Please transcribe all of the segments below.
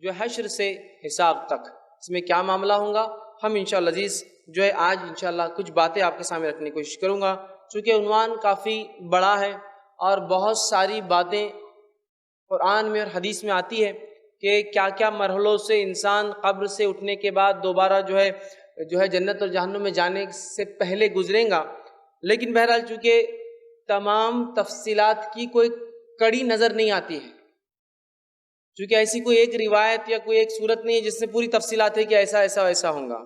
جو حشر سے حساب تک اس میں کیا معاملہ ہوگا، ہم انشاءاللہ عزیز جو ہے آج انشاءاللہ کچھ باتیں آپ کے سامنے رکھنے کی کوشش کروں گا، چونکہ عنوان کافی بڑا ہے اور بہت ساری باتیں قرآن میں اور حدیث میں آتی ہے کہ کیا کیا مرحلوں سے انسان قبر سے اٹھنے کے بعد دوبارہ جو ہے جنت اور جہنم میں جانے سے پہلے گزریں گا۔ لیکن بہرحال چونکہ تمام تفصیلات کی کوئی کڑی نظر نہیں آتی ہے، چونکہ ایسی کوئی ایک روایت یا کوئی ایک صورت نہیں ہے جس سے پوری تفصیلات ہے کہ ایسا ایسا ایسا ہوگا،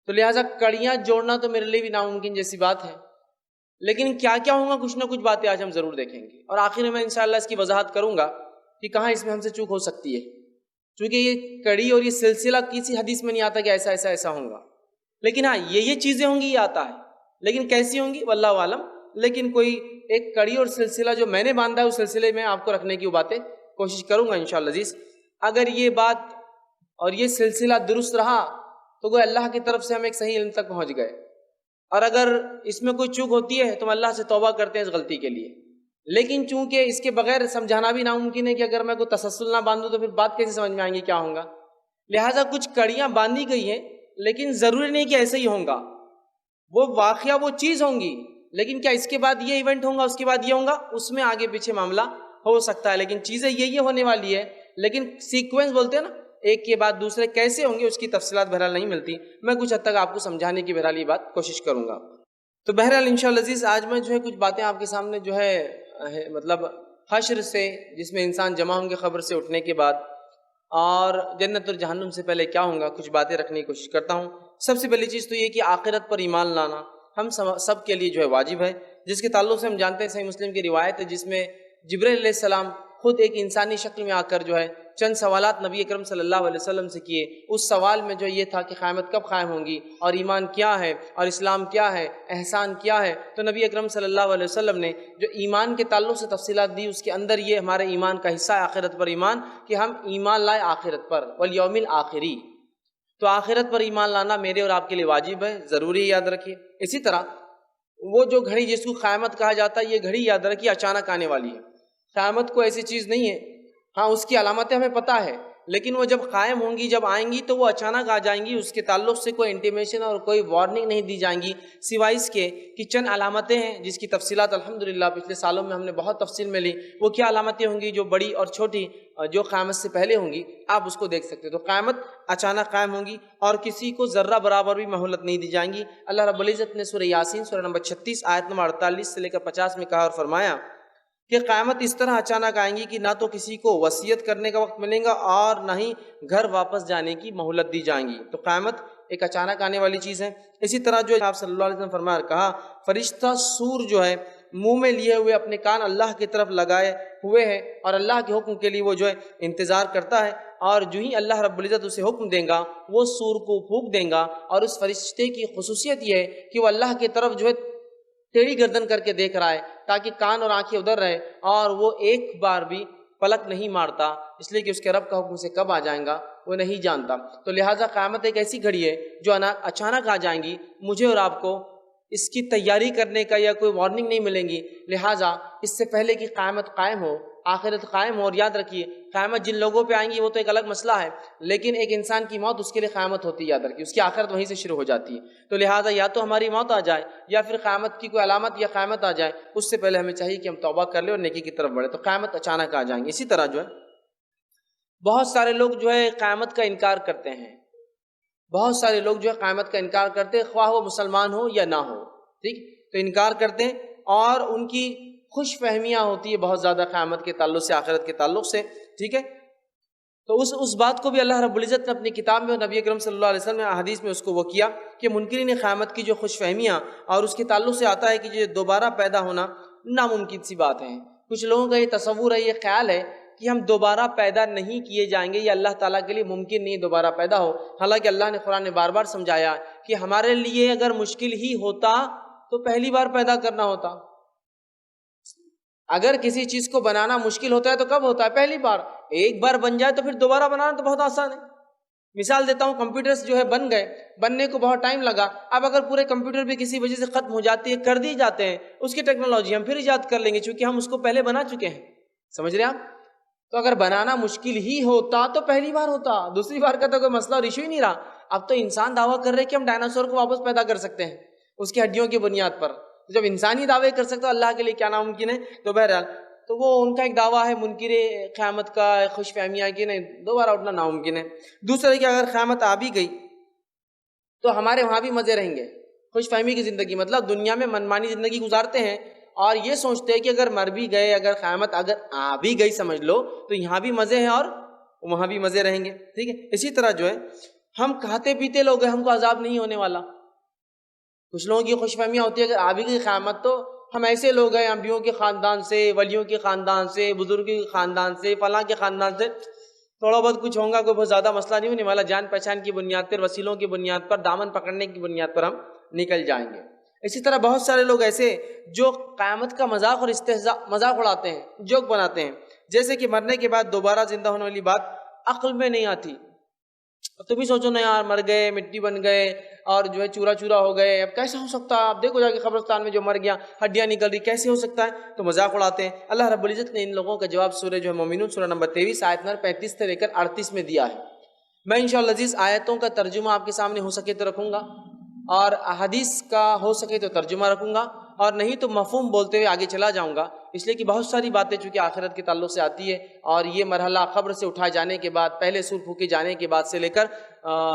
تو لہٰذا کڑیاں جوڑنا تو میرے لیے بھی ناممکن جیسی بات ہے۔ لیکن کیا کیا ہوگا، کچھ نہ کچھ باتیں آج ہم ضرور دیکھیں گے، اور آخر میں انشاءاللہ اس کی وضاحت کروں گا کہ کہاں اس میں ہم سے چوک ہو سکتی ہے، چونکہ یہ کڑی اور یہ سلسلہ کسی حدیث میں نہیں آتا کہ ایسا ایسا ایسا ہوگا، لیکن ہاں یہ چیزیں ہوں گی، یہ آتا ہے، لیکن کیسی ہوں گی واللہ عالم۔ لیکن کوئی ایک کڑی اور سلسلہ جو میں نے باندھا ہے اس سلسلے میں آپ کو رکھنے کی وہ باتیں کوشش کروں گا انشاءاللہ عزیز۔ اگر یہ بات اور یہ سلسلہ درست رہا تو وہ اللہ کی طرف سے ہم ایک صحیح علم تک پہنچ گئے، اور اگر اس میں کوئی چوک ہوتی ہے تو ہم اللہ سے توبہ کرتے ہیں اس غلطی کے لیے۔ لیکن چونکہ اس کے بغیر سمجھانا بھی ناممکن ہے کہ اگر میں کوئی تسلسل نہ باندھوں تو پھر بات کیسے سمجھ میں آئیں گی، کیا ہوگا، لہٰذا کچھ کڑیاں باندھی گئی ہیں، لیکن ضروری نہیں کہ ایسے ہی ہوگا، وہ واقعہ وہ چیز ہوں گی، لیکن کیا اس کے بعد یہ ایونٹ ہوگا، اس کے بعد یہ ہوگا، اس میں آگے پیچھے معاملہ ہو سکتا ہے، لیکن چیزیں یہ ہونے والی ہے، لیکن سیکوینس بولتے ہیں نا، ایک کے بعد دوسرے کیسے ہوں گے اس کی تفصیلات بہرحال نہیں ملتی۔ میں کچھ حد تک آپ کو سمجھانے کی بہرحال یہ بات کوشش کروں گا۔ تو بہرحال انشاءاللہ عزیز آج میں جو ہے کچھ باتیں آپ کے سامنے جو ہے مطلب حشر سے، جس میں انسان جمع ہوں گے قبر سے اٹھنے کے بعد، اور جنت اور جہنم سے پہلے کیا ہوگا، کچھ باتیں رکھنے کی کوشش کرتا ہوں۔ سب سے پہلی چیز تو یہ کہ آخرت پر ایمان لانا ہم سب کے لیے جو ہے واجب ہے، جس کے تعلق سے ہم جانتے ہیں صحیح مسلم کی روایت ہے جس میں جبرائیل علیہ السلام خود ایک انسانی شکل میں آ کر جو ہے چند سوالات نبی اکرم صلی اللہ علیہ وسلم سے کیے۔ اس سوال میں جو یہ تھا کہ قیامت کب قائم ہوں گی، اور ایمان کیا ہے، اور اسلام کیا ہے، احسان کیا ہے، تو نبی اکرم صلی اللہ علیہ وسلم نے جو ایمان کے تعلق سے تفصیلات دی، اس کے اندر یہ ہمارے ایمان کا حصہ ہے آخرت پر ایمان، کہ ہم ایمان لائیں آخرت پر، والیوم الآخری۔ تو آخرت پر ایمان لانا میرے اور آپ کے لیے واجب ہے، ضروری یاد رکھیے۔ اسی طرح وہ جو گھڑی جس کو قیامت کہا جاتا ہے، یہ گھڑی یاد رکھیے اچانک آنے والی ہے۔ قیامت کو ایسی چیز نہیں ہے، ہاں اس کی علامتیں ہمیں پتہ ہے، لیکن وہ جب قائم ہوں گی، جب آئیں گی تو وہ اچانک آ جائیں گی، اس کے تعلق سے کوئی انٹیمیشن اور کوئی وارننگ نہیں دی جائیں گی، سوائے اس کے کہ چند علامتیں ہیں جس کی تفصیلات الحمدللہ پچھلے سالوں میں ہم نے بہت تفصیل میں لی۔ وہ کیا علامتیں ہوں گی جو بڑی اور چھوٹی جو قیامت سے پہلے ہوں گی، آپ اس کو دیکھ سکتے ہیں۔ تو قیامت اچانک قائم ہوں گی اور کسی کو ذرہ برابر بھی مہلت نہیں دی جائیں گی۔ اللہ رب العزت نے سورہ یاسین سورہ نمبر 36 آیت نمبر 48 سے لے کر 50 میں کہا اور فرمایا کہ قیامت اس طرح اچانک آئیں گی کہ نہ تو کسی کو وصیت کرنے کا وقت ملے گا اور نہ ہی گھر واپس جانے کی مہلت دی جائیں گی۔ تو قیامت ایک اچانک آنے والی چیز ہے۔ اسی طرح جو آپ صلی اللہ علیہ وسلم فرمایا کہا، فرشتہ سور جو ہے منہ میں لیے ہوئے اپنے کان اللہ کی طرف لگائے ہوئے ہے، اور اللہ کے حکم کے لیے وہ جو ہے انتظار کرتا ہے، اور جو ہی اللہ رب العزت اسے حکم دیں گا وہ سور کو پھونک دیں گا۔ اور اس فرشتے کی خصوصیت یہ ہے کہ وہ اللہ کی طرف جو ہے ٹیڑھی گردن کر کے دیکھ رہا ہے تاکہ کان اور آنکھیں ادھر رہے، اور وہ ایک بار بھی پلک نہیں مارتا، اس لیے کہ اس کے رب کا حکم سے کب آ جائیں گا وہ نہیں جانتا۔ تو لہٰذا قیامت ایک ایسی گھڑی ہے جو اچانک آ جائیں گی، مجھے اور آپ کو اس کی تیاری کرنے کا یا کوئی وارننگ نہیں ملیں گی۔ لہٰذا اس سے پہلے کہ قیامت قائم ہو، آخرت قائم ہو، اور یاد رکھیے قیامت جن لوگوں پہ آئیں گی وہ تو ایک الگ مسئلہ ہے، لیکن ایک انسان کی موت اس کے لیے قیامت ہوتی ہے، یاد رکھیے اس کی آخرت وہیں سے شروع ہو جاتی ہے۔ تو لہٰذا یا تو ہماری موت آ جائے یا پھر قیامت کی کوئی علامت یا قیامت آ جائے، اس سے پہلے ہمیں چاہیے کہ ہم توبہ کر لیں اور نیکی کی طرف بڑھیں۔ تو قیامت اچانک آ جائیں گے۔ اسی طرح جو ہے بہت سارے لوگ جو ہے قیامت کا انکار کرتے ہیں، بہت سارے لوگ جو ہے قیامت کا انکار کرتے ہیں، خواہ وہ مسلمان ہو یا نہ ہو، ٹھیک، تو انکار کرتے ہیں، اور ان کی خوش فہمیاں ہوتی ہے بہت زیادہ قیامت کے تعلق سے، آخرت کے تعلق سے، ٹھیک ہے۔ تو اس بات کو بھی اللہ رب العزت نے اپنی کتاب میں اور نبی اکرم صلی اللہ علیہ وسلم نے حدیث میں اس کو وہ کیا کہ منکرین قیامت کی جو خوش فہمیاں اور اس کے تعلق سے آتا ہے کہ یہ دوبارہ پیدا ہونا ناممکن سی بات ہے۔ کچھ لوگوں کا یہ تصور ہے، یہ خیال ہے کہ ہم دوبارہ پیدا نہیں کیے جائیں گے، یہ اللہ تعالیٰ کے لیے ممکن نہیں دوبارہ پیدا ہو۔ حالانکہ اللہ نے قرآن میں بار بار سمجھایا کہ ہمارے لیے اگر مشکل ہی ہوتا تو پہلی بار پیدا کرنا ہوتا۔ اگر کسی چیز کو بنانا مشکل ہوتا ہے تو کب ہوتا ہے؟ پہلی بار۔ ایک بار بن جائے تو پھر دوبارہ بنانا تو بہت آسان ہے۔ مثال دیتا ہوں، کمپیوٹرز جو ہے بن گئے، بننے کو بہت ٹائم لگا، اب اگر پورے کمپیوٹر بھی کسی وجہ سے ختم ہو جاتی ہے، کر دی جاتے ہیں، اس کی ٹیکنالوجی ہم پھر ایجاد کر لیں گے چونکہ ہم اس کو پہلے بنا چکے ہیں، سمجھ رہے ہیں آپ؟ تو اگر بنانا مشکل ہی ہوتا تو پہلی بار ہوتا، دوسری بار کا تو کوئی مسئلہ اور ایشو ہی نہیں رہا۔ اب تو انسان دعویٰ کر رہے کہ ہم ڈائناسور کو واپس پیدا کر سکتے ہیں اس کی ہڈیوں کی بنیاد پر۔ جب انسان ہی دعوے کر سکتا، اللہ کے لیے کیا ناممکن ہے؟ تو بہرحال تو وہ ان کا ایک دعویٰ ہے منکر قیامت کا، خوش فہمیاں کی نہیں، دوبارہ اٹھنا ناممکن ہے۔ دوسرا کہ اگر قیامت آ بھی گئی تو ہمارے وہاں بھی مزے رہیں گے، خوش فہمی کی زندگی، مطلب دنیا میں منمانی زندگی گزارتے ہیں اور یہ سوچتے ہیں کہ اگر مر بھی گئے، اگر قیامت اگر آ بھی گئی سمجھ لو، تو یہاں بھی مزے ہیں اور وہاں بھی مزے رہیں گے، ٹھیک ہے۔ اسی طرح جو ہے ہم کھاتے پیتے لوگ ہیں، ہم کو عذاب نہیں ہونے والا۔ کچھ لوگوں کی خوش فہمیاں ہوتی ہے اگر آ بھی گئی قیامت تو ہم ایسے لوگ ہیں، انبیوں کے خاندان سے، ولیوں کے خاندان سے، بزرگوں کے خاندان سے، فلاں کے خاندان سے، تھوڑا بہت کچھ ہوگا، کوئی بہت زیادہ مسئلہ نہیں ہونے والا، جان پہچان کی بنیاد پر، وسیلوں کی بنیاد پر، دامن پکڑنے کی بنیاد پر ہم نکل جائیں گے۔ اسی طرح بہت سارے لوگ ایسے جو قیامت کا مذاق اور استہزاء مذاق اڑاتے ہیں، جوک بناتے ہیں، جیسے کہ مرنے کے بعد دوبارہ زندہ ہونے والی بات عقل میں نہیں آتی۔ تم ہی سوچو نا یار، مر گئے، مٹی بن گئے اور جو ہے چورا چورا ہو گئے، اب کیسا ہو سکتا ہے؟ اب دیکھو جا کے قبرستان میں جو مر گیا ہڈیاں نکل رہی، کیسے ہو سکتا ہے؟ تو مذاق اڑاتے ہیں۔ اللہ رب العزت نے ان لوگوں کا جواب سورہ جو ہے مومنون سورہ نمبر 23 آیت نمبر 35 سے لے کر 38 میں دیا ہے۔ میں انشاءاللہ عزیز آیتوں کا ترجمہ آپ کے سامنے ہو سکے تو رکھوں گا، اور احادیث کا ہو سکے تو ترجمہ رکھوں گا، اور نہیں تو مفہوم بولتے ہوئے آگے چلا جاؤں گا، اس لیے کہ بہت ساری باتیں چونکہ آخرت کے تعلق سے آتی ہے، اور یہ مرحلہ قبر سے اٹھائے جانے کے بعد، پہلے سور پھونکے جانے کے بعد سے لے کر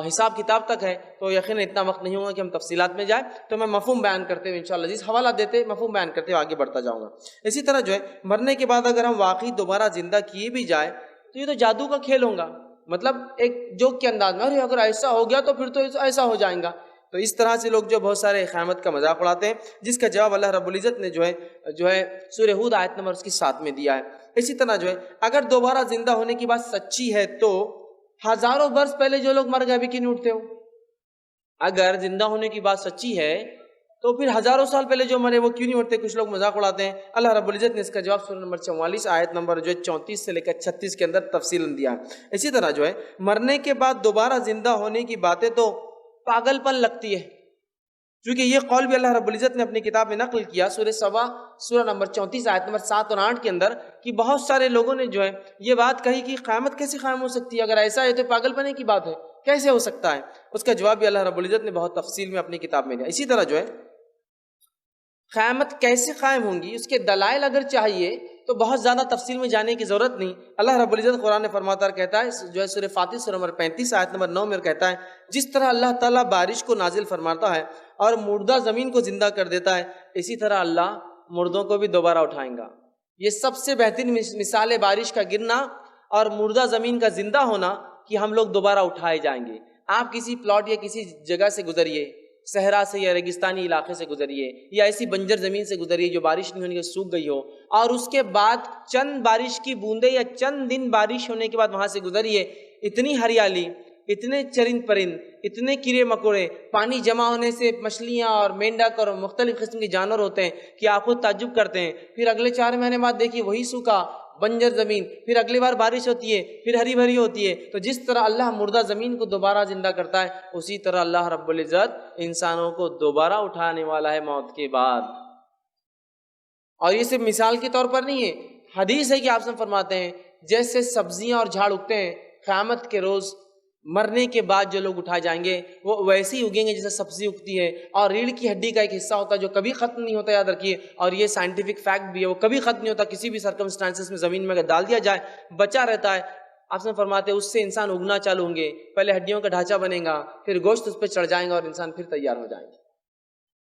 حساب کتاب تک ہے، تو یقیناً اتنا وقت نہیں ہوگا کہ ہم تفصیلات میں جائیں، تو میں مفہوم بیان کرتے ہوئے انشاءاللہ عزیز حوالہ دیتے مفہوم بیان کرتے ہوئے آگے بڑھتا جاؤں گا۔ اسی طرح جو ہے مرنے کے بعد اگر ہم واقعی دوبارہ زندہ کیے بھی جائے تو یہ تو جادو کا کھیل ہوگا، مطلب ایک جوک کے انداز میں، ارے اگر ایسا ہو گیا تو پھر تو ایسا ہو جائیں گا۔ تو اس طرح سے لوگ جو بہت سارے قیامت کا مذاق اڑاتے ہیں، جس کا جواب اللہ رب العزت نے جو ہے سورہ ہود آیت نمبر اس کی 7 میں دیا ہے۔ اسی طرح جو ہے اگر دوبارہ زندہ ہونے کی بات سچی ہے تو ہزاروں برس پہلے جو لوگ مر گئے ابھی کیوں نہیں اٹھتے ہو؟ اگر زندہ ہونے کی بات سچی ہے تو پھر ہزاروں سال پہلے جو مرے وہ کیوں نہیں اٹھتے؟ کچھ لوگ مذاق اڑاتے ہیں۔ اللہ رب العزت نے اس کا جواب سورہ نمبر 44 آیت نمبر جو ہے 34 سے لے کر 36 کے اندر تفصیل دیا ہے۔ اسی طرح جو ہے مرنے کے بعد دوبارہ زندہ ہونے کی باتیں تو پاگل پن لگتی ہے، کیونکہ یہ قول بھی اللہ رب العزت نے اپنی کتاب میں نقل کیا سورہ سبا سورہ نمبر 34 آیت نمبر 7 اور 8 کے اندر، کہ بہت سارے لوگوں نے جو ہے یہ بات کہی کہ قیامت کیسے قائم ہو سکتی ہے؟ اگر ایسا ہے تو پاگل پنے کی بات ہے، کیسے ہو سکتا ہے؟ اس کا جواب بھی اللہ رب العزت نے بہت تفصیل میں اپنی کتاب میں دیا۔ اسی طرح جو ہے قیامت کیسے قائم ہوں گی اس کے دلائل اگر چاہیے تو بہت زیادہ تفصیل میں جانے کی ضرورت نہیں۔ اللہ رب العزت قرآن میں فرماتا کہتا ہے جو ہے سورہ فاتر سورہ نمبر 35 آیت نمبر 9 میں کہتا ہے، جس طرح اللہ تعالیٰ بارش کو نازل فرماتا ہے اور مردہ زمین کو زندہ کر دیتا ہے، اسی طرح اللہ مردوں کو بھی دوبارہ اٹھائیں گا۔ یہ سب سے بہترین مثال ہے بارش کا گرنا اور مردہ زمین کا زندہ ہونا، کہ ہم لوگ دوبارہ اٹھائے جائیں گے۔ آپ کسی پلاٹ یا کسی جگہ سے گزریے، صحرا سے یا ریگستانی علاقے سے گزریے یا ایسی بنجر زمین سے گزریے جو بارش نہیں ہونے کے سوکھ گئی ہو، اور اس کے بعد چند بارش کی بوندیں یا چند دن بارش ہونے کے بعد وہاں سے گزریے، اتنی ہریالی، اتنے چرند پرند، اتنے کیڑے مکوڑے، پانی جمع ہونے سے مچھلیاں اور مینڈک اور مختلف قسم کے جانور ہوتے ہیں کہ آپ خود تعجب کرتے ہیں۔ پھر اگلے 4 مہینے بعد دیکھیے وہی سوکھا بنجر زمین، پھر اگلی بار بارش ہوتی ہے، پھر ہری بھری ہوتی ہے۔ تو جس طرح اللہ مردہ زمین کو دوبارہ زندہ کرتا ہے، اسی طرح اللہ رب العزت انسانوں کو دوبارہ اٹھانے والا ہے موت کے بعد۔ اور یہ صرف مثال کے طور پر نہیں ہے، حدیث ہے کہ آپ سے فرماتے ہیں جیسے سبزیاں اور جھاڑ اگتے ہیں قیامت کے روز، مرنے کے بعد جو لوگ اٹھائے جائیں گے وہ ویسے ہی اگیں گے جیسے سبزی اگتی ہے، اور ریڑھ کی ہڈی کا ایک حصہ ہوتا ہے جو کبھی ختم نہیں ہوتا، یاد رکھیے، اور یہ سائنٹیفک فیکٹ بھی ہے، وہ کبھی ختم نہیں ہوتا، کسی بھی سرکمسٹانسز میں زمین میں اگر ڈال دیا جائے بچا رہتا ہے۔ آپ سے فرماتے ہیں اس سے انسان اگنا چالو ہوں گے، پہلے ہڈیوں کا ڈھانچہ بنے گا، پھر گوشت اس پہ چڑھ جائیں گا اور انسان پھر تیار ہو جائیں گے۔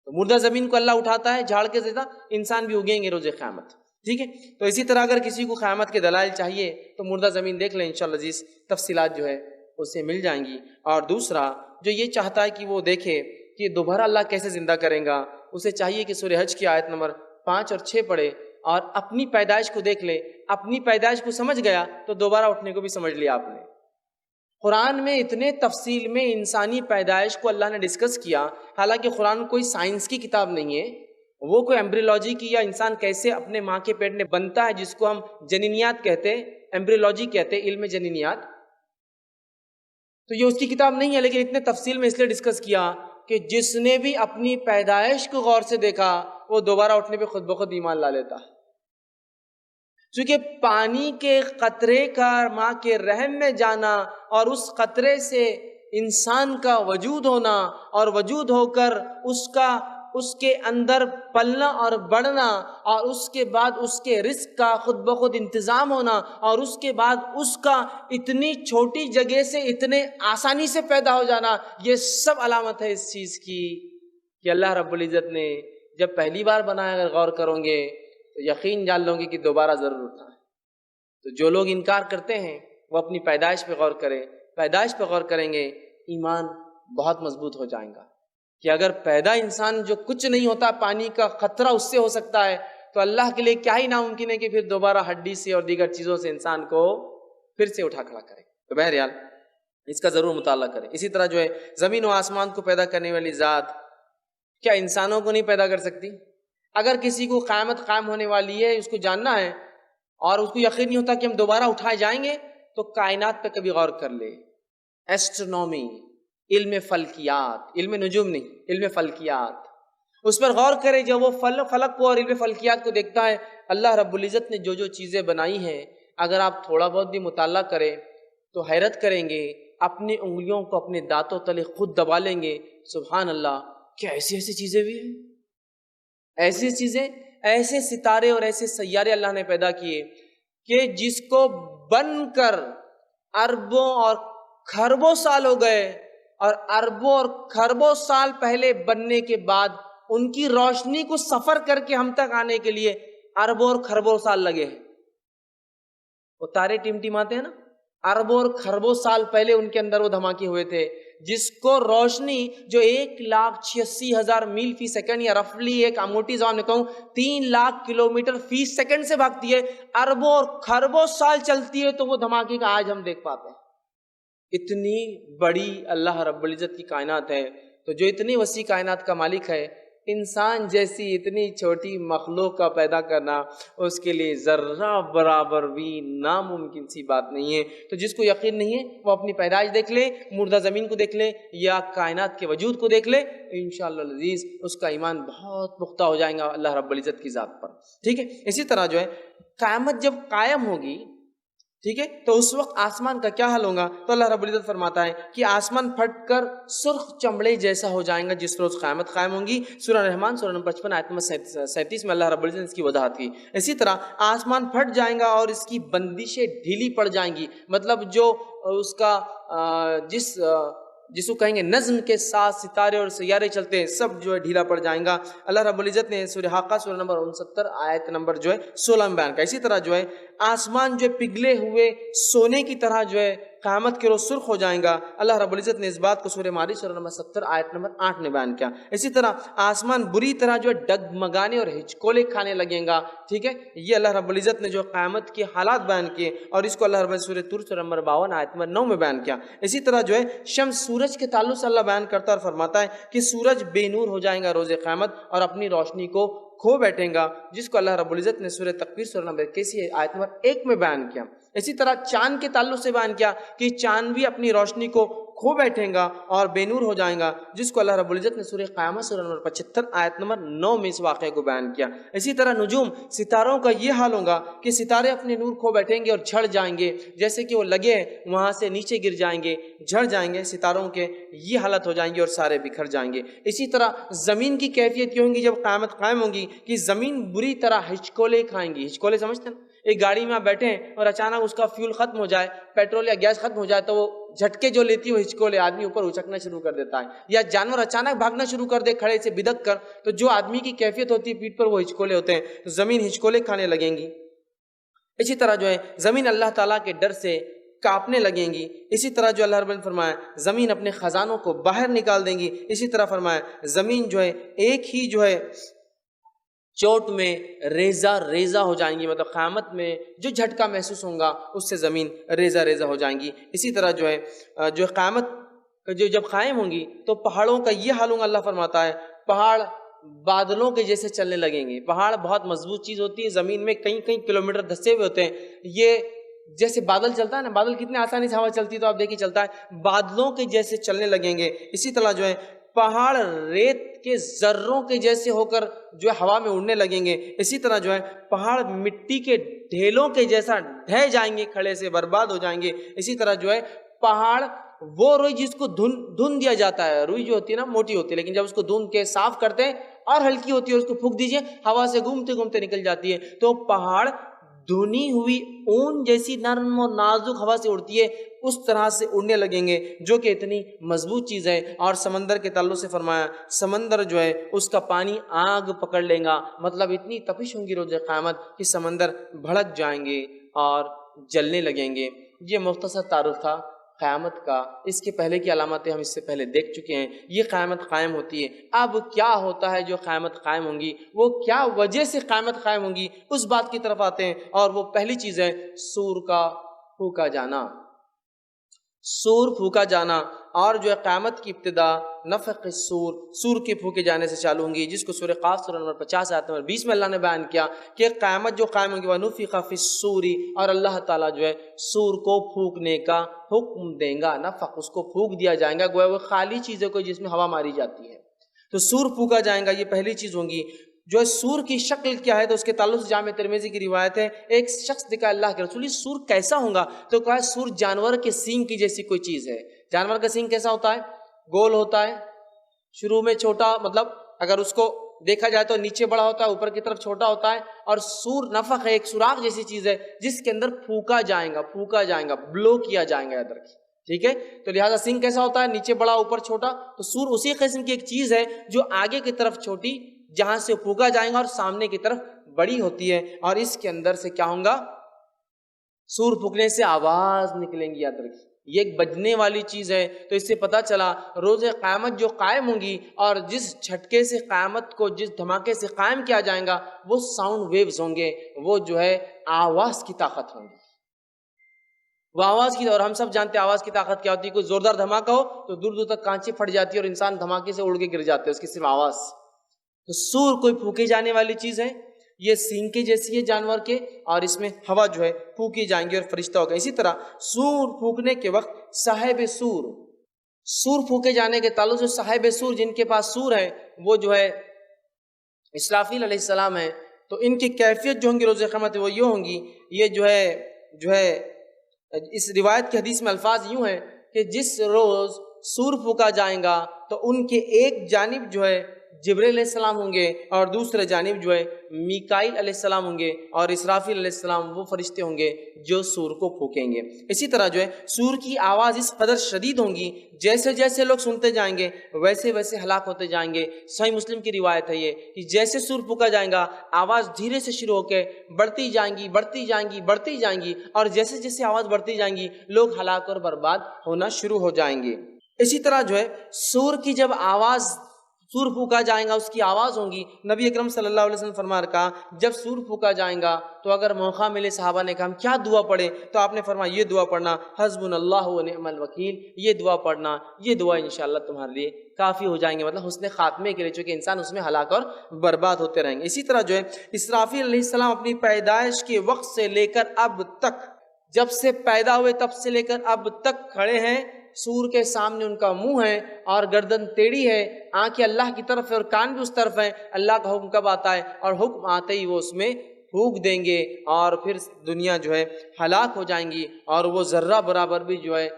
تو مردہ زمین کو اللہ اٹھاتا ہے جھاڑ کے زیادہ، انسان بھی اگیں گے روز قیامت، ٹھیک ہے۔ تو اسی طرح اگر کسی کو قیامت کے دلائل چاہیے تو مردہ زمین دیکھ لیں، انشاءاللہ عزیز تفصیلات جو ہے اس سے مل جائیں گی۔ اور دوسرا جو یہ چاہتا ہے کہ وہ دیکھے کہ دوبارہ اللہ کیسے زندہ کریں گا، اسے چاہیے کہ سورہ حج کی آیت نمبر 5 اور 6 پڑھے اور اپنی پیدائش کو دیکھ لے۔ اپنی پیدائش کو سمجھ گیا تو دوبارہ اٹھنے کو بھی سمجھ لیا آپ نے۔ قرآن میں اتنے تفصیل میں انسانی پیدائش کو اللہ نے ڈسکس کیا، حالانکہ قرآن کوئی سائنس کی کتاب نہیں ہے، وہ کوئی ایمبریولوجی کی یا انسان کیسے اپنے ماں کے پیٹ میں بنتا ہے جس کو ہم جنینیات کہتے ہیں، ایمبریولوجی کہتے ہیں، علم جنینیات، تو یہ اس کی کتاب نہیں ہے، لیکن اتنے تفصیل میں اس لیے ڈسکس کیا کہ جس نے بھی اپنی پیدائش کو غور سے دیکھا وہ دوبارہ اٹھنے پہ خود بخود ایمان لا لیتا ہے۔ چونکہ پانی کے قطرے کا ماں کے رحم میں جانا اور اس قطرے سے انسان کا وجود ہونا اور وجود ہو کر اس کے اندر پلنا اور بڑھنا اور اس کے بعد اس کے رزق کا خود بخود انتظام ہونا اور اس کے بعد اس کا اتنی چھوٹی جگہ سے اتنے آسانی سے پیدا ہو جانا، یہ سب علامت ہے اس چیز کی کہ اللہ رب العزت نے جب پہلی بار بنایا، اگر غور کرو گے تو یقین جان لو گے کہ دوبارہ ضرور اٹھنا ہے۔ تو جو لوگ انکار کرتے ہیں وہ اپنی پیدائش پہ غور کریں، پیدائش پہ غور کریں گے ایمان بہت مضبوط ہو جائے گا کہ اگر پیدا انسان جو کچھ نہیں ہوتا، پانی کا خطرہ اس سے ہو سکتا ہے، تو اللہ کے لیے کیا ہی ناممکن ہے کہ پھر دوبارہ ہڈی سے اور دیگر چیزوں سے انسان کو پھر سے اٹھا کھڑا کرے۔ تو بہرحال اس کا ضرور مطالعہ کریں۔ اسی طرح جو ہے زمین و آسمان کو پیدا کرنے والی ذات کیا انسانوں کو نہیں پیدا کر سکتی؟ اگر کسی کو قیامت قائم ہونے والی ہے، اس کو جاننا ہے اور اس کو یقین نہیں ہوتا کہ ہم دوبارہ اٹھائے جائیں گے، تو کائنات پہ کبھی غور کر لے۔ ایسٹرونومی، علم فلکیات، علم نجوم نہیں، علم فلکیات، اس پر غور کرے۔ جب وہ فلک کو اور علم فلکیات کو دیکھتا ہے، اللہ رب العزت نے جو جو چیزیں بنائی ہیں، اگر آپ تھوڑا بہت بھی مطالعہ کریں تو حیرت کریں گے، اپنی انگلیوں کو اپنے دانتوں تلے خود دبا لیں گے، سبحان اللہ، کیا ایسی ایسی چیزیں بھی ہیں، ایسی چیزیں، ایسے ستارے اور ایسے سیارے اللہ نے پیدا کیے کہ جس کو بن کر اربوں اور کھربوں سال ہو گئے، اور اربوں اور کھربوں سال پہلے بننے کے بعد ان کی روشنی کو سفر کر کے ہم تک آنے کے لیے اربوں اور کھربوں سال لگے ہیں۔ وہ تارے ٹمٹماتے ہیں نا، اربوں اور کھربوں سال پہلے ان کے اندر وہ دھماکے ہوئے تھے، جس کو روشنی جو 1,86,000 میل فی سیکنڈ یا رفلی ایک موٹی زبان میں کہوں 3 لاکھ کلومیٹر فی سیکنڈ سے بھاگتی ہے، اربوں اور کھربوں سال چلتی ہے، تو وہ دھماکے کا آج ہم دیکھ پاتے ہیں۔ اتنی بڑی اللہ رب العزت کی کائنات ہے، تو جو اتنی وسیع کائنات کا مالک ہے، انسان جیسی اتنی چھوٹی مخلوق کا پیدا کرنا اس کے لیے ذرہ برابر بھی ناممکن سی بات نہیں ہے۔ تو جس کو یقین نہیں ہے وہ اپنی پیدائش دیکھ لے، مردہ زمین کو دیکھ لے یا کائنات کے وجود کو دیکھ لے، انشاءاللہ العزیز اس کا ایمان بہت پختہ ہو جائے گا اللہ رب العزت کی ذات پر، ٹھیک ہے۔ اسی طرح جو ہے قیامت جب قائم ہوگی، ٹھیک ہے، تو اس وقت آسمان کا کیا حال ہوگا؟ تو اللہ رب العزت فرماتا ہے کہ آسمان پھٹ کر سرخ چمڑے جیسا ہو جائیں گا جس روز قیامت قائم ہوگی۔ سورہ رحمان سورہ نمبر 55 آیت نمبر 37 میں اللہ رب العزت نے اس کی وضاحت کی۔ اسی طرح آسمان پھٹ جائیں گا اور اس کی بندشیں ڈھیلی پڑ جائیں گی، مطلب جو اس کا جس کو کہیں گے نظم کے ساتھ ستارے اور سیارے چلتے ہیں، سب جو ہے ڈھیلا پڑ جائیں گا۔ اللہ رب العزت نے سورہ حاقہ سورہ نمبر 69 آیت نمبر جو ہے 16 میں بیان کا۔ اسی طرح جو ہے آسمان جو پگھلے ہوئے سونے کی طرح جو ہے قیامت کے روز سرخ ہو جائیں گا۔ اللہ رب العزت نے اس بات کو سورہ معارج سورہ نمبر 70 آیت نمبر 8 میں بیان کیا۔ اسی طرح آسمان بری طرح جو ہے ڈگمگانے اور ہچکولے کھانے لگیں گا، ٹھیک ہے۔ یہ اللہ رب العزت نے جو قیامت کے حالات بیان کیے، اور اس کو اللہ رب العزت سورہ طور سورہ نمبر 52 آیت نمبر 9 میں بیان کیا۔ اسی طرح جو ہے شمس سورج کے تعلق سے اللہ بیان کرتا اور فرماتا ہے کہ سورج بے نور ہو جائے گا روز قیامت اور اپنی روشنی کو کھو بیٹھے گا، جس کو اللہ رب العزت نے سورہ تکویر سورہ نمبر 81 آیت نمبر 1 میں بیان کیا۔ اسی طرح چاند کے تعلق سے بیان کیا کہ چاند بھی اپنی روشنی کو کھو بیٹھیں گا اور بے نور ہو جائیں گا، جس کو اللہ رب العزت نے سورہ قیامت سورہ نمبر 75 آیت نمبر 9 میں اس واقعے کو بیان کیا۔ اسی طرح نجوم، ستاروں کا یہ حال ہوگا کہ ستارے اپنے نور کھو بیٹھیں گے اور جھڑ جائیں گے، جیسے کہ وہ لگے ہیں وہاں سے نیچے گر جائیں گے، جھڑ جائیں گے، ستاروں کے یہ حالت ہو جائیں گی اور سارے بکھر جائیں گے۔ اسی طرح زمین کی کیفیت یہ ہوگی جب قیامت قائم ہوگی کہ زمین بری طرح ہچکولے کھائیں گی۔ ہچکولے سمجھتے ہیں؟ ایک گاڑی میں آپ بیٹھے ہیں اور اچانک اس کا فیول ختم ہو جائے، پیٹرول یا گیس ختم ہو جائے، تو وہ جھٹکے جو لیتی ہے وہ ہچکولے آدمی اوپر اچکنا شروع کر دیتا ہے، یا جانور اچانک بھاگنا شروع کر دے کھڑے سے بدک کر، تو جو آدمی کی کیفیت ہوتی ہے پیٹھ پر وہ ہچکولے ہوتے ہیں، تو زمین ہچکولے کھانے لگیں گی۔ اسی طرح جو ہے زمین اللہ تعالیٰ کے ڈر سے کانپنے لگیں گی۔ اسی طرح جو اللہ رب نے فرمایا زمین اپنے خزانوں کو باہر نکال دیں گی۔ اسی طرح فرمایا زمین جو ہے ایک ہی جو ہے چوٹ میں ریزہ ریزہ ہو جائیں گی، مطلب قیامت میں جو جھٹکا محسوس ہوگا اس سے زمین ریزہ ریزہ ہو جائیں گی۔ اسی طرح جو ہے قیامت جب قائم ہوں گی تو پہاڑوں کا یہ حال ہوگا، اللہ فرماتا ہے پہاڑ بادلوں کے جیسے چلنے لگیں گے۔ پہاڑ بہت مضبوط چیز ہوتی ہے، زمین میں کئی کئی کلومیٹر دھسے ہوئے ہوتے ہیں، یہ جیسے بادل چلتا ہے نا، بادل کتنے آسانی سے ہوا چلتی ہے تو آپ دیکھیے چلتا ہے، بادلوں کے جیسے چلنے لگیں گے۔ اسی طرح جو ہے پہاڑ ریت کے ذروں کے جیسے ہو کر جو ہے ہوا میں اڑنے لگیں گے، اسی طرح جو ہے پہاڑ مٹی کے ڈھیلوں کے جیسا ڈھہ جائیں گے، کھڑے سے برباد ہو جائیں گے۔ اسی طرح جو ہے پہاڑ وہ روئی جس کو دھن دیا جاتا ہے، روئی جو ہوتی ہے نا موٹی ہوتی ہے، لیکن جب اس کو دھن کے صاف کرتے ہیں اور ہلکی ہوتی ہے، اس کو پھونک دیجئے، ہوا سے گھومتے گھومتے نکل جاتی ہے۔ تو پہاڑ دھنی ہوئی اون جیسی نرم اور نازک ہوا سے اڑتی ہے، اس طرح سے اڑنے لگیں گے، جو کہ اتنی مضبوط چیز ہے۔ اور سمندر کے تعلق سے فرمایا سمندر جو ہے اس کا پانی آگ پکڑ لیں گا، مطلب اتنی تپش ہوں گی روز قیامت کہ سمندر بھڑک جائیں گے اور جلنے لگیں گے۔ یہ مختصر تعارف تھا قیامت کا، اس کے پہلے کی علامتیں ہم اس سے پہلے دیکھ چکے ہیں۔ یہ قیامت قائم ہوتی ہے، اب کیا ہوتا ہے جو قیامت قائم ہوں گی، وہ کیا وجہ سے قیامت قائم ہوں گی، اس بات کی طرف آتے ہیں۔ اور وہ پہلی چیز ہے سور کا پھونکا جانا، سور پھونکا جانا۔ اور جو ہے قیامت کی ابتدا نفخ السور، سور کے پھونکے جانے سے چالو ہوں گی، جس کو سورہ قاف سورہ نمبر 50 آیت نمبر 20 میں اللہ نے بیان کیا کہ قیامت جو قائم ہوگی وَنُفِخَ فِي الصُّورِ، اور اللہ تعالیٰ جو ہے سور کو پھونکنے کا حکم دیں گا۔ نفخ، اس کو پھونک دیا جائے گا، گویا وہ خالی چیزیں کو جس میں ہوا ماری جاتی ہے، تو سور پھونکا جائے گا، یہ پہلی چیز ہوں گی۔ جو ہے سور کی شکل کیا ہے، تو اس کے تعلق سے جامع ترمذی کی روایت ہے، ایک شخص دکھا اللہ کے رسول، سور کیسا ہوگا؟ تو کہا سور جانور کے سینگ کی جیسی کوئی چیز ہے۔ جانور کا سینگ کیسا ہوتا ہے؟ گول ہوتا ہے، شروع میں چھوٹا، مطلب اگر اس کو دیکھا جائے تو نیچے بڑا ہوتا ہے، اوپر کی طرف چھوٹا ہوتا ہے۔ اور سور نفخ ہے، ایک سوراخ جیسی چیز ہے جس کے اندر پھونکا جائے گا، بلو کیا جائے گا ادھر کی، ٹھیک ہے؟ تو لہٰذا سینگ کیسا ہوتا ہے؟ نیچے بڑا اوپر چھوٹا۔ تو سور اسی قسم کی ایک چیز ہے جو آگے کی طرف چھوٹی، جہاں سے پھونکا جائے گا، اور سامنے کی طرف بڑی ہوتی ہے۔ اور اس کے اندر سے کیا ہوگا؟ سور پھونکنے سے آواز نکلیں گی یاد رکھیے، یہ ایک بجنے والی چیز ہے۔ تو اس سے پتہ چلا روز قیامت جو قائم ہوں گی، اور جس جھٹکے سے قیامت کو، جس دھماکے سے قائم کیا جائے گا، وہ ساؤنڈ ویوز ہوں گے، وہ جو ہے آواز کی طاقت ہوں گی، وہ آواز کی۔ اور ہم سب جانتے ہیں آواز کی طاقت کیا ہوتی ہے، کوئی زوردار دھماکہ ہو تو دور دور تک کانچیں پھٹ جاتی ہے اور انسان دھماکے سے اڑ کے گر جاتے ہیں، اس کی صرف آواز۔ تو سور کوئی پھونکے جانے والی چیز ہے، یہ سینگ کے جیسی ہے جانور کے، اور اس میں ہوا جو ہے پھونکی جائیں گی اور فرشتہ ہوگا۔ اسی طرح سور پھونکنے کے وقت صاحب سور، سور پھونکے جانے کے تعلق سے صاحب سور، جن کے پاس سور ہے، وہ جو ہے اسرافیل علیہ السلام ہے۔ تو ان کی کیفیت جو ہوں گی روز قیامت وہ یہ ہوں گی، یہ جو ہے اس روایت کی حدیث میں الفاظ یوں ہیں کہ جس روز سور پھونکا جائے گا تو ان کے ایک جانب جو ہے جبرائیل علیہ السلام ہوں گے، اور دوسرے جانب جو ہے میکائیل علیہ السلام ہوں گے، اور اسرافیل علیہ السلام وہ فرشتے ہوں گے جو سور کو پھونکیں گے۔ اسی طرح جو ہے سور کی آواز اس قدر شدید ہوں گی، جیسے جیسے لوگ سنتے جائیں گے ویسے ویسے ہلاک ہوتے جائیں گے۔ صحیح مسلم کی روایت ہے یہ کہ جیسے سور پھونکا جائے گا، آواز دھیرے سے شروع ہو کے بڑھتی جائیں گی، بڑھتی جائیں گی، بڑھتی جائیں گی، اور جیسے جیسے آواز بڑھتی جائیں گی لوگ ہلاک اور برباد ہونا شروع ہو جائیں گے۔ اسی طرح جو ہے سور کی جب آواز، سور پھونکا جائے گا، اس کی آواز ہوں گی، نبی اکرم صلی اللہ علیہ وسلم فرما رکھا جب سور پھونکا جائے گا تو اگر موقع ملے، صحابہ نے کہا ہم کیا دعا پڑھیں؟ تو آپ نے فرمایا یہ دعا پڑھنا، حسبنا اللہ و نعم الوکیل، یہ دعا پڑھنا، یہ دعا انشاءاللہ تمہارے لیے کافی ہو جائیں گے، مطلب حسن خاتمے کے لیے، چونکہ انسان اس میں ہلاک اور برباد ہوتے رہیں گے۔ اسی طرح جو ہے اسرافیل علیہ السلام اپنی پیدائش کے وقت سے لے کر اب تک، جب سے پیدا ہوئے تب سے لے کر اب تک کھڑے ہیں، سور کے سامنے ان کا منہ ہے اور گردن ٹیڑھی ہے، آنکھیں اللہ کی طرف ہے اور کان بھی اس طرف ہیں۔ اللہ کا حکم کب آتا ہے؟ اور حکم آتے ہی وہ اس میں پھونک دیں گے، اور پھر دنیا جو ہے ہلاک ہو جائیں گی، اور وہ ذرہ برابر بھی جو ہے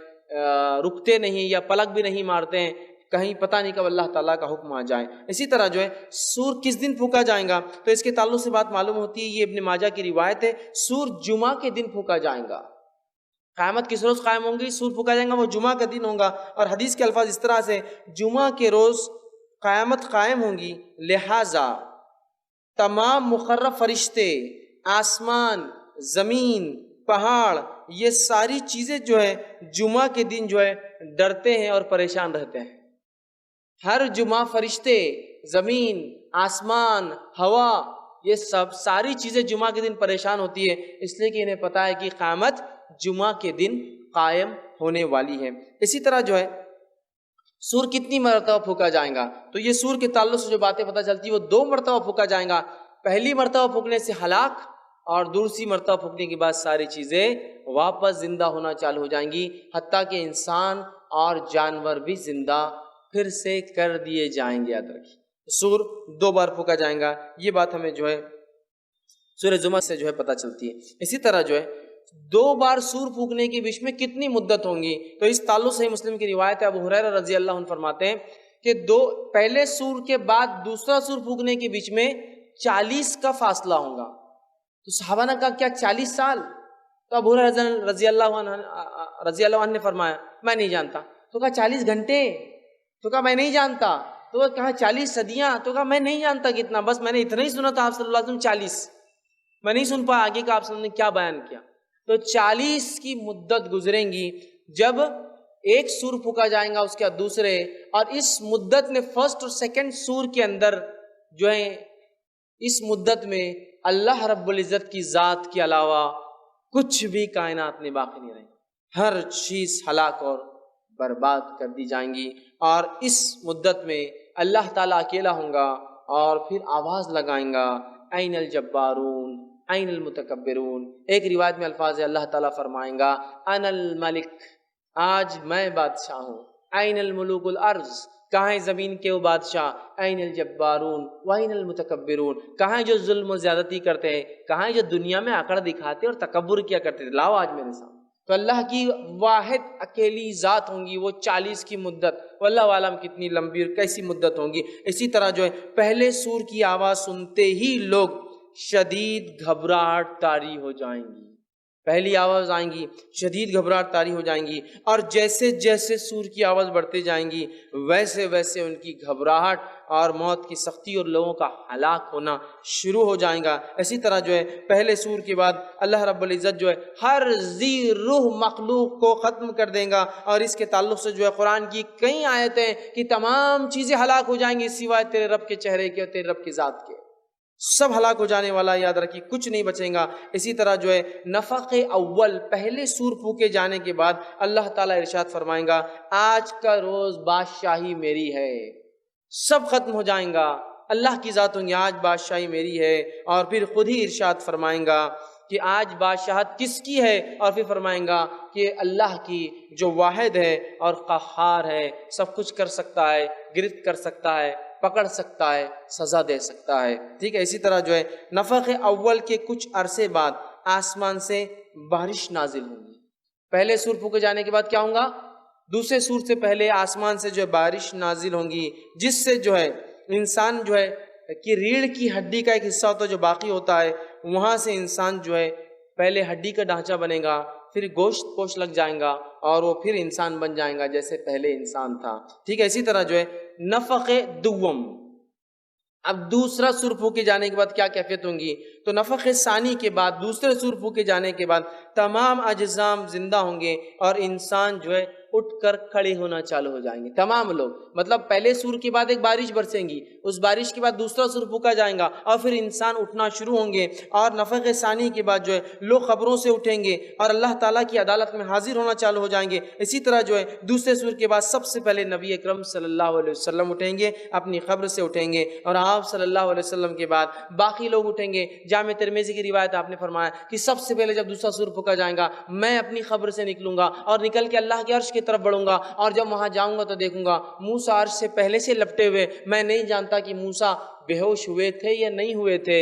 رکتے نہیں یا پلک بھی نہیں مارتے ہیں، کہیں پتہ نہیں کب اللہ تعالیٰ کا حکم آ جائے۔ اسی طرح جو ہے سور کس دن پھونکا جائے گا؟ تو اس کے تعلق سے بات معلوم ہوتی ہے، یہ ابن ماجہ کی روایت ہے، سور جمعہ کے دن پھونکا جائے گا۔ قیامت کس روز قائم ہوں گی؟ سور پھونکا جائے گا، وہ جمعہ کا دن ہوگا۔ اور حدیث کے الفاظ اس طرح سے، جمعہ کے روز قیامت قائم ہوں گی، لہٰذا تمام مقرب فرشتے، آسمان، زمین، پہاڑ، یہ ساری چیزیں جو ہے جمعہ کے دن جو ہے ڈرتے ہیں اور پریشان رہتے ہیں۔ ہر جمعہ فرشتے، زمین، آسمان، ہوا، یہ سب ساری چیزیں جمعہ کے دن پریشان ہوتی ہے، اس لیے کہ انہیں پتہ ہے کہ قیامت جمعہ کے دن قائم ہونے والی ہے۔ اسی طرح جو ہے سور کتنی مرتبہ پھونکا جائے گا؟ تو یہ سور کے تعلق سے جو باتیں پتہ چلتی ہیں وہ 2 مرتبہ پھونکا جائے گا۔ پہلی مرتبہ پھونکنے سے ہلاک، اور دوسری مرتبہ پھونکنے کے بعد ساری چیزیں واپس زندہ ہونا چالو ہو جائیں گی، حتیٰ کہ انسان اور جانور بھی زندہ پھر سے کر دیے جائیں گے. یاد رکھیے سور 2 بار پھونکا جائے گا. یہ بات ہمیں جو ہے سورہ زمر سے جو ہے پتہ چلتی ہے. اسی طرح جو ہے 2 بار سور پھونکنے کے بیچ میں کتنی مدت ہوں گی؟ تو اس تعلق صحیح مسلم کی روایت ہے، ابو ہریرہ رضی اللہ عنہ فرماتے ہیں کہ پہلے سور کے بعد دوسرا سور پھونکنے کے بیچ میں 40 کا فاصلہ ہوگا. تو صحابہ نے کہا کیا 40 سال؟ تو ابو ہریرہ رضی اللہ عنہ نے فرمایا میں نہیں جانتا. تو کہا 40 گھنٹے؟ تو کہا میں نہیں جانتا. تو کہا 40 صدیاں؟ تو کہا میں نہیں جانتا کتنا، بس میں نے اتنا ہی سنا تھا آپ صلی اللہ علیہ وسلم 40، میں نہیں سن پایا آگے کا آپ صلی اللہ علیہ وسلم نے کیا بیان کیا. تو 40 کی مدت گزریں گی جب ایک سور پھونکا جائے گا اس کے بعد دوسرے، اور اس مدت میں فرسٹ اور سیکنڈ سور کے اندر جو ہے اس مدت میں اللہ رب العزت کی ذات کے علاوہ کچھ بھی کائنات میں باقی نہیں رہے، ہر چیز ہلاک اور برباد کر دی جائیں گی. اور اس مدت میں اللہ تعالیٰ اکیلا ہوں گا اور پھر آواز لگائیں گا این الجبارون این المتکبرون. ایک روایت میں الفاظ ہے اللہ تعالیٰ فرمائیں گا انا الملک، آج میں بادشاہ ہوں. این الملوک الارض، کہاں زمین کے وہ بادشاہ؟ این الجبارون وین المتکبرون، کہاں جو ظلم و زیادتی کرتے ہیں، کہاں جو دنیا میں آکڑ دکھاتے اور تکبر کیا کرتے تھے، لاؤ آج میرے سامنے. تو اللہ کی واحد اکیلی ذات ہوں گی وہ 40 کی مدت، واللہ عالم کتنی لمبی اور کیسی مدت ہوں گی. اسی طرح جو ہے پہلے سور کی آواز سنتے ہی لوگ شدید گھبراہٹ طاری ہو جائیں گی. پہلی آواز آئیں گی شدید گھبراہٹ طاری ہو جائیں گی، اور جیسے جیسے سور کی آواز بڑھتے جائیں گی ویسے ویسے ان کی گھبراہٹ اور موت کی سختی اور لوگوں کا ہلاک ہونا شروع ہو جائیں گا. اسی طرح جو ہے پہلے سور کے بعد اللہ رب العزت جو ہے ہر ذی روح مخلوق کو ختم کر دیں گا، اور اس کے تعلق سے جو ہے قرآن کی کئی آیتیں کہ تمام چیزیں ہلاک ہو جائیں گی سوائے تیرے رب کے چہرے کے اور تیرے رب کی ذات کے، سب ہلاک ہو جانے والا. یاد رکھیے کچھ نہیں بچیں گا. اسی طرح جو ہے نفخ اول، پہلے سور پھونکے جانے کے بعد اللہ تعالیٰ ارشاد فرمائیں گا آج کا روز بادشاہی میری ہے. سب ختم ہو جائیں گا، اللہ کی ذات ہوں گی آج بادشاہی میری ہے. اور پھر خود ہی ارشاد فرمائیں گا کہ آج بادشاہت کس کی ہے، اور پھر فرمائیں گا کہ اللہ کی جو واحد ہے اور قہار ہے، سب کچھ کر سکتا ہے، گرفت کر سکتا ہے، پکڑ سکتا ہے، سزا دے سکتا ہے. ٹھیک ہے. اسی طرح جو ہے نفخ اول کے کچھ عرصے بعد آسمان سے بارش نازل ہوگی. پہلے سور پھونکے جانے کے بعد کیا ہوگا؟ دوسرے سور سے پہلے آسمان سے جو ہے بارش نازل ہوں گی، جس سے جو ہے انسان جو ہے کہ ریڑھ کی ہڈی کا ایک حصہ ہوتا ہے جو باقی ہوتا ہے، وہاں سے انسان جو ہے پہلے ہڈی کا ڈھانچہ بنے گا، پھر گوشت پوش لگ جائیں گا، اور وہ پھر انسان بن جائیں گا جیسے پہلے انسان تھا. ٹھیک ہے. اسی طرح جو ہے نفخ دوم، اب دوسرا سور پھونکے جانے کے بعد کیا کیفیت ہوں گی؟ تو نفخ ثانی کے بعد دوسرے سور پھونکے جانے کے بعد تمام اجسام زندہ ہوں گے، اور انسان جو ہے اٹھ کر کھڑے ہونا چالو ہو جائیں گے. تمام لوگ، مطلب پہلے سور کے بعد ایک بارش برسیں گی، اس بارش کے بعد دوسرا سور پھونکا جائے گا، اور پھر انسان اٹھنا شروع ہوں گے. اور نفخ ثانی کے بعد جو ہے لوگ قبروں سے اٹھیں گے اور اللہ تعالیٰ کی عدالت میں حاضر ہونا چالو ہو جائیں گے. اسی طرح جو ہے دوسرے سور کے بعد سب سے پہلے نبی اکرم صلی اللہ علیہ وسلم اٹھیں گے، اپنی قبر سے اٹھیں گے، اور آپ صلی اللہ علیہ وسلم کے بعد باقی لوگ اٹھیں گے. جامع ترمذی کی روایت آپ نے فرمایا کہ سب سے پہلے جب دوسرا سور پھونکا جائے گا میں اپنی قبر سے نکلوں گا اور نکل کے اللہ کے عرش کی طرف بڑھوں گا، اور جب وہاں جاؤں گا تو دیکھوں گا موسیٰ عرش سے پہلے سے لپٹے ہوئے. میں نہیں جانتا کہ موسیٰ بے ہوش ہوئے تھے یا نہیں ہوئے تھے،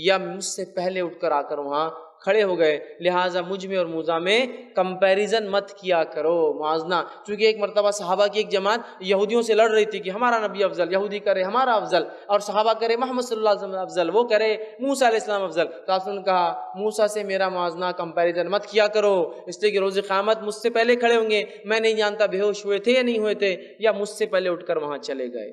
یا مجھ سے پہلے اٹھ کر آ کر وہاں کھڑے ہو گئے. لہٰذا مجھ میں اور موسیٰ میں کمپیریزن مت کیا کرو، موازنہ. چونکہ ایک مرتبہ صحابہ کی ایک جماعت یہودیوں سے لڑ رہی تھی کہ ہمارا نبی افضل، یہودی کرے ہمارا افضل، اور صحابہ کرے محمد صلی اللہ علیہ وسلم افضل، وہ کرے موسیٰ علیہ السلام افضل. تو آپ نے کہا موسیٰ سے میرا موازنہ کمپیریزن مت کیا کرو، اس لیے کہ روز قیامت مجھ سے پہلے کھڑے ہوں گے. میں نہیں جانتا بے ہوش ہوئے تھے یا نہیں ہوئے تھے، یا مجھ سے پہلے اٹھ کر وہاں چلے گئے.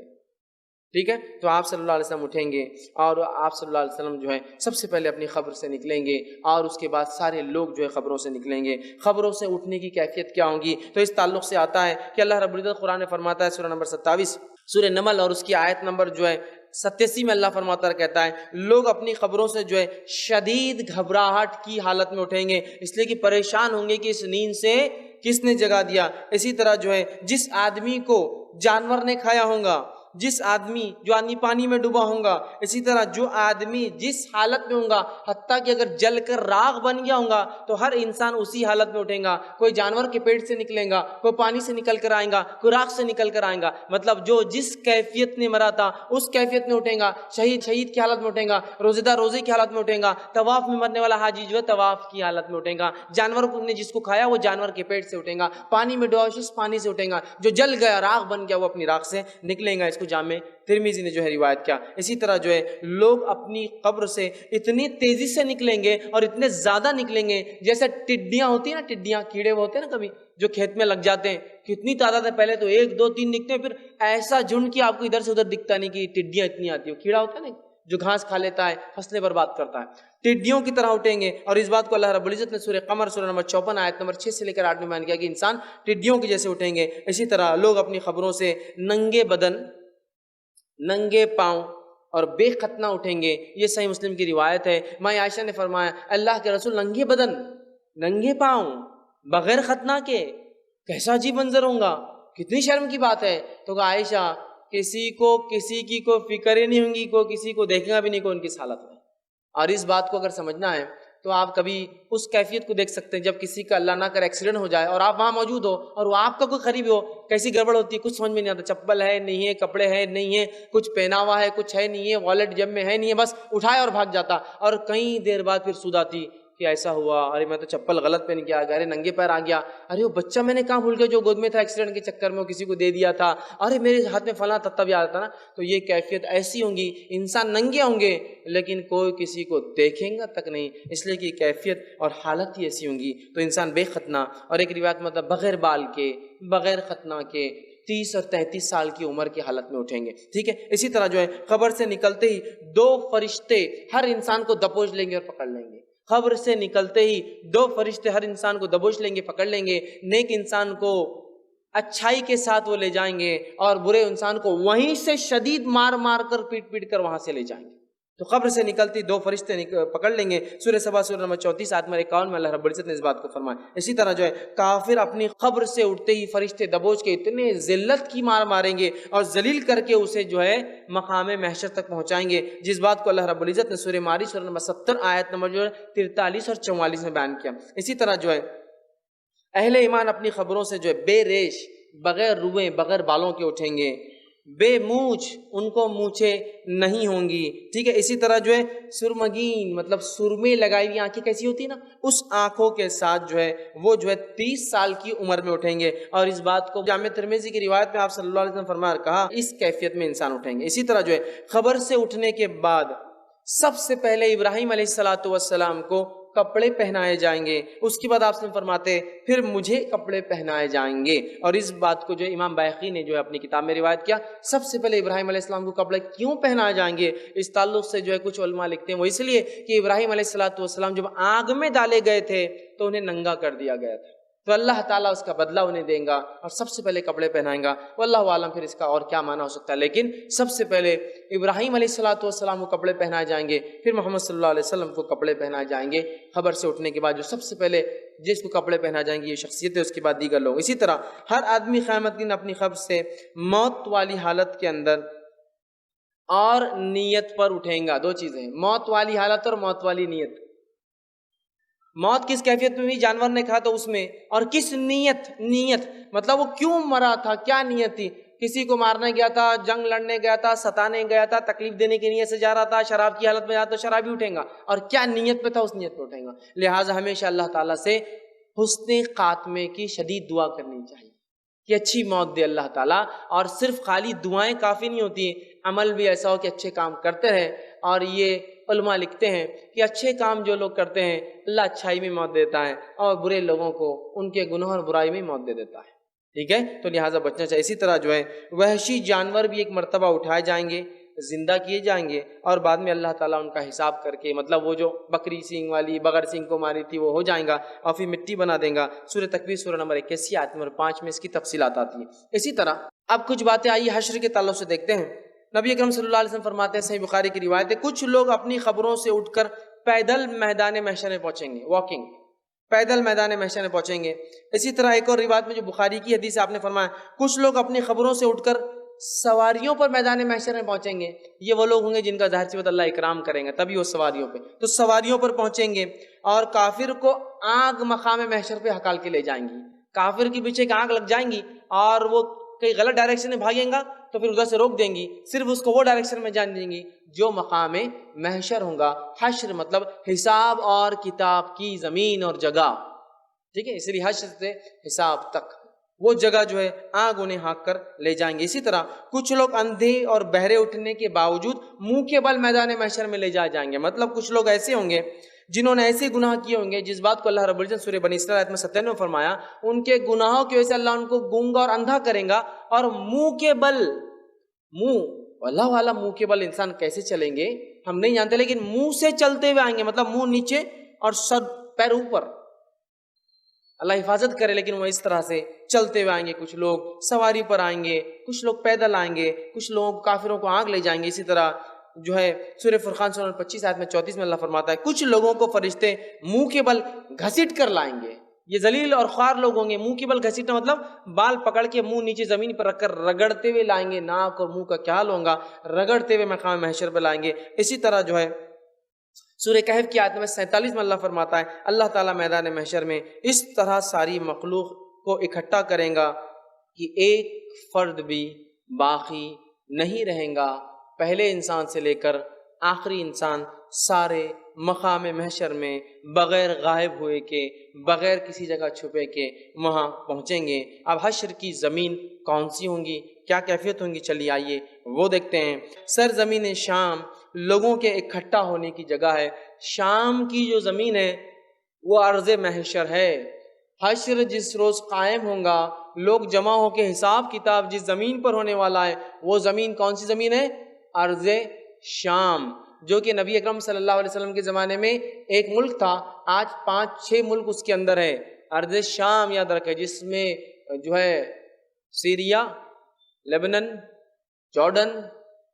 ٹھیک ہے. تو آپ صلی اللہ علیہ وسلم اٹھیں گے، اور آپ صلی اللہ علیہ وسلم جو ہے سب سے پہلے اپنی قبر سے نکلیں گے، اور اس کے بعد سارے لوگ جو ہے قبروں سے نکلیں گے. قبروں سے اٹھنے کی کیفیت کیا ہوگی؟ تو اس تعلق سے آتا ہے کہ اللہ رب العزت قرآن میں فرماتا ہے سورہ نمبر 27 سورہ نمل اور اس کی آیت نمبر جو ہے 87 میں اللہ فرماتا ہے، کہتا ہے لوگ اپنی قبروں سے جو ہے شدید گھبراہٹ کی حالت میں اٹھیں گے، اس لیے کہ پریشان ہوں گے کہ اس نیند سے کس نے جگا دیا. اسی طرح جو ہے جس آدمی کو جانور نے کھایا ہوگا، جس آدمی جو آدمی پانی میں ڈوبا ہوگا، اسی طرح جو آدمی جس حالت میں ہوگا، حتیٰ کہ اگر جل کر راغ بن گیا ہوگا تو ہر انسان اسی حالت میں اٹھے گا۔ کوئی جانور کے پیٹ سے نکلے گا، کوئی پانی سے نکل کر آئے گا، کوئی راغ سے نکل کر آئے گا، مطلب جو جس کیفیت میں مرا تھا اس کیفیت میں اٹھے گا۔ شہید کی حالت میں اٹھے گا، روزے دار روزے کی حالت میں اٹھے گا، طواف میں مرنے والا حاجی جو ہے طواف کی حالت میں اٹھے گا، جانور نے جس کو کھایا وہ جانور کے پیٹ سے اٹھے گا، پانی میں ڈوبا اس پانی سے اٹھے گا، جو جل گیا راغ بن گیا وہ اپنی راغ سے نکلے گا۔ اس کو جامع ترمذی نے جو ہے روایت کیا۔ اسی طرح جو ہے لوگ اپنی قبر سے اتنی تیزی سے نکلیں گے اور اتنے زیادہ نکلیں گے جیسے ٹڈیاں ہوتی ہیں نا، ٹڈیاں کیڑے ہوتے ہیں نا کبھی جو کھیت میں لگ جاتے ہیں، کتنی تعداد ہے، پہلے تو 1 2 3 نکلتے ہیں، پھر ایسا جھنڈ کہ آپ کو ادھر سے ادھر دکھتا نہیں کہ ٹڈیاں اتنی آتی ہیں۔ کیڑا ہوتا ہے نا جو گھاس کھا لیتا ہے، فصلیں برباد کرتا ہے، ٹڈیوں کی طرح اٹھیں گے۔ اور اس بات کو اللہ رب العزت نے سورہ قمر سورہ نمبر 54 آیت نمبر 6 سے لے کر 8 میں بیان کیا کہ انسان ٹڈیوں کی جیسے اٹھیں گے۔ اسی طرح لوگ اپنی خبروں سے ننگے بدن، ننگے پاؤں اور بے ختنہ اٹھیں گے۔ یہ صحیح مسلم کی روایت ہے۔ ماں عائشہ نے فرمایا اللہ کے رسول ننگے بدن، ننگے پاؤں، بغیر ختنہ کے، کیسا عجیب منظر ہوگا، کتنی شرم کی بات ہے۔ تو کہا عائشہ کسی کی کوئی فکر ہی نہیں ہوں گی، کوئی کسی کو دیکھے گا بھی نہیں، کوئی ان کی حالت میں۔ اور اس بات کو اگر سمجھنا ہے تو آپ کبھی اس کیفیت کو دیکھ سکتے ہیں جب کسی کا اللہ نہ کرے ایکسیڈنٹ ہو جائے اور آپ وہاں موجود ہو اور وہ آپ کا کوئی قریبی ہو، کیسی گڑبڑ ہوتی ہے، کچھ سمجھ میں نہیں آتا، چپل ہے نہیں ہے، کپڑے ہے نہیں ہے، کچھ پہنا ہوا ہے کچھ ہے نہیں ہے، والیٹ جیب میں ہے نہیں ہے، بس اٹھائے اور بھاگ جاتا، اور کئی دیر بعد پھر سود آتی کہ ایسا ہوا، ارے میں تو چپل غلط پہن کے آ گیا، ارے ننگے پیر آ گیا، ارے وہ بچہ میں نے کہاں بھول گیا جو گود میں تھا، ایکسیڈنٹ کے چکر میں وہ کسی کو دے دیا تھا، ارے میرے ہاتھ میں فلاں تھا تب یاد تھا نا۔ تو یہ کیفیت ایسی ہوں گی، انسان ننگے ہوں گے لیکن کوئی کسی کو دیکھیں گا تک نہیں، اس لیے کہ کیفیت اور حالت ہی ایسی ہوں گی۔ تو انسان بے ختنہ، اور ایک روایت مطلب بغیر بال کے، بغیر ختنہ کے 30 اور 33 سال کی عمر کی حالت میں اٹھیں گے، ٹھیک ہے۔ اسی طرح جو ہے قبر سے نکلتے ہی 2 فرشتے ہر انسان کو دبوچ لیں گے اور پکڑ لیں گے۔ قبر سے نکلتے ہی 2 فرشتے ہر انسان کو دبوچ لیں گے، پکڑ لیں گے۔ نیک انسان کو اچھائی کے ساتھ وہ لے جائیں گے اور برے انسان کو وہیں سے شدید مار مار کر پیٹ پیٹ کر وہاں سے لے جائیں گے۔ تو قبر سے نکلتی 2 فرشتے پکڑ لیں گے۔ سورہ سبا سورہ نمبر 34 آیت نمبر 51 میں اللہ رب العزت نے اس بات کو فرمایا۔ اسی طرح جو ہے کافر اپنی قبر سے اٹھتے ہی فرشتے دبوچ کے اتنے ذلت کی مار ماریں گے اور ذلیل کر کے اسے جو ہے مقام محشر تک پہنچائیں گے، جس بات کو اللہ رب العزت نے سورہ معارج سورہ نمبر 70 آیت نمبر جو ہے 43 اور 44 میں بیان کیا۔ اسی طرح جو ہے اہل ایمان اپنی خبروں سے جو ہے بے ریش، بغیر روئیں، بغیر بالوں کے اٹھیں گے، بے مونچھ، ان کو مونچھیں نہیں ہوں گی، ٹھیک ہے۔ اسی طرح جو ہے سرمگین مطلب سرمے لگائی ہوئی آنکھیں کیسی ہوتی ہے نا، اس آنکھوں کے ساتھ جو ہے وہ جو ہے 30 سال کی عمر میں اٹھیں گے، اور اس بات کو جامع ترمذی کی روایت میں آپ صلی اللہ علیہ وسلم فرمایا کہا اس کیفیت میں انسان اٹھیں گے۔ اسی طرح جو ہے خبر سے اٹھنے کے بعد سب سے پہلے ابراہیم علیہ السلام کو کپڑے پہنائے جائیں گے، اس کے بعد آپ سے فرماتے پھر مجھے کپڑے پہنائے جائیں گے۔ اور اس بات کو جو امام بیہقی نے جو ہے اپنی کتاب میں روایت کیا، سب سے پہلے ابراہیم علیہ السلام کو کپڑے کیوں پہنائے جائیں گے، اس تعلق سے جو ہے کچھ علماء لکھتے ہیں وہ اس لیے کہ ابراہیم علیہ السلام جب آگ میں ڈالے گئے تھے تو انہیں ننگا کر دیا گیا تھا، تو اللہ تعالیٰ اس کا بدلہ انہیں دیں گا اور سب سے پہلے کپڑے پہنائیں گا۔ واللہ عالم پھر اس کا اور کیا معنی ہو سکتا ہے، لیکن سب سے پہلے ابراہیم علیہ السلام کو کپڑے پہنائے جائیں گے، پھر محمد صلی اللہ علیہ وسلم کو کپڑے پہنائے جائیں گے۔ خبر سے اٹھنے کے بعد جو سب سے پہلے جس کو کپڑے پہنا جائیں گے یہ شخصیت ہے، اس کے بعد دیگر لوگ۔ اسی طرح ہر آدمی قیامت دن اپنی قبر سے موت والی حالت کے اندر اور نیت پر اٹھیں گا۔ 2 چیزیں ہیں، موت والی حالت اور موت والی نیت۔ موت کس کیفیت میں بھی جانور نے کہا تو اس میں، اور کس نیت مطلب وہ کیوں مرا تھا، کیا نیت تھی، کسی کو مارنے گیا تھا، جنگ لڑنے گیا تھا، ستانے گیا تھا، تکلیف دینے کی نیت سے جا رہا تھا، شراب کی حالت میں جا تو شرابی اٹھیں گا، اور کیا نیت پہ تھا اس نیت پہ اٹھیں گا۔ لہٰذا ہمیشہ اللہ تعالیٰ سے حسن خاتمے کی شدید دعا کرنی چاہیے کہ اچھی موت دے اللہ تعالیٰ، اور صرف خالی دعائیں کافی نہیں ہوتی، عمل بھی ایسا ہو کہ اچھے کام کرتے رہے۔ اور یہ علماء لکھتے ہیں کہ اچھے کام جو لوگ کرتے ہیں اللہ اچھائی میں موت دیتا ہے، اور برے لوگوں کو ان کے گناہ اور برائی میں موت دے دیتا ہے، ٹھیک ہے، تو لہٰذا بچنا چاہیے۔ اسی طرح جو ہے وحشی جانور بھی ایک مرتبہ اٹھائے جائیں گے، زندہ کیے جائیں گے، اور بعد میں اللہ تعالیٰ ان کا حساب کر کے مطلب وہ جو بکری سینگ والی بغیر سینگ کو ماری تھی وہ ہو جائیں گا اور پھر مٹی بنا دیں گا۔ سورہ تکویر سورہ نمبر 81 آیت نمبر 5 میں اس کی تفصیلات آتی ہیں۔ اسی طرح اب کچھ باتیں آئی حشر کے تعلق سے دیکھتے ہیں۔ نبی اکرم صلی اللہ علیہ وسلم فرماتے ہیں، صحیح بخاری کی روایت ہے، کچھ لوگ اپنی قبروں سے اٹھ کر پیدل میدان محشر میں پہنچیں گے، واکنگ، پیدل میدان محشر میں پہنچیں گے۔ اسی طرح ایک اور روایت میں جو بخاری کی حدیث ہے آپ نے فرمایا کچھ لوگ اپنی قبروں سے اٹھ کر سواریوں پر میدان محشر میں پہنچیں گے. یہ وہ لوگ ہوں گے جن کا ظاہر سی بات اللہ اکرام کریں گے، تبھی وہ سواریوں پہ، تو سواریوں پر پہنچیں گے. اور کافر کو آگ مقام محشر پہ ہکال کے لے جائیں گی. کافر کے پیچھے ایک آگ لگ جائیں گی اور وہ کئی غلط ڈائریکشن میں بھاگیں گا تو پھر ادھر سے روک دیں گی، صرف اس کو وہ ڈائریکشن میں جان دیں گی جو مقام محشر ہوگا. حشر مطلب حساب اور کتاب کی زمین اور جگہ، ٹھیک ہے، اس لیے حشر سے حساب تک وہ جگہ جو ہے آگ انہیں ہانک کر لے جائیں گے. اسی طرح کچھ لوگ اندھے اور بہرے اٹھنے کے باوجود منہ کے بل میدان محشر میں لے جائے جائیں گے. مطلب کچھ لوگ ایسے ہوں گے جنہوں نے ایسے گناہ کیے ہوں گے جس بات کو اللہ رب العزت سورہ بنی اسرائیل آیت میں 97 میں فرمایا، ان کے گناہوں کی وجہ سے اللہ ان کو گونگا اور اندھا کریں گا، اور منہ کے بل، منہ اللہ والا منہ کے بل انسان کیسے چلیں گے ہم نہیں جانتے، لیکن منہ سے چلتے ہوئے آئیں گے، مطلب منہ نیچے اور سر پیر اوپر، اللہ حفاظت کرے، لیکن وہ اس طرح سے چلتے ہوئے آئیں گے. کچھ لوگ سواری پر آئیں گے، کچھ لوگ پیدل آئیں گے، کچھ لوگ کافروں کو آگ لے جائیں گے. اسی طرح جو ہے سورہ فرقان سورہ 25 آیت میں 34 میں اللہ فرماتا ہے کچھ لوگوں کو فرشتے منہ کے بل گھسیٹ کر لائیں گے. یہ ذلیل اور خوار لوگ ہوں گے. منہ کے بل گھسیٹنا مطلب بال پکڑ کے منہ نیچے زمین پر رکھ کر رگڑتے ہوئے لائیں گے. ناک اور منہ کا کیا حال ہوگا، رگڑتے ہوئے مقام محشر پہ لائیں گے. اسی طرح جو ہے سورہ کہف کی آیت میں 47 میں اللہ فرماتا ہے اللہ تعالیٰ میدان محشر میں اس طرح ساری مخلوق کو اکٹھا کریں گا کہ ایک فرد بھی باقی نہیں رہیں گا. پہلے انسان سے لے کر آخری انسان سارے مقام محشر میں بغیر غائب ہوئے کے، بغیر کسی جگہ چھپے کے وہاں پہنچیں گے. اب حشر کی زمین کون سی ہوں گی، کیا کیفیت ہوں گی، چلیے آئیے وہ دیکھتے ہیں. سرزمین شام لوگوں کے اکٹھا ہونے کی جگہ ہے. شام کی جو زمین ہے وہ ارض محشر ہے. حشر جس روز قائم ہوگا، لوگ جمع ہو کے حساب کتاب جس زمین پر ہونے والا ہے، وہ زمین کون سی زمین ہے؟ ارض شام، جو کہ نبی اکرم صلی اللہ علیہ وسلم کے زمانے میں ایک ملک تھا، آج 5-6 ملک اس کے اندر ہے. ارض شام یاد رکھے، جس میں جو ہے سیریا، لیبنن، جارڈن،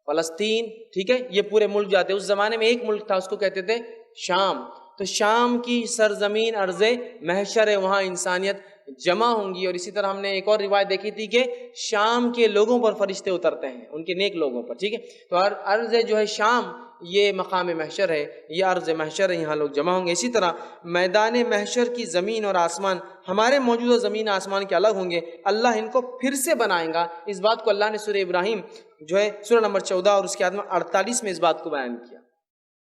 فلسطین، ٹھیک ہے، یہ پورے ملک جاتے ہیں. اس زمانے میں ایک ملک تھا، اس کو کہتے تھے شام. تو شام کی سرزمین ارض محشر ہے، وہاں انسانیت جمع ہوں گی. اور اسی طرح ہم نے ایک اور روایت دیکھی تھی کہ شام کے لوگوں پر فرشتے اترتے ہیں، ان کے نیک لوگوں پر، ٹھیک ہے. تو ارض جو ہے شام یہ مقام محشر ہے، یہ ارض محشر ہے، یہاں لوگ جمع ہوں گے. اسی طرح میدان محشر کی زمین اور آسمان ہمارے موجودہ زمین آسمان کے الگ ہوں گے. اللہ ان کو پھر سے بنائیں گا. اس بات کو اللہ نے سورہ ابراہیم جو ہے سورہ نمبر 14 اور اس کے آیت 48 میں اس بات کو بیان کیا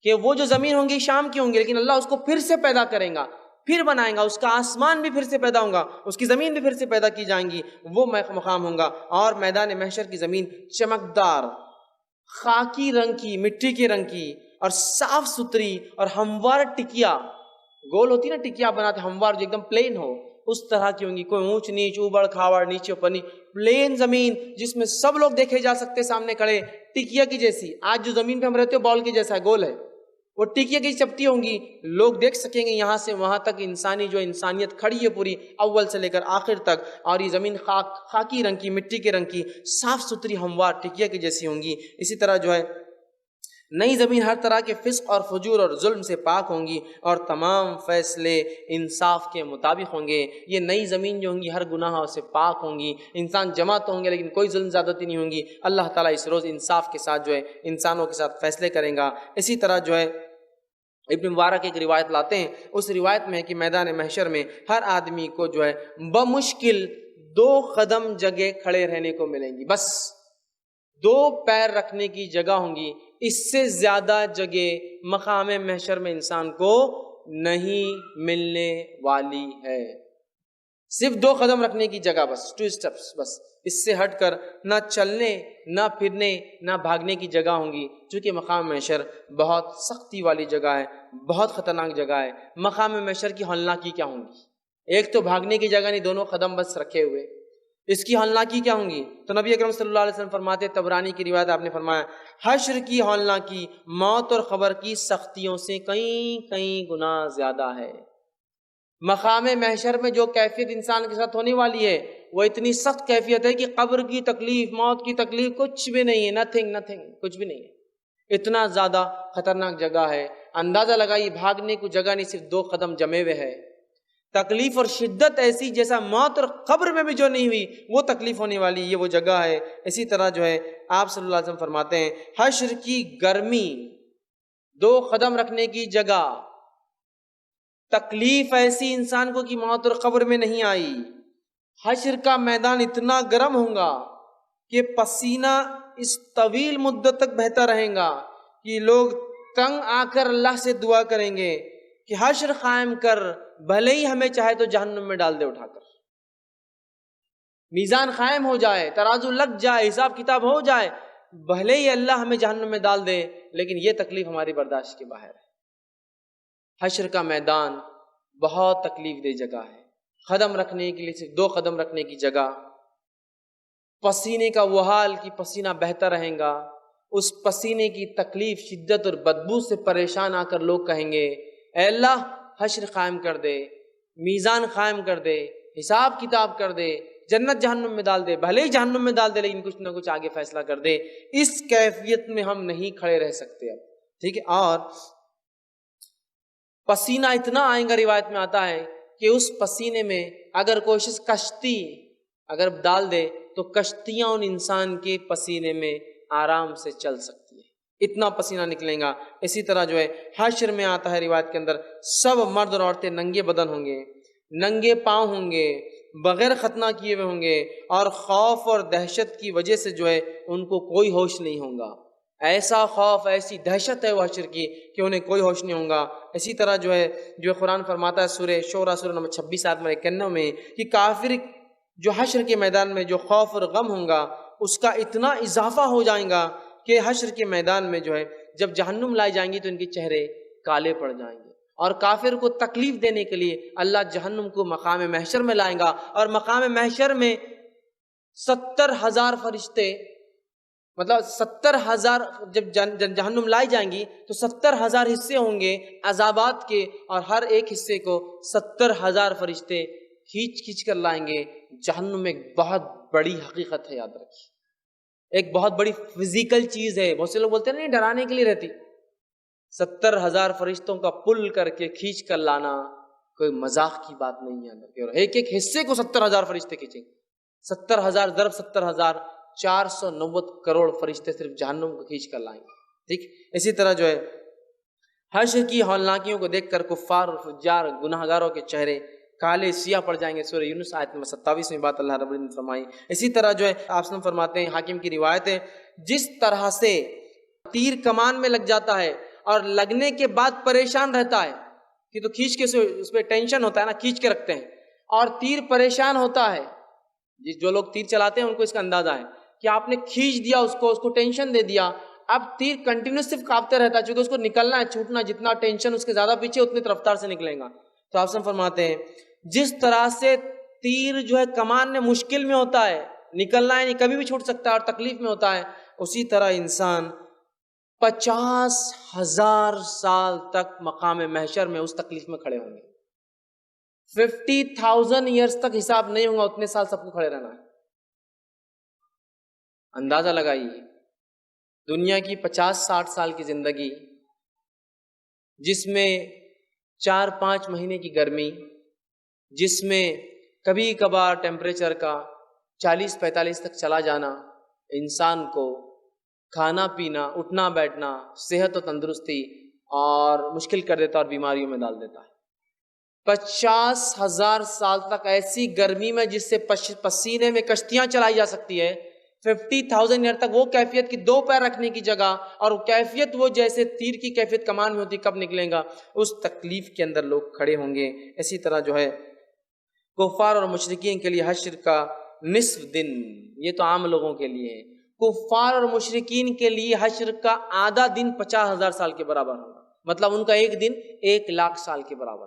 کہ وہ جو زمین ہوں گی شام کی ہوں گی، لیکن اللہ اس کو پھر سے پیدا کریں گا، پھر بنائیں گا. اس کا آسمان بھی پھر سے پیدا ہوگا، اس کی زمین بھی پھر سے پیدا کی جائیں گی، وہ مقام ہوگا. اور میدان محشر کی زمین چمکدار، خاکی رنگ کی، مٹی کے رنگ کی اور صاف ستھری اور ہموار ٹکیا، گول ہوتی نا ٹکیا بناتے ہموار، جو ایک دم پلین ہو، اس طرح کی ہوں گی. کوئی اونچ نیچ، اوبڑ کھاوڑ، نیچے اوپر، پلین زمین جس میں سب لوگ دیکھے جا سکتے سامنے کھڑے، ٹکیا کی جیسی. آج جو زمین پہ ہم رہتے ہو بال کی جیسا ہے، گول ہے، وہ ٹکیا کی چپٹی ہوں گی. لوگ دیکھ سکیں گے یہاں سے وہاں تک انسانی جو انسانیت کھڑی ہے پوری، اول سے لے کر آخر تک. اور یہ زمین خاکی رنگ کی، مٹی کے رنگ کی، صاف ستھری ہموار ٹکیا کی جیسی ہوں گی. اسی طرح جو ہے نئی زمین ہر طرح کے فسق اور فجور اور ظلم سے پاک ہوں گی اور تمام فیصلے انصاف کے مطابق ہوں گے. یہ نئی زمین جو ہوں گی ہر گناہ سے پاک ہوں گی. انسان جمع تو ہوں گے لیکن کوئی ظلم زیادتی نہیں ہوں گی. اللہ تعالیٰ اس روز انصاف کے ساتھ جو ہے انسانوں کے ساتھ فیصلے کریں گا. اسی طرح جو ہے ابن مبارک ایک روایت لاتے ہیں، اس روایت میں ہے کہ میدان محشر میں ہر آدمی کو جو ہے بمشکل 2 قدم جگہ کھڑے رہنے کو ملیں گی. بس 2 پیر رکھنے کی جگہ ہوں گی. اس سے زیادہ جگہ مقام محشر میں انسان کو نہیں ملنے والی ہے. صرف 2 قدم رکھنے کی جگہ، بس 2 سٹیپس، بس اس سے ہٹ کر نہ چلنے، نہ پھرنے، نہ بھاگنے کی جگہ ہوں گی. چونکہ مقام محشر بہت سختی والی جگہ ہے، بہت خطرناک جگہ ہے. مقام محشر کی ہولناکی کیا ہوں گی؟ ایک تو بھاگنے کی جگہ نہیں، 2 قدم بس رکھے ہوئے، اس کی ہولناکی کیا ہوں گی؟ تو نبی اکرم صلی اللہ علیہ وسلم فرماتے، طبرانی کی روایت آپ نے فرمایا، حشر کی ہولناکی موت اور قبر کی سختیوں سے کئی گنا زیادہ ہے. مقام محشر میں جو کیفیت انسان کے ساتھ ہونے والی ہے وہ اتنی سخت کیفیت ہے کہ قبر کی تکلیف، موت کی تکلیف کچھ بھی نہیں ہے، نتھنگ، کچھ بھی نہیں ہے. اتنا زیادہ خطرناک جگہ ہے. اندازہ لگائیے، بھاگنے کو جگہ نہیں، صرف 2 قدم جمے ہوئے ہے. تکلیف اور شدت ایسی جیسا موت اور قبر میں بھی جو نہیں ہوئی وہ تکلیف ہونے والی یہ وہ جگہ ہے۔ اسی طرح جو ہے آپ صلی اللہ علیہ وسلم فرماتے ہیں حشر کی گرمی، 2 قدم رکھنے کی جگہ، تکلیف ایسی انسان کو کہ موت اور قبر میں نہیں آئی۔ حشر کا میدان اتنا گرم ہوگا کہ پسینہ اس طویل مدت تک بہتا رہے گا کہ لوگ تنگ آ کر اللہ سے دعا کریں گے کہ حشر قائم کر، بھلے ہی ہمیں چاہے تو جہنم میں ڈال دے اٹھا کر، میزان قائم ہو جائے، ترازو لگ جائے، حساب کتاب ہو جائے، بھلے ہی اللہ ہمیں جہنم میں ڈال دے لیکن یہ تکلیف ہماری برداشت کے باہر ہے۔ حشر کا میدان بہت تکلیف دہ جگہ ہے، قدم رکھنے کے لیے صرف 2 قدم رکھنے کی جگہ، پسینے کا وہ حال کہ پسینہ بہتا رہے گا، اس پسینے کی تکلیف، شدت اور بدبو سے پریشان آ کر لوگ کہیں گے اے اللہ حشر قائم کر دے، میزان قائم کر دے، حساب کتاب کر دے، جنت جہنم میں ڈال دے، بھلے ہی جہنم میں ڈال دے لیکن کچھ نہ کچھ آگے فیصلہ کر دے۔ اس کیفیت میں ہم نہیں کھڑے رہ سکتے اب، ٹھیک ہے۔ اور پسینہ اتنا آئے گا، روایت میں آتا ہے کہ اس پسینے میں اگر کوئی شخص کشتی اگر ڈال دے تو کشتیاں ان انسان کے پسینے میں آرام سے چل سکتی ہے، اتنا پسینہ نکلے گا۔ اسی طرح جو ہے حشر میں آتا ہے روایت کے اندر سب مرد اور عورتیں ننگے بدن ہوں گے، ننگے پاؤں ہوں گے، بغیر ختنہ کیے ہوئے ہوں گے، اور خوف اور دہشت کی وجہ سے جو ہے ان کو کوئی ہوش نہیں ہوگا۔ ایسا خوف، ایسی دہشت ہے وہ حشر کی کہ انہیں کوئی ہوش نہیں ہوگا۔ اسی طرح جو ہے قرآن فرماتا ہے سورہ شورى سورہ نمبر 26 آیت نمبر 91 میں کہ کافر جو حشر کے میدان میں جو خوف اور غم ہوگا اس کا اتنا اضافہ ہو جائے گا کہ حشر کے میدان میں جو ہے جب جہنم لائی جائیں گی تو ان کے چہرے کالے پڑ جائیں گے، اور کافر کو تکلیف دینے کے لیے اللہ جہنم کو مقام محشر میں لائیں گا، اور مقام محشر میں 70,000 فرشتے، مطلب 70,000 جب جہنم لائی جائیں گی تو 70,000 حصے ہوں گے عذابات کے، اور ہر ایک حصے کو 70,000 فرشتے کھینچ کھینچ کر لائیں گے جہنم میں۔ ایک بہت بڑی حقیقت ہے، یاد رکھیے، ایک بہت بڑی فزیکل چیز ہے۔ بہت سے لوگ بولتے ہیں نہیں ڈرانے کے لیے رہتی، 70,000 فرشتوں کا پل کر کے کھینچ کر لانا کوئی مذاق کی بات نہیں ہے اندر، اور ایک ایک حصے کو 70,000 فرشتے کھینچیں، 70,000 ضرب 70,000 490 کروڑ فرشتے صرف جہنم کو کھینچ کر لائیں گے، ٹھیک۔ اسی طرح جو ہے حشر کی ہولناکیوں کو دیکھ کر کفار اور فجار گناہ گاروں کے چہرے کالے سیاہ پڑ جائیں گے۔ سورہ یونس آیت نمبر 27 میں بات اللہ رب العزت نے فرمائی۔ اسی طرح جو ہے آپ وسلم فرماتے ہیں، حاکم کی روایت ہے، جس طرح سے تیر کمان میں لگ جاتا ہے اور لگنے کے بعد پریشان رہتا ہے کہ تو کھینچ کے اس پہ ٹینشن ہوتا ہے نا، کھینچ کے رکھتے ہیں، اور تیر پریشان ہوتا ہے، جو لوگ تیر چلاتے ہیں ان کو اس کا اندازہ ہے کہ آپ نے کھینچ دیا اس کو ٹینشن دے دیا، اب تیر کنٹینیوس صرف کاپتے رہتا ہے، چونکہ اس کو نکلنا ہے، چھوٹنا، جتنا ٹینشن اس کے زیادہ پیچھے اتنی رفتار سے نکلے گا۔ تو آپ فرماتے ہیں جس طرح سے تیر جو ہے کمان میں مشکل میں ہوتا ہے، نکلنا ہے نہیں، کبھی بھی چھوٹ سکتا ہے اور تکلیف میں ہوتا ہے، اسی طرح انسان 50,000 سال تک مقام محشر میں اس تکلیف میں کھڑے ہوں گے۔ 50,000 ایئرز تک حساب نہیں ہوگا، اتنے سال سب کو کھڑے رہنا ہے۔ اندازہ لگائیے، دنیا کی 50-60 سال کی زندگی، جس میں 4-5 مہینے کی گرمی، جس میں کبھی کبھار ٹیمپریچر کا 40-45 تک چلا جانا، انسان کو کھانا پینا، اٹھنا بیٹھنا، صحت و تندرستی اور مشکل کر دیتا اور بیماریوں میں ڈال دیتا ہے۔ 50,000 سال تک ایسی گرمی میں جس سے پسینے میں کشتیاں چلائی جا سکتی ہے، 50,000 ایئر تک وہ کیفیت کی 2 پیر رکھنے کی جگہ، اور وہ کیفیت وہ جیسے تیر کی کیفیت کمان میں ہوتی، کب نکلیں گا، اس تکلیف کے اندر لوگ کھڑے ہوں گے۔ اسی طرح جو ہے کفار اور مشرکین کے لیے حشر کا نصف دن، یہ تو عام لوگوں کے لیے ہے، کفار اور مشرکین کے لیے حشر کا آدھا دن 50,000 سال کے برابر ہوگا، مطلب ان کا ایک دن 1,00,000 سال کے برابر،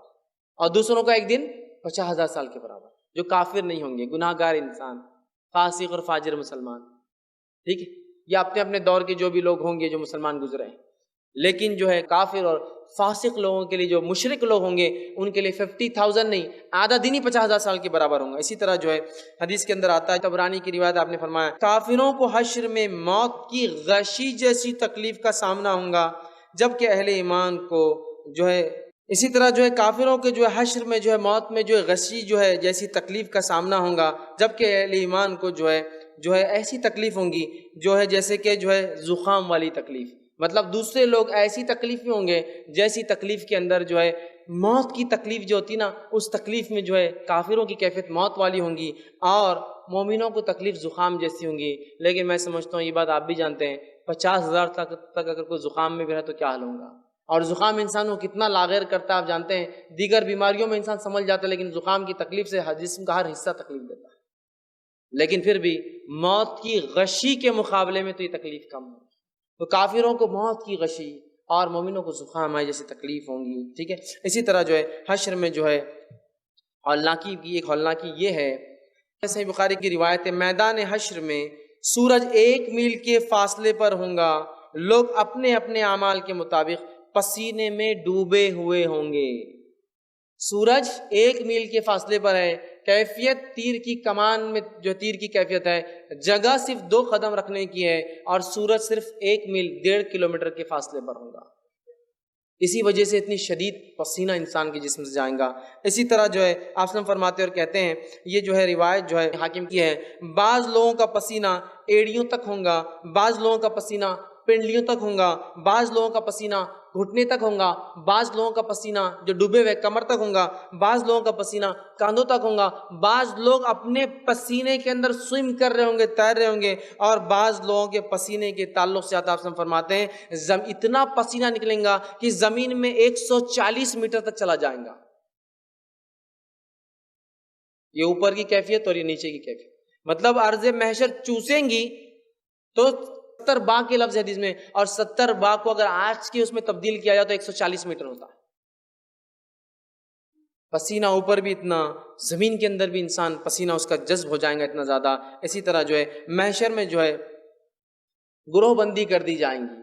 اور دوسروں کا ایک دن 50,000 سال کے برابر، جو کافر نہیں ہوں گے، گناہ گار انسان، فاسق اور فاجر مسلمان، ٹھیک ہے، یا اپنے اپنے دور کے جو بھی لوگ ہوں گے جو مسلمان گزرے ہیں۔ لیکن جو ہے کافر اور فاسق لوگوں کے لیے، جو مشرک لوگ ہوں گے، ان کے لیے 50,000 نہیں، آدھا دن ہی 50,000 سال کے برابر ہوں گا۔ اسی طرح جو ہے حدیث کے اندر آتا ہے، طبرانی کی روایت، آپ نے فرمایا کافروں کو حشر میں موت کی غشی جیسی تکلیف کا سامنا ہوگا، جبکہ اہل ایمان کو جو ہے اسی طرح جو ہے کافروں کے جو ہے حشر میں جو ہے موت میں جو ہے غشی جو ہے جیسی تکلیف کا سامنا ہوگا، جبکہ اہل ایمان کو جو ہے ایسی تکلیف ہوں گی جو ہے جیسے کہ جو ہے زکام والی تکلیف، مطلب دوسرے لوگ ایسی تکلیف میں ہوں گے جیسی تکلیف کے اندر جو ہے موت کی تکلیف جو ہوتی نا، اس تکلیف میں جو ہے کافروں کی کیفیت موت والی ہوں گی اور مومنوں کو تکلیف زکام جیسی ہوں گی۔ لیکن میں سمجھتا ہوں یہ بات آپ بھی جانتے ہیں، 50,000 تک اگر کوئی زکام میں بھی رہے تو کیا حال ہوگا، اور زکام انسان کو کتنا لاغیر کرتا ہے آپ جانتے ہیں۔ دیگر بیماریوں میں انسان سنبھل جاتا ہے لیکن زکام کی تکلیف سے جسم کا ہر حصہ تکلیف دیتا ہے، لیکن پھر بھی موت کی غشی کے مقابلے میں تو یہ تکلیف کم ہے۔ تو کافروں کو موت کی غشی اور مومنوں کو زکام آئے جیسی تکلیف ہوں گی، ٹھیک ہے۔ اسی طرح جو ہے حشر میں جو ہے ہولناکی کی ایک ہولناکی یہ ہے، صحیح بخاری کی روایت ہے، میدان حشر میں سورج 1 میل کے فاصلے پر ہوں گا، لوگ اپنے اپنے اعمال کے مطابق پسینے میں ڈوبے ہوئے ہوں گے۔ سورج 1 میل کے فاصلے پر ہے، کیفیت تیر کی کمان میں جو تیر کی کیفیت ہے، جگہ صرف 2 قدم رکھنے کی ہے، اور سورج صرف 1 میل 1.5 کلومیٹر کے فاصلے پر ہوگا۔ اسی وجہ سے اتنی شدید پسینہ انسان کے جسم سے جائیں گا۔ اسی طرح جو ہے آپ صلی اللہ علیہ وسلم فرماتے اور کہتے ہیں، یہ جو ہے روایت جو ہے حاکم کی ہے، بعض لوگوں کا پسینہ ایڑیوں تک ہوگا، بعض لوگوں کا پسینہ پنڈلیوں تک ہوگا، بعض لوگوں کا پسینہ گھٹنے تک ہوگا، بعض لوگوں کا پسینہ جو ڈوبے ہوئے کمر تک ہوگا، بعض لوگوں کا پسینہ کاندھوں تک ہوگا، بعض لوگ اپنے پسینے کے اندر سوئم کر رہے ہوں گے، تیر رہے ہوں گے، اور بعض لوگوں کے پسینے کے تعلق سے آتا آپ فرماتے ہیں اتنا پسینہ نکلیں گا کہ زمین میں 140 میٹر تک چلا جائیں گا۔ یہ اوپر کی کیفیت اور یہ نیچے کی کیفیت، مطلب ارض محشر چوسیں گی تو 70 باغ کے لفظ حدیث میں، اور 70 باغ کو اگر آج کے اس میں تبدیل کیا جائے تو 140 میٹر ہوتا ہے۔ پسینہ اوپر بھی اتنا، زمین کے اندر بھی انسان پسینہ اس کا جذب ہو جائے گا اتنا زیادہ۔ اسی طرح جو ہے محشر میں جو ہے گروہ بندی کر دی جائیں گی،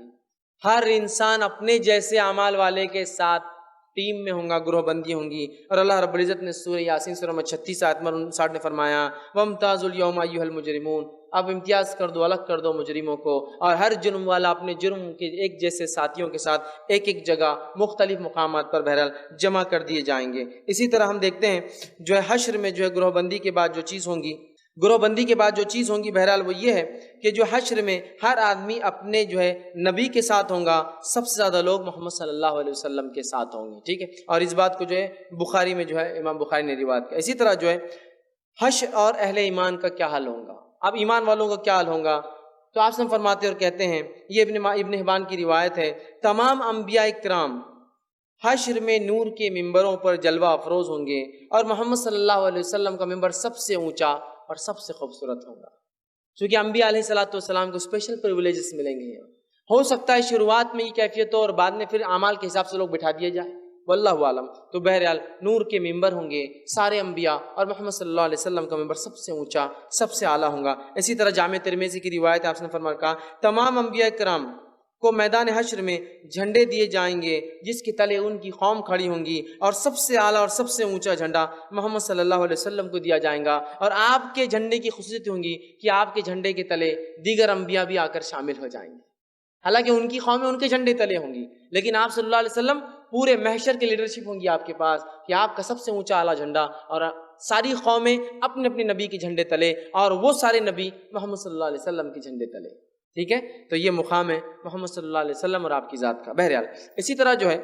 ہر انسان اپنے جیسے اعمال والے کے ساتھ ٹیم میں ہوں گا، گروہ بندی ہوں گی۔ اور اللہ رب العزت نے سورہ یاسین سورہ نمبر 36 آیت نمبر 59 میں فرمایا وَامْتَازُوا الْيَوْمَ أَيُّهَا الْمُجْرِمُونَ، اب امتیاز کر دو، الگ کر دو مجرموں کو، اور ہر جرم والا اپنے جرم کے ایک جیسے ساتھیوں کے ساتھ ایک ایک جگہ مختلف مقامات پر بہرحال جمع کر دیے جائیں گے۔ اسی طرح ہم دیکھتے ہیں جو ہے حشر میں جو ہے گروہ بندی کے بعد جو چیز ہوں گی، گروہ بندی کے بعد جو چیز ہوں گی بہرحال وہ یہ ہے کہ جو حشر میں ہر آدمی اپنے جو ہے نبی کے ساتھ ہوں گا، سب سے زیادہ لوگ محمد صلی اللہ علیہ وسلم کے ساتھ ہوں گے، ٹھیک ہے۔ اور اس بات کو جو ہے بخاری میں جو ہے امام بخاری نے روایت کیا۔ اسی طرح جو ہے حشر اور اہل ایمان کا کیا حال ہوگا، اب ایمان والوں کا کیا حال ہوگا، تو آپ سے فرماتے اور کہتے ہیں، یہ ابن حبان کی روایت ہے، تمام انبیاء کرام حشر میں نور کے ممبروں پر جلوہ افروز ہوں گے، اور محمد صلی اللہ علیہ وسلم کا ممبر سب سے اونچا اور سب سے خوبصورت ہوگا، کیونکہ انبیاء علیہ السلام کو اسپیشل پریولیجز ملیں گے۔ ہو سکتا ہے شروعات میں یہ کیفیت ہو اور بعد میں پھر اعمال کے حساب سے لوگ بٹھا دیے جائے، واللہ عالم۔ تو بہرحال نور کے ممبر ہوں گے سارے انبیاء، اور محمد صلی اللہ علیہ وسلم کا ممبر سب سے اونچا سب سے اعلیٰ ہوگا۔ اسی طرح جامع ترمذی کی روایت آپ نے فرمایا کہا تمام انبیاء کرام کو میدان حشر میں جھنڈے دیے جائیں گے جس کے تلے ان کی قوم کھڑی ہوں گی، اور سب سے اعلیٰ اور سب سے اونچا جھنڈا محمد صلی اللہ علیہ وسلم کو دیا جائے گا، اور آپ کے جھنڈے کی خصوصیت ہوں گی کہ آپ کے جھنڈے کے تلے دیگر انبیاء بھی آ کر شامل ہو جائیں گے، حالانکہ ان کی قومیں ان کے جھنڈے تلے ہوں گی، لیکن آپ صلی اللہ علیہ وسلم پورے محشر کی لیڈرشپ ہوں گی آپ کے پاس کہ آپ کا سب سے اونچا اعلیٰ جھنڈا، اور ساری قومیں اپنے اپنے نبی کے جھنڈے تلے، اور وہ سارے نبی محمد صلی اللہ علیہ وسلم کے جھنڈے تلے، ٹھیک ہے۔ تو یہ مقام ہے محمد صلی اللہ علیہ وسلم اور آپ کی ذات کا۔ بہرحال اسی طرح جو ہے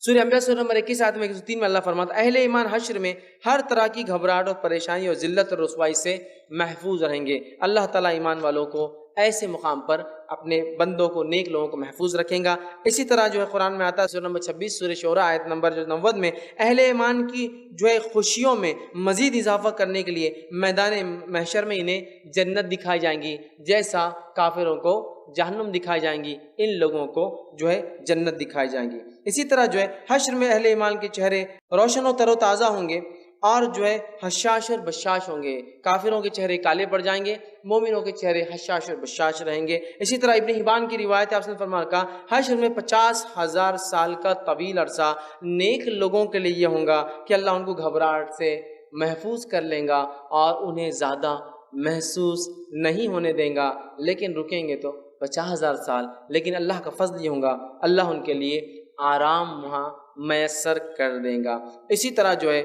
سورہ انبیاء سورہ نمبر 21 آیت میں 103 میں اللہ فرماتا ہے اہل ایمان حشر میں ہر طرح کی گھبراہٹ اور پریشانی اور ذلت اور رسوائی سے محفوظ رہیں گے۔ اللہ تعالیٰ ایمان والوں کو ایسے مقام پر اپنے بندوں کو، نیک لوگوں کو محفوظ رکھیں گا۔ اسی طرح جو ہے قرآن میں آتا ہے سورہ نمبر 26 سورہ شعراء آیت نمبر 90 میں اہل ایمان کی جو ہے خوشیوں میں مزید اضافہ کرنے کے لیے میدان محشر میں انہیں جنت دکھائی جائیں گی، جیسا کافروں کو جہنم دکھائی جائیں گی، ان لوگوں کو جو ہے جنت دکھائی جائیں گی۔ اسی طرح جو ہے حشر میں اہل ایمان کے چہرے روشن و تر و تازہ ہوں گے، اور جو ہے حشاش اور بشاش ہوں گے، کافروں کے چہرے کالے پڑ جائیں گے، مومنوں کے چہرے حشاش اور بشاش رہیں گے۔ اسی طرح ابن حبان کی روایت آپ نے فرمایا کہا حشر میں 50,000 سال کا طویل عرصہ نیک لوگوں کے لیے یہ ہوگا کہ اللہ ان کو گھبراہٹ سے محفوظ کر لیں گا اور انہیں زیادہ محسوس نہیں ہونے دیں گا، لیکن رکیں گے تو 50,000 سال، لیکن اللہ کا فضل یہ ہوگا اللہ ان کے لیے آرام وہاں میسر کر دے گا۔ اسی طرح جو ہے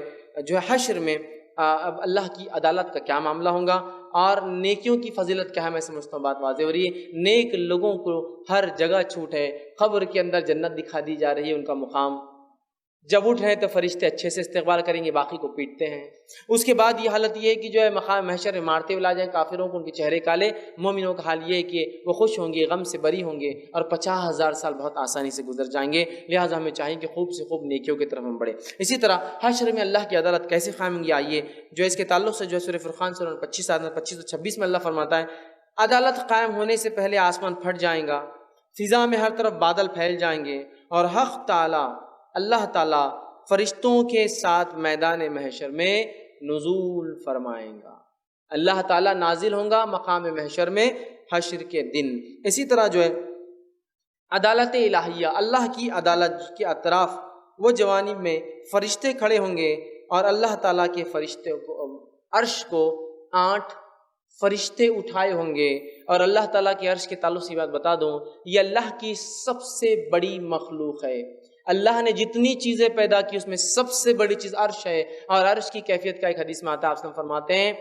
حشر میں اب اللہ کی عدالت کا کیا معاملہ ہوگا اور نیکیوں کی فضیلت کیا ہے، میں سمجھتا ہوں بات واضح ہو رہی ہے۔ نیک لوگوں کو ہر جگہ چھوٹ ہے، قبر کے اندر جنت دکھا دی جا رہی ہے، ان کا مقام، جب اٹھ رہے ہیں تو فرشتے اچھے سے استقبال کریں گے، باقی کو پیٹتے ہیں۔ اس کے بعد یہ حالت یہ ہے کہ جو ہے مقام محشر میں مارتے ہوئے لا جائیں کافروں کو، ان کے چہرے کالے، مومنوں کا حال یہ ہے کہ وہ خوش ہوں گے، غم سے بری ہوں گے، اور 50,000 سال بہت آسانی سے گزر جائیں گے۔ لہٰذا ہمیں چاہیے کہ خوب سے خوب نیکیوں کی طرف ہم بڑھیں۔ اسی طرح حشر میں اللہ کی عدالت کیسے قائم ہوگی، آئیے جو اس کے تعلق سے جو ہے سورہ فرقان سورہ 25 آیت 25 اور 26 میں اللہ فرماتا ہے، عدالت قائم ہونے سے پہلے آسمان پھٹ جائیں گا، فضا میں ہر طرف بادل پھیل جائیں گے، اور حق تعالی اللہ تعالی فرشتوں کے ساتھ میدان محشر میں نزول فرمائیں گا۔ اللہ تعالیٰ نازل ہوں گا مقام محشر میں حشر کے دن۔ اسی طرح جو ہے عدالت الہیہ، اللہ کی عدالت کے اطراف وہ جوانب میں فرشتے کھڑے ہوں گے، اور اللہ تعالیٰ کے فرشتے کو عرش کو 8 فرشتے اٹھائے ہوں گے۔ اور اللہ تعالیٰ کے عرش کے تعلق سے بات بتا دوں، یہ اللہ کی سب سے بڑی مخلوق ہے۔ اللہ نے جتنی چیزیں پیدا کی اس میں سب سے بڑی چیز عرش ہے، اور عرش کی کیفیت کا ایک حدیث میں آتا ہے، آپ فرماتے ہیں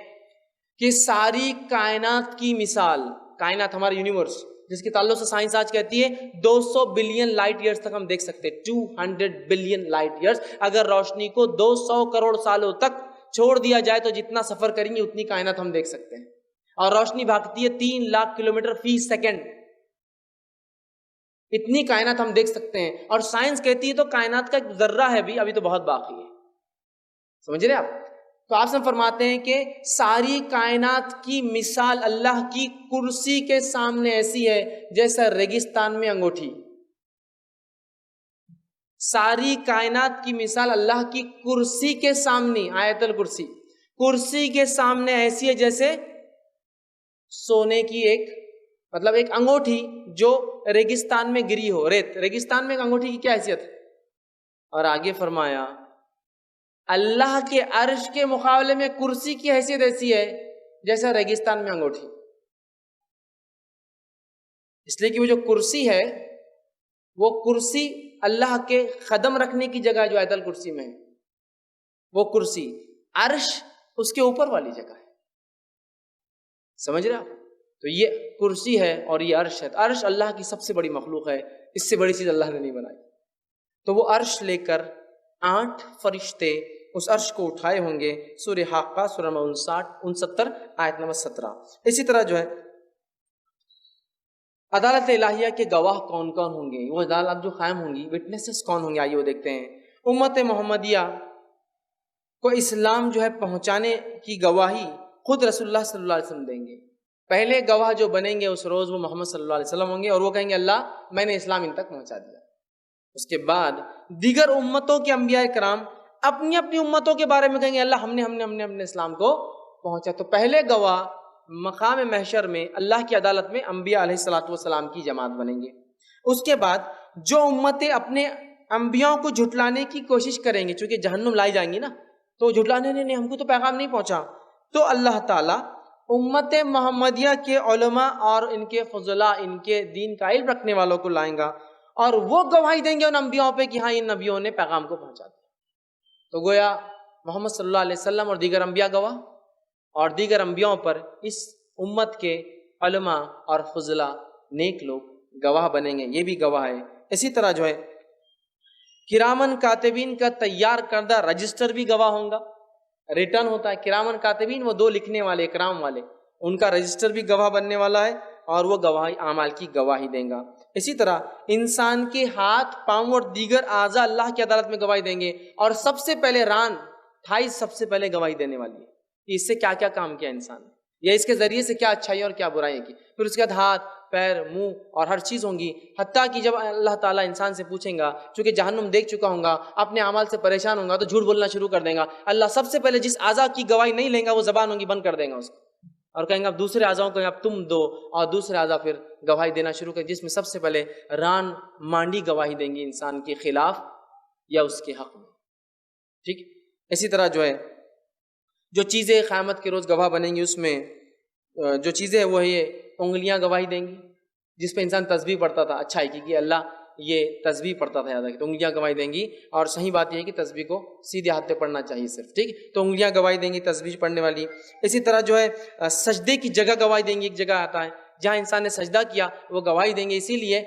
کہ ساری کائنات کی مثال، کائنات ہمارا یونیورس جس کے تعلق سے سائنس آج کہتی ہے 200 بلین لائٹ ایئرز تک ہم دیکھ سکتے ہیں، 200 بلین لائٹ ایئرز۔ اگر روشنی کو 200 کروڑ سالوں تک چھوڑ دیا جائے تو جتنا سفر کریں گے اتنی کائنات ہم دیکھ سکتے ہیں، اور روشنی بھاگتی ہے 3 لاکھ کلومیٹر فی سیکنڈ، اتنی کائنات ہم دیکھ سکتے ہیں۔ اور سائنس کہتی ہے تو کائنات کا ایک ذرہ ہے بھی، ابھی تو بہت باقی ہے، سمجھ رہے آپ؟ تو آپ سے فرماتے ہیں کہ ساری کائنات کی مثال اللہ کی کرسی کے سامنے ایسی ہے جیسا ریگستان میں انگوٹھی۔ ساری کائنات کی مثال اللہ کی کرسی کے سامنے، آیت الکرسی، کرسی کے سامنے ایسی ہے جیسے سونے کی ایک انگوٹھی جو ریگستان میں گری ہو، ریت، ریگستان میں ایک انگوٹھی کی کیا حیثیت ہے؟ اور آگے فرمایا اللہ کے عرش کے مقابلے میں کرسی کی حیثیت ایسی ہے جیسا ریگستان میں انگوٹھی، اس لیے کہ وہ جو کرسی ہے وہ کرسی اللہ کے قدم رکھنے کی جگہ جو آیت الکرسی میں ہے، وہ کرسی، عرش اس کے اوپر والی جگہ ہے، سمجھ رہے آپ؟ تو یہ کرسی ہے اور یہ عرش ہے، عرش اللہ کی سب سے بڑی مخلوق ہے، اس سے بڑی چیز اللہ نے نہیں بنائی۔ تو وہ عرش لے کر 8 فرشتے اس عرش کو اٹھائے ہوں گے، سورہ حاقہ سورہ 69 آیت نمبر 17۔ اسی طرح جو ہے عدالت الہیہ کے گواہ کون کون ہوں گے، وہ عدالت جو قائم ہوں گی، وٹنسز کون ہوں گے، آئیے وہ دیکھتے ہیں۔ امت محمدیہ کو اسلام جو ہے پہنچانے کی گواہی خود رسول اللہ صلی اللہ علیہ وسلم دیں گے۔ پہلے گواہ جو بنیں گے اس روز وہ محمد صلی اللہ علیہ وسلم ہوں گے، اور وہ کہیں گے اللہ میں نے اسلام ان تک پہنچا دیا۔ اس کے بعد دیگر امتوں کے انبیاء کرام اپنی اپنی امتوں کے بارے میں کہیں گے اللہ ہم نے اسلام کو پہنچا۔ تو پہلے گواہ مقام محشر میں اللہ کی عدالت میں انبیاء علیہ الصلوۃ والسلام کی جماعت بنیں گے۔ اس کے بعد جو امتیں اپنے انبیاء کو جھٹلانے کی کوشش کریں گے، چونکہ جہنم لائی جائیں گی نا، تو جھٹلانے نہیں، ہم کو تو پیغام نہیں پہنچا، تو اللہ تعالیٰ امت محمدیہ کے علماء اور ان کے فضلاء، ان کے دین کا علم رکھنے والوں کو لائیں گا، اور وہ گواہی دیں گے ان انبیاء پہ کہ ہاں ان نبیوں نے پیغام کو پہنچا دیا۔ تو گویا محمد صلی اللہ علیہ وسلم اور دیگر انبیاء گواہ، اور دیگر انبیاء پر اس امت کے علماء اور فضلاء نیک لوگ گواہ بنیں گے، یہ بھی گواہ ہے۔ اسی طرح جو ہے کرامن کاتبین کا تیار کردہ رجسٹر بھی گواہ ہوں گا، ریٹرن ہوتا ہے کرامن کاتبین، وہ 2 لکھنے والے اکرام والے، ان کا رجسٹر بھی گواہ بننے والا ہے، اور وہ گواہی اعمال کی گواہی دیں گا۔ اسی طرح انسان کے ہاتھ، پاؤں اور دیگر اعضاء اللہ کی عدالت میں گواہی دیں گے، اور سب سے پہلے ران، تھائی سب سے پہلے گواہی دینے والی ہے کہ اس سے کیا کیا کام کیا انسان نے، یا اس کے ذریعے سے کیا اچھائی اور کیا برائی کی۔ پھر اس کے بعد ہاتھ، پیر، منہ اور ہر چیز ہوں گی، حتیٰ کہ جب اللہ تعالیٰ انسان سے پوچھیں گا، چونکہ جہنم دیکھ چکا ہوں گا، اپنے اعمال سے پریشان ہوں گا، تو جھوٹ بولنا شروع کر دیں گا۔ اللہ سب سے پہلے جس اعضاء کی گواہی نہیں لیں گا وہ زبان ہوں گی بند کر دیں گا اس کو، اور کہیں گا اب دوسرے اعضاء کو اب تم دو، اور دوسرے اعضاء پھر گواہی دینا شروع کر، جس میں سب سے پہلے ران مانڈی گواہی دیں گی انسان کے خلاف یا اس کے حق میں، ٹھیک۔ اسی طرح جو ہے جو چیزیں قیامت کے روز گواہ بنیں گی، اس میں جو چیزیں ہیں وہ یہ انگلیاں گواہی دیں گی، جس پہ انسان تسبیح پڑھتا تھا اچھائی کی کہ اللہ یہ تسبیح پڑھتا تھا یاد رکھیں، تو انگلیاں گواہی دیں گی، اور صحیح بات یہ ہے کہ تسبیح کو سیدھے ہاتھ پہ پڑھنا چاہیے صرف، ٹھیک، تو انگلیاں گواہی دیں گی تسبیح پڑھنے والی۔ اسی طرح جو ہے سجدے کی جگہ گواہی دیں گی، ایک جگہ آتا ہے جہاں انسان نے سجدہ کیا وہ گواہی دیں گے، اسی لیے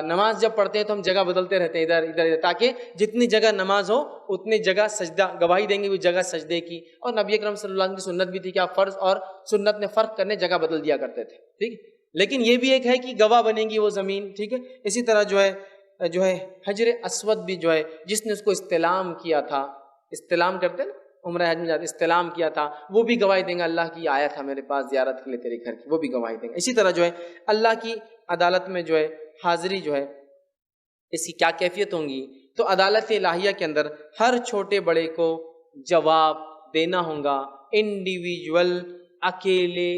نماز جب پڑھتے ہیں تو ہم جگہ بدلتے رہتے ہیں ادھر ادھر، تاکہ جتنی جگہ نماز ہو اتنی جگہ سجدہ گواہی دیں گے وہ جگہ سجدے کی۔ اور نبی اکرم صلی اللہ علیہ وسلم کی سنت بھی تھی کہ آپ فرض اور سنت میں فرق کرنے جگہ بدل دیا کرتے تھے، ٹھیک، لیکن یہ بھی ایک ہے کہ گواہ بنے گی وہ زمین، ٹھیک ہے۔ اسی طرح جو ہے حجر اسود بھی جو ہے جس نے اس کو استلام کیا تھا، استلام کرتے نا عمرہ حج میں جاتے، استلام کیا تھا، وہ بھی گواہی دیں گے اللہ کی آیا تھا میرے پاس زیارت کے لیے تیرے گھر کی، وہ بھی گواہی دیں گے۔ اسی طرح جو ہے اللہ کی عدالت میں جو ہے حاضری جو ہے اس کی کیا کیفیت ہوں گی، تو عدالت الہیہ کے اندر ہر چھوٹے بڑے کو جواب دینا ہوگا، انڈیویجول، اکیلے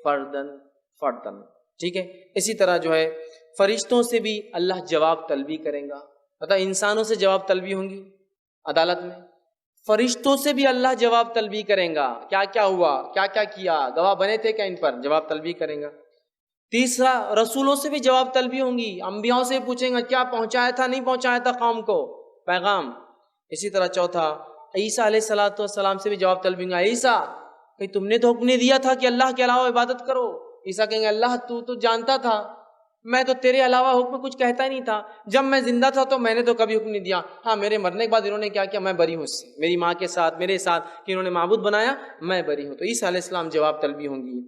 فردن، ٹھیک ہے۔ اسی طرح جو ہے فرشتوں سے بھی اللہ جواب طلبی کریں گا، مطلب انسانوں سے جواب طلبی ہوں گی عدالت میں، فرشتوں سے بھی اللہ جواب طلبی کریں گا، کیا کیا ہوا، کیا کیا کیا، گواہ بنے تھے کیا ان پر، جواب طلبی کریں گا۔ تیسرا رسولوں سے بھی جواب طلبی ہوں گی، انبیاءوں سے پوچھیں گا کیا پہنچایا تھا نہیں پہنچایا تھا قوم کو پیغام۔ اسی طرح چوتھا عیسیٰ علیہ السلام سے بھی جواب طلبی ہوں گا، عیسیٰ کہ تم نے تو حکم نہیں دیا تھا کہ اللہ کے علاوہ عبادت کرو، عیسیٰ کہیں گے اللہ تو جانتا تھا، میں تو تیرے علاوہ حکم کچھ کہتا ہی نہیں تھا، جب میں زندہ تھا تو میں نے تو کبھی حکم نہیں دیا، ہاں میرے مرنے کے بعد انہوں نے کیا کیا میں بری ہوں اس سے، میری ماں کے ساتھ میرے ساتھ کہ انہوں نے معبود بنایا میں بری ہوں۔ تو عیسیٰ علیہ السلام جواب طلبی ہوں گی۔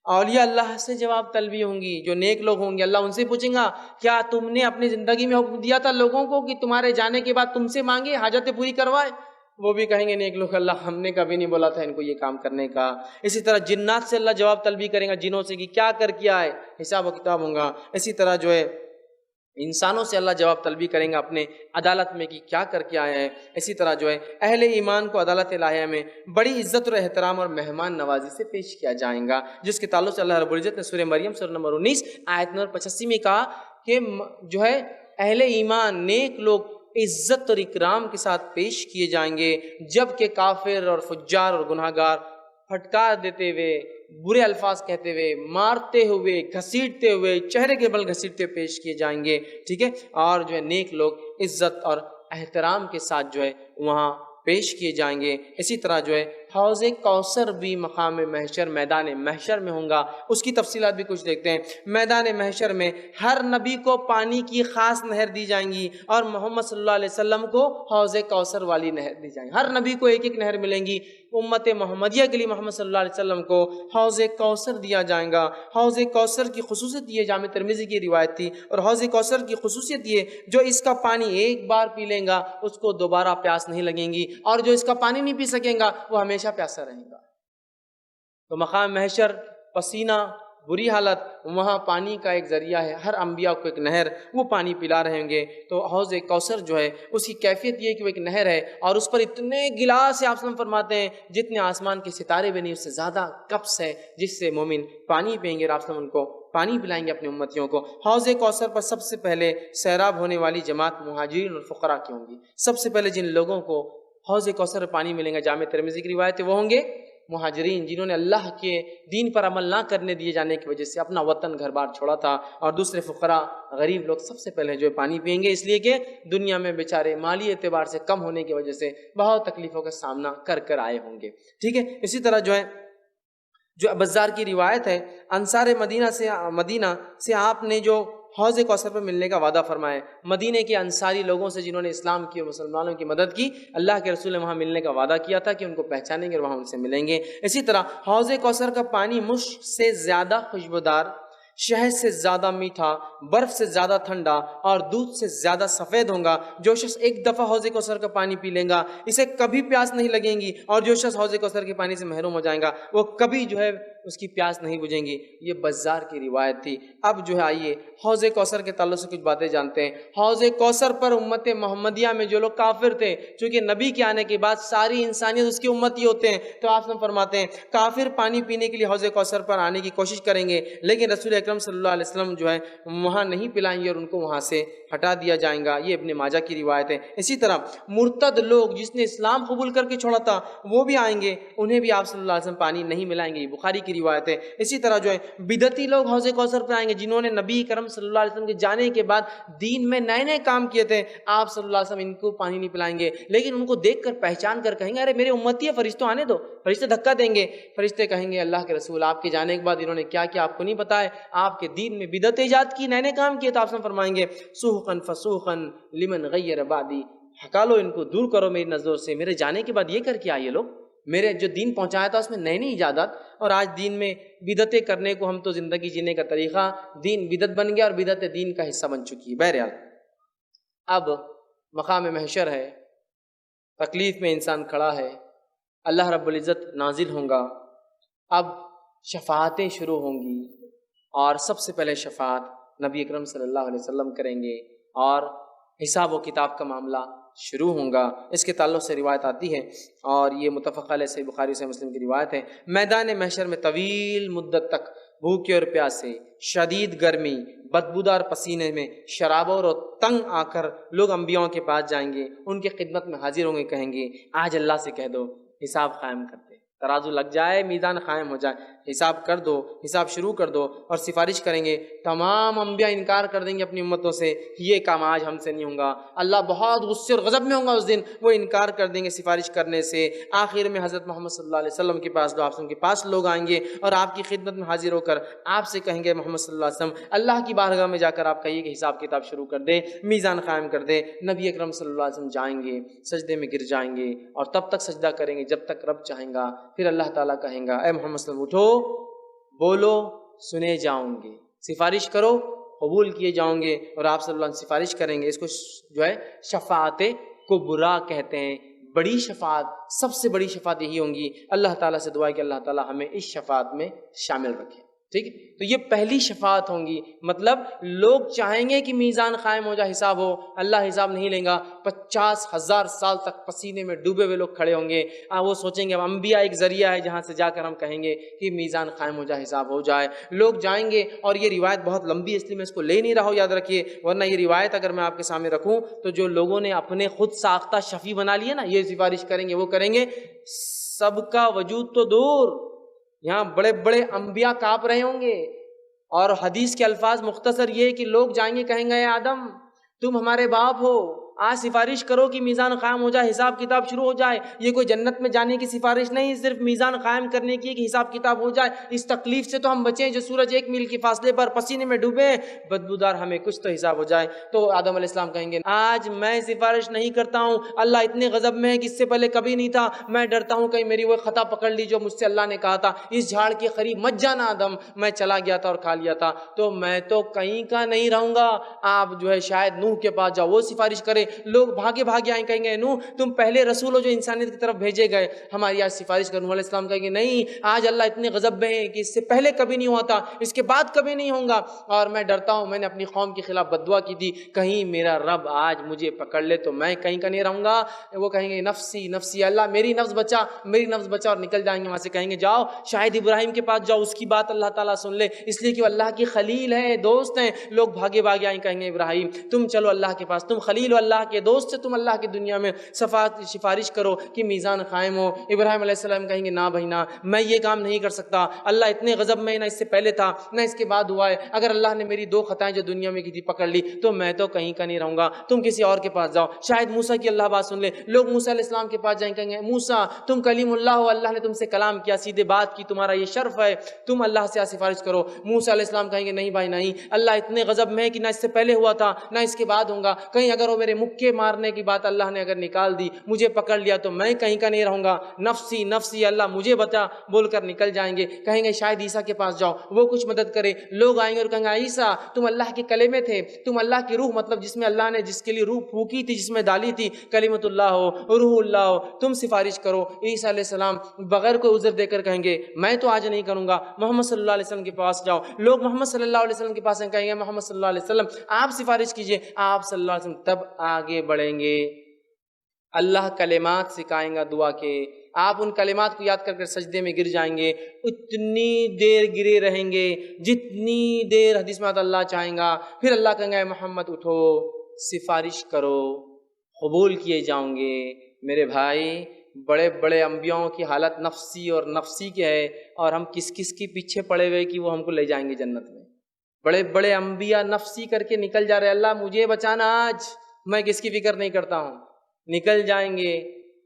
اولیاء اللہ سے جواب طلبی ہوں گی، جو نیک لوگ ہوں گے اللہ ان سے پوچھیں گا کیا تم نے اپنی زندگی میں حکم دیا تھا لوگوں کو کہ تمہارے جانے کے بعد تم سے مانگے حاجتیں پوری کروائے، وہ بھی کہیں گے نیک لوگ اللہ ہم نے کبھی نہیں بولا تھا ان کو یہ کام کرنے کا۔ اسی طرح جنات سے اللہ جواب طلبی کریں گا، جنوں سے کہ کیا کر کے آئے، حساب و کتاب ہوں گا۔ اسی طرح جو ہے انسانوں سے اللہ جواب طلبی کریں گا اپنے عدالت میں کہ کیا کر کے آئے ہیں۔ اسی طرح جو ہے اہل ایمان کو عدالت الہیہ میں بڑی عزت اور احترام اور مہمان نوازی سے پیش کیا جائے گا، جس کے تعلق سے اللہ رب العزت نے سورہ مریم سورہ نمبر 19 آیت نمبر 85 میں کہا کہ جو ہے اہل ایمان نیک لوگ عزت اور اکرام کے ساتھ پیش کیے جائیں گے، جبکہ کافر اور فجار اور گناہ گار پھٹکار دیتے ہوئے، برے الفاظ کہتے ہوئے، مارتے ہوئے، گھسیٹتے ہوئے، چہرے کے بل گھسیٹتے ہوئے پیش کیے جائیں گے، ٹھیک ہے۔ اور جو ہے نیک لوگ عزت اور احترام کے ساتھ جو ہے وہاں پیش کیے جائیں گے۔ اسی طرح جو ہے حوض کوثر بھی مقام محشر میدان محشر میں ہوں گا، اس کی تفصیلات بھی کچھ دیکھتے ہیں۔ میدان محشر میں ہر نبی کو پانی کی خاص نہر دی جائیں گی، اور محمد صلی اللہ علیہ وسلم کو حوض کوثر والی نہر دی جائیں گی، ہر نبی کو ایک ایک نہر ملیں گی۔ امت محمدیہ کے لیے محمد صلی اللہ علیہ وسلم کو حوض کوثر دیا جائے گا۔ حوض کوثر کی خصوصیت یہ جامع ترمذی کی روایت تھی، اور حوض کوثر کی خصوصیت یہ جو اس کا پانی ایک بار پی لیں گا اس کو دوبارہ پیاس نہیں لگیں گی، اور جو اس کا پانی نہیں پی سکیں گا وہ ہمیشہ پیاسا رہے گا۔ تو مقام محشر پسینہ بری حالت، وہاں پانی کا ایک ذریعہ ہے، ہر انبیاء کو ایک نہر، وہ پانی پلا رہیں گے۔ تو حوض کوثر جو ہے اس کی کیفیت یہ ہے کہ وہ ایک نہر ہے، اور اس پر اتنے گلاس آپ وسلم فرماتے ہیں جتنے آسمان کے ستارے بھی نہیں، اس سے زیادہ کپس ہے جس سے مومن پانی پئیں گے، آپ وسلم ان کو پانی پلائیں گے اپنی امتیوں کو۔ حوض کوثر پر سب سے پہلے سیراب ہونے والی جماعت مہاجرین اور فقراء کی ہوں گی۔ سب سے پہلے جن لوگوں کو حوض کوثر پر پانی ملیں گا، جامع ترمذی کی روایت ہے، وہ ہوں گے مہاجرین، جنہوں نے اللہ کے دین پر عمل نہ کرنے دیے جانے کی وجہ سے اپنا وطن گھر بار چھوڑا تھا، اور دوسرے فقراء غریب لوگ سب سے پہلے جو ہے پانی پئیں گے، اس لیے کہ دنیا میں بیچارے مالی اعتبار سے کم ہونے کی وجہ سے بہت تکلیفوں کا سامنا کر آئے ہوں گے، ٹھیک ہے۔ اسی طرح جو ہے جو بزار کی روایت ہے، انصار مدینہ سے آپ نے جو حوض کوثر پر ملنے کا وعدہ فرمایا، مدینے کے انصاری لوگوں سے جنہوں نے اسلام کی اور مسلمانوں کی مدد کی، اللہ کے رسول نے وہاں ملنے کا وعدہ کیا تھا کہ ان کو پہچانیں گے اور وہاں ان سے ملیں گے۔ اسی طرح حوض کوثر کا پانی مشک سے زیادہ خوشبودار، شہد سے زیادہ میٹھا، برف سے زیادہ ٹھنڈا اور دودھ سے زیادہ سفید ہوں گا۔ جو شخص ایک دفعہ حوض کوثر کا پانی پی لیں گا اسے کبھی پیاس نہیں لگیں گی، اور جو شخص حوض کوثر کے پانی سے محروم ہو جائے گا وہ کبھی جو ہے اس کی پیاس نہیں بجھیں گی۔ یہ بزار کی روایت تھی۔ اب جو ہے آئیے حوض کوثر کے تعلق سے کچھ باتیں جانتے ہیں۔ حوض کوثر پر امت محمدیہ میں جو لوگ کافر تھے، چونکہ نبی کے آنے کے بعد ساری انسانیت اس کی امتی ہوتے ہیں، تو آپ فرماتے ہیں کافر پانی پینے کے لیے حوض کوثر پر آنے کی کوشش کریں گے، لیکن رسول اکرم صلی اللہ علیہ وسلم جو ہے وہاں نہیں پلائیں گے اور ان کو وہاں سے ہٹا دیا جائے گا۔ یہ ابن ماجہ کی روایت ہے۔ اسی طرح مرتد لوگ جس نے اسلام قبول کر کے چھوڑا تھا وہ بھی آئیں گے، انہیں بھی آپ صلی اللہ علیہ وسلم پانی نہیں ملائیں گے۔ یہ بخاری کی روایت ہے۔ اسی طرح جو ہے بدعتی لوگ حوض کوثر پہ آئیں گے، جنہوں نے نبی کرم صلی اللہ علیہ وسلم کے جانے کے بعد دین میں نئے نئے کام کیے تھے، آپ صلی اللہ علیہ وسلم ان کو پانی نہیں پلائیں گے، لیکن ان کو دیکھ کر پہچان کر کہیں گے ارے میرے امتی ہے، فرشتوں آنے دو۔ فرشتے دھکا دیں گے، فرشتے کہیں گے اللہ کے رسول آپ کے جانے کے بعد انہوں نے کیا کیا آپ کو نہیں پتا ہے، آپ کے دین میں بدعت ایجاد کی، نئے نئے کام کیے، تو آپ سے فرمائیں گے سوحقن فسوحقن لمن غیر بعدی، ہٹا لو ان کو، دور کرو میری نظروں سے، میرے جانے کے بعد یہ کر کے آئے لوگ، میرے جو دین پہنچایا تھا اس میں نئی نئی ایجادات، اور آج دین میں بدعتیں کرنے کو ہم تو زندگی جینے کا طریقہ دین بدعت بن گیا اور بدعت دین کا حصہ بن چکی ہے۔ بہرحال اب مقام محشر ہے، تکلیف میں انسان کھڑا ہے، اللہ رب العزت نازل ہوں گا، اب شفاعتیں شروع ہوں گی، اور سب سے پہلے شفاعت نبی اکرم صلی اللہ علیہ وسلم کریں گے، اور حساب و کتاب کا معاملہ شروع ہوں گا۔ اس کے تعلق سے روایت آتی ہے، اور یہ متفق علیہ صحیح بخاری سے مسلم کی روایت ہے، میدان محشر میں طویل مدت تک بھوکے اور پیاسے، شدید گرمی، بدبودار پسینے میں، شرابور اور تنگ آ کر لوگ انبیاءوں کے پاس جائیں گے، ان کی خدمت میں حاضر ہوں گے، کہیں گے آج اللہ سے کہہ دو حساب قائم کر دے، ترازو لگ جائے، میزان قائم ہو جائے، حساب کر دو، حساب شروع کر دو، اور سفارش کریں گے۔ تمام انبیاء انکار کر دیں گے اپنی امتوں سے، یہ کام آج ہم سے نہیں ہوگا، اللہ بہت غصے اور غضب میں ہوں گا اس دن، وہ انکار کر دیں گے سفارش کرنے سے۔ آخر میں حضرت محمد صلی اللہ علیہ وسلم کے پاس کے پاس لوگ آئیں گے، اور آپ کی خدمت میں حاضر ہو کر آپ سے کہیں گے محمد صلی اللہ علیہ وسلم اللہ کی بارگاہ میں جا کر آپ کہیے کہ حساب کتاب شروع کر دے، میزان قائم کر دے۔ نبی اکرم صلی اللہ علیہ وسلم جائیں گے، سجدے میں گر جائیں گے، اور تب تک سجدہ کریں گے جب تک رب چاہیں گا، پھر اللہ تعالیٰ کہیں گا اے محمد صلی اللہ علیہ وسلم اٹھو، بولو، سنے جاؤں گے، سفارش کرو، قبول کیے جاؤں گے، اور آپ صلی اللہ علیہ وسلم سفارش کریں گے۔ اس کو جو ہے شفاعت کبریٰ کہتے ہیں، بڑی شفاعت، سب سے بڑی شفاعت یہی ہوں گی۔ اللہ تعالیٰ سے دعا ہے کہ اللہ تعالیٰ ہمیں اس شفاعت میں شامل رکھے، ٹھیک ہے؟ تو یہ پہلی شفاعت ہوں گی، مطلب لوگ چاہیں گے کہ میزان قائم ہو جائے، حساب ہو، اللہ حساب نہیں لیں گا، 50,000 سال تک پسینے میں ڈوبے ہوئے لوگ کھڑے ہوں گے، وہ سوچیں گے اب انبیاء ایک ذریعہ ہے جہاں سے جا کر ہم کہیں گے کہ میزان قائم ہو جائے، حساب ہو جائے، لوگ جائیں گے۔ اور یہ روایت بہت لمبی ہے، اس لیے میں اس کو لے نہیں رہا ہوں، یاد رکھیے، ورنہ یہ روایت اگر میں آپ کے سامنے رکھوں تو جو لوگوں نے اپنے خود ساختہ شفیع بنا لیے نا، یہ سفارش کریں گے، وہ کریں گے، سب کا وجود تو دور، یہاں بڑے بڑے انبیاء کانپ رہے ہوں گے، اور حدیث کے الفاظ مختصر یہ کہ لوگ جائیں گے، کہیں گے اے آدم تم ہمارے باپ ہو، آج سفارش کرو کہ میزان قائم ہو جائے، حساب کتاب شروع ہو جائے۔ یہ کوئی جنت میں جانے کی سفارش نہیں، صرف میزان قائم کرنے کی کہ حساب کتاب ہو جائے، اس تکلیف سے تو ہم بچیں جو سورج 1 میل کے فاصلے پر پسینے میں ڈوبے، بدبودار ہمیں کچھ تو حساب ہو جائے۔ تو آدم علیہ السلام کہیں گے آج میں سفارش نہیں کرتا ہوں، اللہ اتنے غضب میں ہے کہ اس سے پہلے کبھی نہیں تھا، میں ڈرتا ہوں کہیں میری وہ خطا پکڑ لی جو مجھ سے اللہ نے کہا تھا اس جھاڑ کے قریب مت جانا آدم، میں چلا گیا تھا اور کھا لیا تھا، تو میں تو کہیں کا نہیں رہوں گا، آپ جو ہے شاید نوح کے پاس جاؤ، وہ سفارش کرے، لوگ بھاگے بھاگے آئیں، کہیں گے نوح تم پہلے رسول ہو جو انسانیت کی طرف بھیجے گئے، ہماری آج سفارش کرو۔ نوح علیہ السلام کہیں گے نہیں، آج اللہ اتنے غضب میں ہے کہ اس سے پہلے کبھی نہیں ہوا تھا، اس کے بعد کبھی نہیں ہوں گا، اور میں ڈرتا ہوں، میں نے اپنی قوم کے خلاف بددعا کی تھی، کہیں میرا رب آج مجھے پکڑ لے تو میں کہیں کا نہیں رہوں گا۔ وہ کہیں گے نفسی نفسی، اللہ میری نفس بچا، میری نفس بچا، اور نکل جائیں گے وہاں سے، کہیں گے جاؤ شاہد ابراہیم کے پاس جاؤ، اس کی بات اللہ تعالیٰ سن لے، اس لیے کہ وہ اللہ کی خلیل ہے، دوست ہیں۔ لوگ بھاگے بھاگے آئیں، کہیں گے ابراہیم تم چلو اللہ کے پاس، تم خلیل ہو اللہ کے دوست سے، تم اللہ کی دنیا میں سفارش کرو کہ میزان قائم ہو۔ ابراہیم علیہ السلام کہیں گے نہ بھائی نہ، میں یہ کام نہیں کر سکتا، اللہ اتنے غضب میں نہ اس سے پہلے تھا نہ اس کے بعد ہوا ہے، اگر اللہ نے میری 2 خطائیں جو دنیا میں کی تھی پکڑ لی تو میں تو کہیں کا نہیں رہوں گا، تم کسی اور کے پاس جاؤ، شاید موسیٰ کی اللہ بات سن لے۔ لوگ موسیٰ علیہ السلام کے پاس جائیں، کہیں گے موسیٰ تم کلیم اللہ ہو، اللہ نے تم سے کلام کیا، سیدھے بات کی، تمہارا یہ شرف ہے، تم اللہ سے سفارش کرو۔ موسیٰ علیہ السلام کہیں گے نہیں بھائی نہیں، اللہ اتنے غضب میں ہے کہ نہ اس سے پہلے ہوا تھا نہ اس کے بعد ہوں گا، کہیں اگر وہ میرے مکے مارنے کی بات اللہ نے اگر نکال دی، مجھے پکڑ لیا تو میں کہیں کا نہیں رہوں گا، نفسی نفسی اللہ مجھے بتا بول کر نکل جائیں گے۔ کہیں گے شاید عیسیٰ کے پاس جاؤ، وہ کچھ مدد کرے، لوگ آئیں گے اور کہیں گے عیسیٰ تم اللہ کے کلمے تھے، تم اللہ کی روح، مطلب جس میں اللہ نے جس کے لیے روح پھونکی تھی، جس میں ڈالی تھی، کلمت اللہ ہو، روح اللہ ہو، تم سفارش کرو۔ عیسیٰ علیہ السلام بغیر کوئی عذر دے کر کہیں گے میں تو آج نہیں کروں گا، محمد صلی اللہ علیہ وسلم کے پاس جاؤ۔ لوگ محمد صلی اللہ علیہ وسلم کے پاس کہیں گے محمد صلی اللہ علیہ وسلم آپ سفارش کیجئے، آپ صلی اللہ علیہ وسلم تب آگے بڑھیں گے، اللہ کلمات سکھائیں گا دعا کے، آپ ان کلمات کو یاد کر کر سجدے میں گر جائیں گے، اتنی دیر گرے رہیں گے جتنی دیر حدیث میں اللہ چاہیں گا، پھر اللہ کہیں گے محمد اٹھو سفارش کرو، قبول کیے جاؤں گے۔ میرے بھائی بڑے بڑے انبیاؤں کی حالت نفسی اور نفسی کی ہے، اور ہم کس کس کے پیچھے پڑے ہوئے کہ وہ ہم کو لے جائیں گے جنت میں۔ بڑے بڑے انبیاء نفسی کر کے نکل جا رہے، اللہ مجھے بچانا آج، میں کس کی فکر نہیں کرتا ہوں، نکل جائیں گے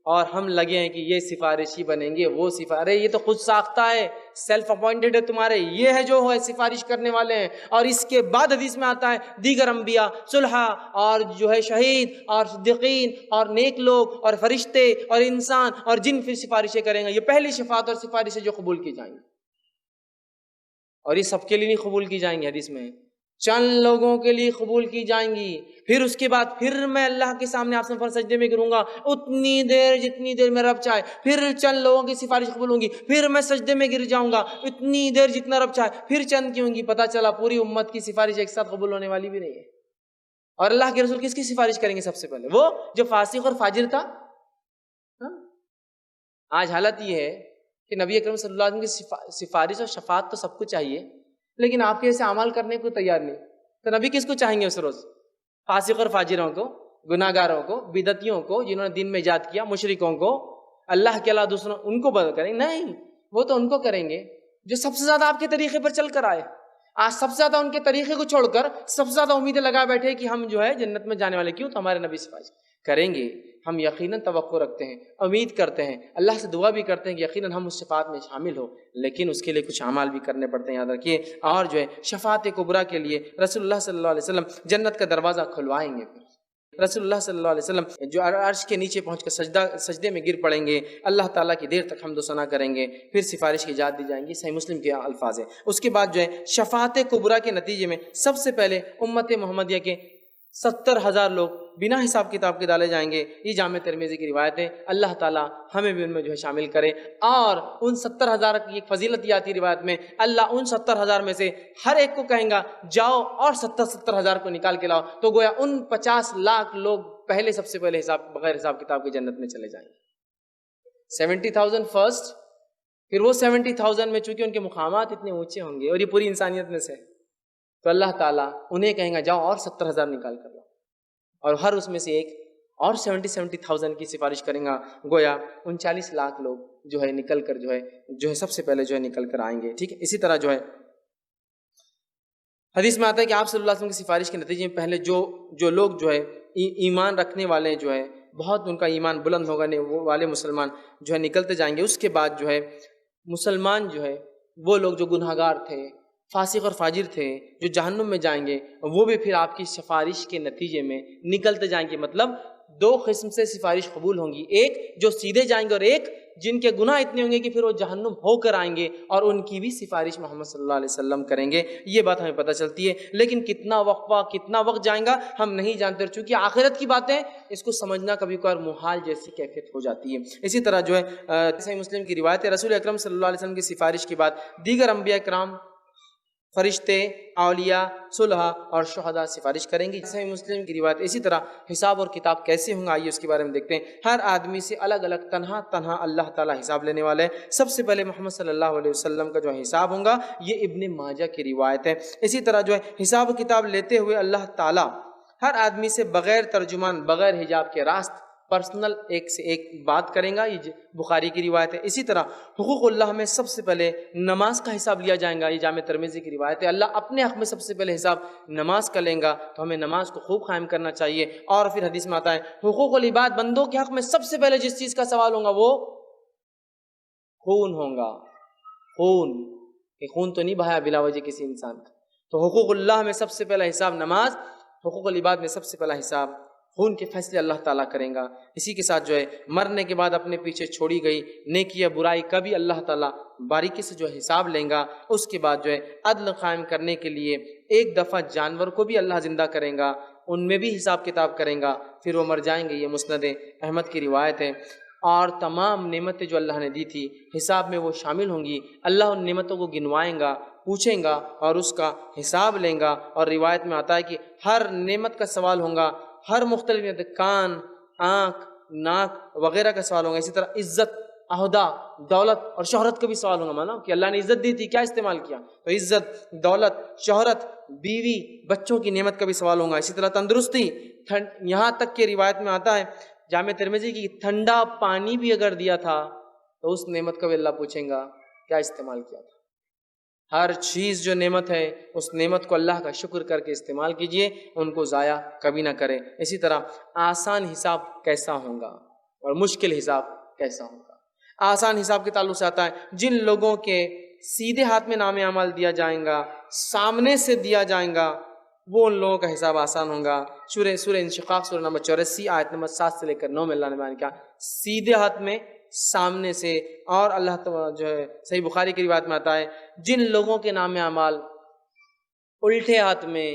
اور ہم لگے ہیں کہ یہ سفارشی بنیں گے، وہ یہ تو خود ساختہ ہے، سیلف اپوائنٹڈ ہے تمہارے، یہ ہے جو ہے سفارش کرنے والے ہیں۔ اور اس کے بعد حدیث میں آتا ہے دیگر انبیاء، صلحاء اور جو ہے شہید اور صدیقین اور نیک لوگ اور فرشتے اور انسان اور جن پھر سفارشیں کریں گے۔ یہ پہلی شفاعت اور سفارش ہے جو قبول کی جائیں گی، اور یہ سب کے لیے نہیں قبول کی جائیں گی، حدیث میں چند لوگوں کے لیے قبول کی جائیں گی۔ پھر اس کے بعد پھر میں اللہ کے سامنے آپ سے سجدے میں گروں گا اتنی دیر جتنی دیر میں رب چاہے، پھر چند لوگوں کی سفارش قبول ہوں گی، پھر میں سجدے میں گر جاؤں گا اتنی دیر جتنا رب چاہے، پھر چند کی ہوں گی۔ پتہ چلا پوری امت کی سفارش ایک ساتھ قبول ہونے والی بھی نہیں ہے۔ اور اللہ کے رسول کس کی سفارش کریں گے؟ سب سے پہلے وہ جو فاسق اور فاجر تھا۔ آج حالت یہ ہے کہ نبی اکرم صلی اللہ علیہ وسلم کی سفارش اور شفاعت تو سب کو چاہیے، لیکن آپ کے ایسے عمل کرنے کو تیار نہیں، تو نبی کس کو چاہیں گے اس روز؟ فاسق اور فاجروں کو، گناہ گاروں کو، بدعتیوں کو، جنہوں نے دین میں ایجاد کیا، مشرکوں کو، اللہ کے علاوہ دوسروں، ان کو بدل کریں؟ نہیں، وہ تو ان کو کریں گے جو سب سے زیادہ آپ کے طریقے پر چل کر آئے۔ آج سب سے زیادہ ان کے طریقے کو چھوڑ کر سب سے زیادہ امیدیں لگا بیٹھے کہ ہم جو ہے جنت میں جانے والے، کیوں؟ تو ہمارے نبی سفارش کریں گے۔ ہم یقیناً توقع رکھتے ہیں، امید کرتے ہیں، اللہ سے دعا بھی کرتے ہیں کہ یقیناً ہم اس شفاعت میں شامل ہو، لیکن اس کے لیے کچھ اعمال بھی کرنے پڑتے ہیں، یاد رکھیے۔ اور جو ہے شفاعت کبریٰ کے لیے رسول اللہ صلی اللہ علیہ وسلم جنت کا دروازہ کھلوائیں گے۔ رسول اللہ صلی اللہ علیہ وسلم جو عرش کے نیچے پہنچ کر سجدے میں گر پڑیں گے، اللہ تعالیٰ کی دیر تک حمد و ثنا کریں گے، پھر سفارش کی اجازت دی جائیں گی۔ صحیح مسلم کے الفاظ ہیں۔ اس کے بعد جو ہے شفاعت کبریٰ کے نتیجے میں سب سے پہلے امت محمدیہ کے 70,000 لوگ بنا حساب کتاب کے ڈالے جائیں گے۔ یہ جامع ترمذی کی روایت ہے، اللہ تعالیٰ ہمیں بھی ان میں جو ہے شامل کرے۔ اور ان 70,000 کی ایک فضیلت یہ آتی ہے روایت میں، اللہ ان 70,000 میں سے ہر ایک کو کہیں گا جاؤ اور 70,000 کو نکال کے لاؤ، تو گویا ان 50 لاکھ لوگ پہلے سب سے پہلے بغیر حساب کتاب کے جنت میں چلے جائیں گے۔ 70,000 فرسٹ، پھر وہ 70,000 میں چونکہ ان کے مقامات اتنے اونچے ہوں گے اور یہ پوری انسانیت میں سے، تو اللہ تعالیٰ انہیں کہیں گا جاؤ اور 70,000 نکال کر لاؤ، اور ہر اس میں سے ایک اور 70,000 کی سفارش کریں گا، گویا 39 لاکھ لوگ جو ہے نکل کر جو ہے سب سے پہلے جو ہے نکل کر آئیں گے۔ ٹھیک ہے، اسی طرح جو ہے حدیث میں آتا ہے کہ آپ صلی اللہ علیہ وسلم کی سفارش کے نتیجے میں پہلے جو لوگ جو ہے ایمان رکھنے والے جو ہے بہت ان کا ایمان بلند ہوگا، وہ والے مسلمان جو ہے نکلتے جائیں گے۔ اس کے بعد جو ہے مسلمان جو ہے وہ لوگ جو گناہ گار تھے، فاسق اور فاجر تھے، جو جہنم میں جائیں گے، وہ بھی پھر آپ کی سفارش کے نتیجے میں نکلتے جائیں گے۔ مطلب دو قسم سے سفارش قبول ہوں گی، ایک جو سیدھے جائیں گے اور ایک جن کے گناہ اتنے ہوں گے کہ پھر وہ جہنم ہو کر آئیں گے، اور ان کی بھی سفارش محمد صلی اللہ علیہ وسلم کریں گے۔ یہ بات ہمیں پتہ چلتی ہے، لیکن کتنا وقت جائیں گا ہم نہیں جانتے، اور چونکہ آخرت کی باتیں اس کو سمجھنا کبھی کبھار محال جیسی کیفیت ہو جاتی ہے۔ اسی طرح جو ہے صحیح مسلم کی روایت ہے، رسول اکرم صلی اللہ علیہ وسلم کی سفارش کے بعد دیگر انبیاء کرام، فرشتے، اولیاء، صلحاء اور شہداء سفارش کریں گے۔ صحیح مسلم کی روایت۔ اسی طرح حساب اور کتاب کیسے ہوں گا، آئیے اس کے بارے میں دیکھتے ہیں۔ ہر آدمی سے الگ الگ تنہا اللہ تعالیٰ حساب لینے والے ہیں۔ سب سے پہلے محمد صلی اللہ علیہ وسلم کا جو حساب ہوگا، یہ ابن ماجہ کی روایت ہے۔ اسی طرح جو ہے حساب و کتاب لیتے ہوئے اللہ تعالیٰ ہر آدمی سے بغیر ترجمان، بغیر حجاب کے راست پرسنل ایک سے ایک بات کریں گا، یہ بخاری کی روایت ہے۔ اسی طرح حقوق اللہ میں سب سے پہلے نماز کا حساب لیا جائے گا، یہ جامع ترمذی کی روایت ہے۔ اللہ اپنے حق میں سب سے پہلے حساب نماز کا لیں گا، تو ہمیں نماز کو خوب قائم کرنا چاہیے۔ اور پھر حدیث میں آتا ہے حقوق العباد، بندوں کے حق میں سب سے پہلے جس چیز کا سوال ہوگا وہ خون ہوگا۔ خون تو نہیں بہایا بلا وجہ کسی انسان کا، تو حقوق اللہ میں سب سے پہلا حساب نماز، حقوق العباد میں سب سے پہلا حساب خون کے فیصلے اللہ تعالیٰ کریں گا۔ اسی کے ساتھ جو ہے مرنے کے بعد اپنے پیچھے چھوڑی گئی نیکی یا برائی کا بھی اللہ تعالیٰ باریکی سے جو ہے حساب لیں گا۔ اس کے بعد جو ہے عدل قائم کرنے کے لیے ایک دفعہ جانور کو بھی اللہ زندہ کریں گا، ان میں بھی حساب کتاب کریں گا، پھر وہ مر جائیں گے۔ یہ مسند احمد کی روایت ہے۔ اور تمام نعمتیں جو اللہ نے دی تھی حساب میں وہ شامل ہوں گی۔ اللہ ان نعمتوں کو گنوائیں گا، پوچھیں گا اور اس کا حساب لیں گا۔ اور روایت میں آتا ہے کہ ہر نعمت کا سوال ہوگا، ہر مختلف نعمت، کان، آنکھ، ناک وغیرہ کا سوال ہوگا۔ اسی طرح عزت، عہدہ، دولت اور شہرت کا بھی سوال ہوگا، مانا کہ اللہ نے عزت دی تھی، کیا استعمال کیا؟ تو عزت، دولت، شہرت، بیوی، بچوں کی نعمت کا بھی سوال ہوگا۔ اسی طرح تندرستی، یہاں تک کہ روایت میں آتا ہے جامع ترمذی کی ٹھنڈا پانی بھی اگر دیا تھا تو اس نعمت کا بھی اللہ پوچھیں گا کیا استعمال کیا تھا. ہر چیز جو نعمت ہے اس نعمت کو اللہ کا شکر کر کے استعمال کیجئے، ان کو ضائع کبھی نہ کریں. اسی طرح آسان حساب کیسا ہوگا اور مشکل حساب کیسا ہوگا. آسان حساب کے تعلق سے آتا ہے جن لوگوں کے سیدھے ہاتھ میں نام اعمال دیا جائیں گا، سامنے سے دیا جائیں گا، وہ ان لوگوں کا حساب آسان ہوگا. سورہ انشقاق سورہ نمبر 84 آیت نمبر 7 سے لے کر 9 میں اللہ نے بیان کیا سیدھے ہاتھ میں، سامنے سے. اور اللہ تعالیٰ جو ہے صحیح بخاری کی روایت میں آتا ہے جن لوگوں کے نام اعمال الٹے ہاتھ میں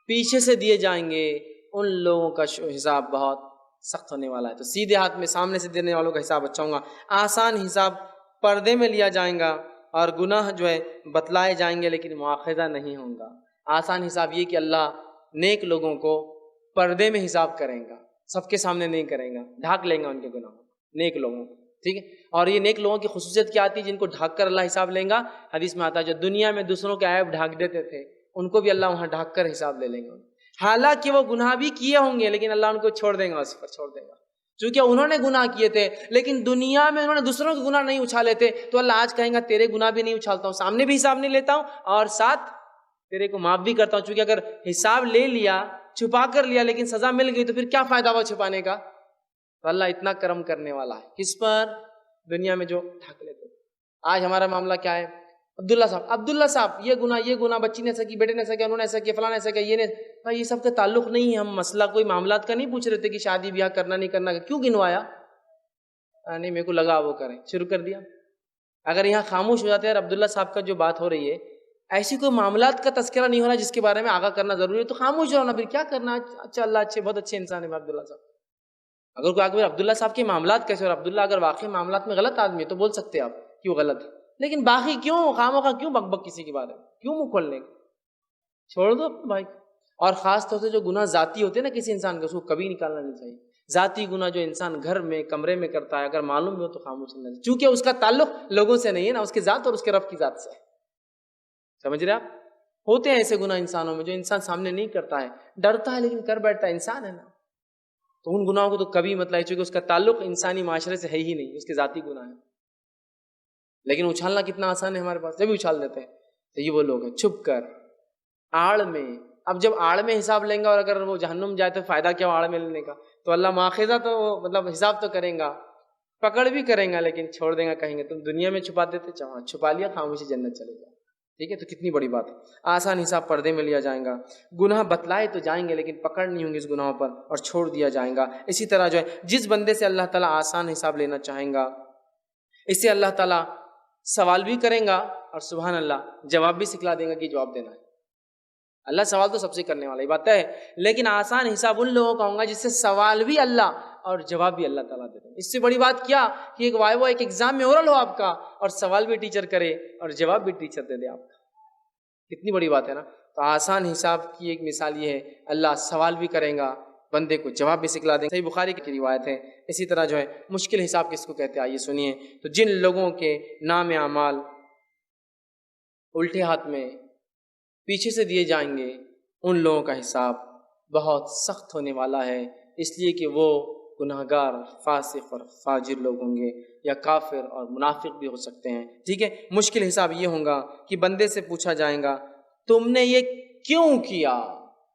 پیچھے سے دیے جائیں گے ان لوگوں کا حساب بہت سخت ہونے والا ہے. تو سیدھے ہاتھ میں سامنے سے دینے والوں کا حساب اچھا ہوگا. آسان حساب پردے میں لیا جائیں گا اور گناہ جو ہے بتلائے جائیں گے لیکن مواخذہ نہیں ہوگا. آسان حساب یہ کہ اللہ نیک لوگوں کو پردے میں حساب کریں گا، سب کے سامنے نہیں کریں گا، ڈھانک لیں گا ان کے گناہ نیک لوگوں. ٹھیک ہے. اور یہ نیک لوگوں کی خصوصیت کیا آتی ہے جن کو ڈھانک کر اللہ حساب لیں گا؟ حدیث میں آتا ہے جو دنیا میں دوسروں کے عیب ڈھانک دیتے تھے ان کو بھی اللہ وہاں ڈھانک کر حساب لے لیں گے. حالانکہ وہ گناہ بھی کیے ہوں گے لیکن اللہ ان کو چھوڑ دیں گا، اس پر چھوڑ دے گا چونکہ انہوں نے گناہ کیے تھے. لیکن دنیا میں انہوں نے دوسروں کے گناہ نہیں اچھالے تھے تو اللہ آج کہیں گا تیرے گناہ بھی نہیں اچھالتا ہوں، سامنے بھی حساب نہیں لیتا ہوں اور ساتھ تیرے کو معاف بھی کرتا ہوں. چونکہ اگر حساب لے لیا، چھپا کر لیا لیکن سزا مل گئی تو پھر کیا فائدہ ہوا چھپانے کا؟ تو اللہ اتنا کرم کرنے والا ہے. کس پر؟ دنیا میں جو ڈھک لیتے. آج ہمارا معاملہ کیا ہے؟ عبداللہ صاحب یہ گناہ بچی نے ایسا کی، بیٹے نے ایسا کیا، انہوں نے ایسا کیا، فلاں نے ایسا کیا. یہ سب کا تعلق نہیں ہے. ہم مسئلہ کوئی معاملات کا نہیں پوچھ رہے تھے کہ شادی بیاہ کرنا نہیں کرنا، کیوں گنوایا؟ نہیں میرے کو لگا وہ کریں، شروع کر دیا. اگر یہاں خاموش ہو جاتے ہیں اور عبداللہ صاحب کا جو بات ہو رہی ہے ایسی کوئی معاملات کا تذکرہ نہیں ہو رہا جس کے بارے میں آگاہ کرنا ضروری ہے تو خاموش ہونا، پھر کیا کرنا. اچھا اللہ اچھے، بہت اچھے انسان ہے عبداللہ صاحب. اگر کوئی آگے عبداللہ صاحب کے معاملات کیسے، اور عبداللہ اگر واقعی معاملات میں غلط آدمی ہے تو بول سکتے آپ کیوں غلط ہے، لیکن باقی کیوں خامخواہ کیوں بک بک کسی کے بارے میں، کیوں منہ کھولنے کا؟ چھوڑ دو بھائی. اور خاص طور سے جو گناہ ذاتی ہوتے ہیں نا کسی انسان کے، اس کو کبھی نکالنا نہیں چاہیے. ذاتی گناہ جو انسان گھر میں کمرے میں کرتا ہے اگر معلوم بھی ہو تو خاموش رہنا چاہیے، چونکہ اس کا تعلق لوگوں سے نہیں ہے نا، اس کے ذات اور اس کے رب کی ذات سے ہے. سمجھ رہے آپ؟ ہوتے ہیں ایسے گناہ انسانوں میں جو انسان سامنے نہیں کرتا ہے، ڈرتا ہے لیکن کر بیٹھتا ہے، انسان ہے نا. تو ان گناہوں کو تو کبھی مت لائے چونکہ اس کا تعلق انسانی معاشرے سے ہے ہی نہیں، اس کے ذاتی گناہ ہے. لیکن اچھالنا کتنا آسان ہے ہمارے پاس، جب بھی اچھال دیتے ہیں. تو یہ وہ لوگ ہیں چھپ کر آڑ میں. اب جب آڑ میں حساب لیں گا اور اگر وہ جہنم جائے تو فائدہ کیا آڑ میں لینے کا؟ تو اللہ مواخذہ تو مطلب حساب تو کریں گا، پکڑ بھی کریں گا لیکن چھوڑ دیں گا. کہیں گے تم دنیا میں چھپا دیتے، چھپا لیا، خاموشی جنت چلے جا. ٹھیک ہے. تو کتنی بڑی بات ہے. آسان حساب پردے میں لیا جائیں گا. گناہ بتلائے تو جائیں گے لیکن پکڑ نہیں ہوں گی اس گناہوں پر اور چھوڑ دیا جائیں گا. اسی طرح جو ہے جس بندے سے اللہ تعالیٰ آسان حساب لینا چاہیں گا اس سے اللہ تعالیٰ سوال بھی کریں گا اور سبحان اللہ جواب بھی سکھلا دیں گا کہ جواب دینا ہے. اللہ سوال تو سب سے کرنے والا، یہ بات ہے، لیکن آسان حساب ان لوگوں کا ہوگا جس سے سوال بھی اللہ اور جواب بھی اللہ تعالیٰ دے دیں. اس سے بڑی بات کیا کہ ایک وائوا ایک ایگزام میں اورل ہو آپ کا اور سوال بھی ٹیچر کرے اور جواب بھی ٹیچر دے دے آپ کا. کتنی بڑی بات ہے نا. تو آسان حساب کی ایک مثال یہ ہے اللہ سوال بھی کریں گا، بندے کو جواب بھی سکھلا دیں. صحیح بخاری کی روایت ہے. اسی طرح جو ہے مشکل حساب کس کو کہتے ہیں آئیے سنیے. تو جن لوگوں کے نام اعمال الٹے ہاتھ میں پیچھے سے دیے جائیں گے ان لوگوں کا حساب بہت سخت ہونے والا ہے، اس لیے کہ وہ گناہگار، فاسق اور فاجر لوگ ہوں گے یا کافر اور منافق بھی ہو سکتے ہیں. ٹھیک ہے. مشکل حساب یہ ہوگا کہ بندے سے پوچھا جائے گا تم نے یہ کیوں کیا،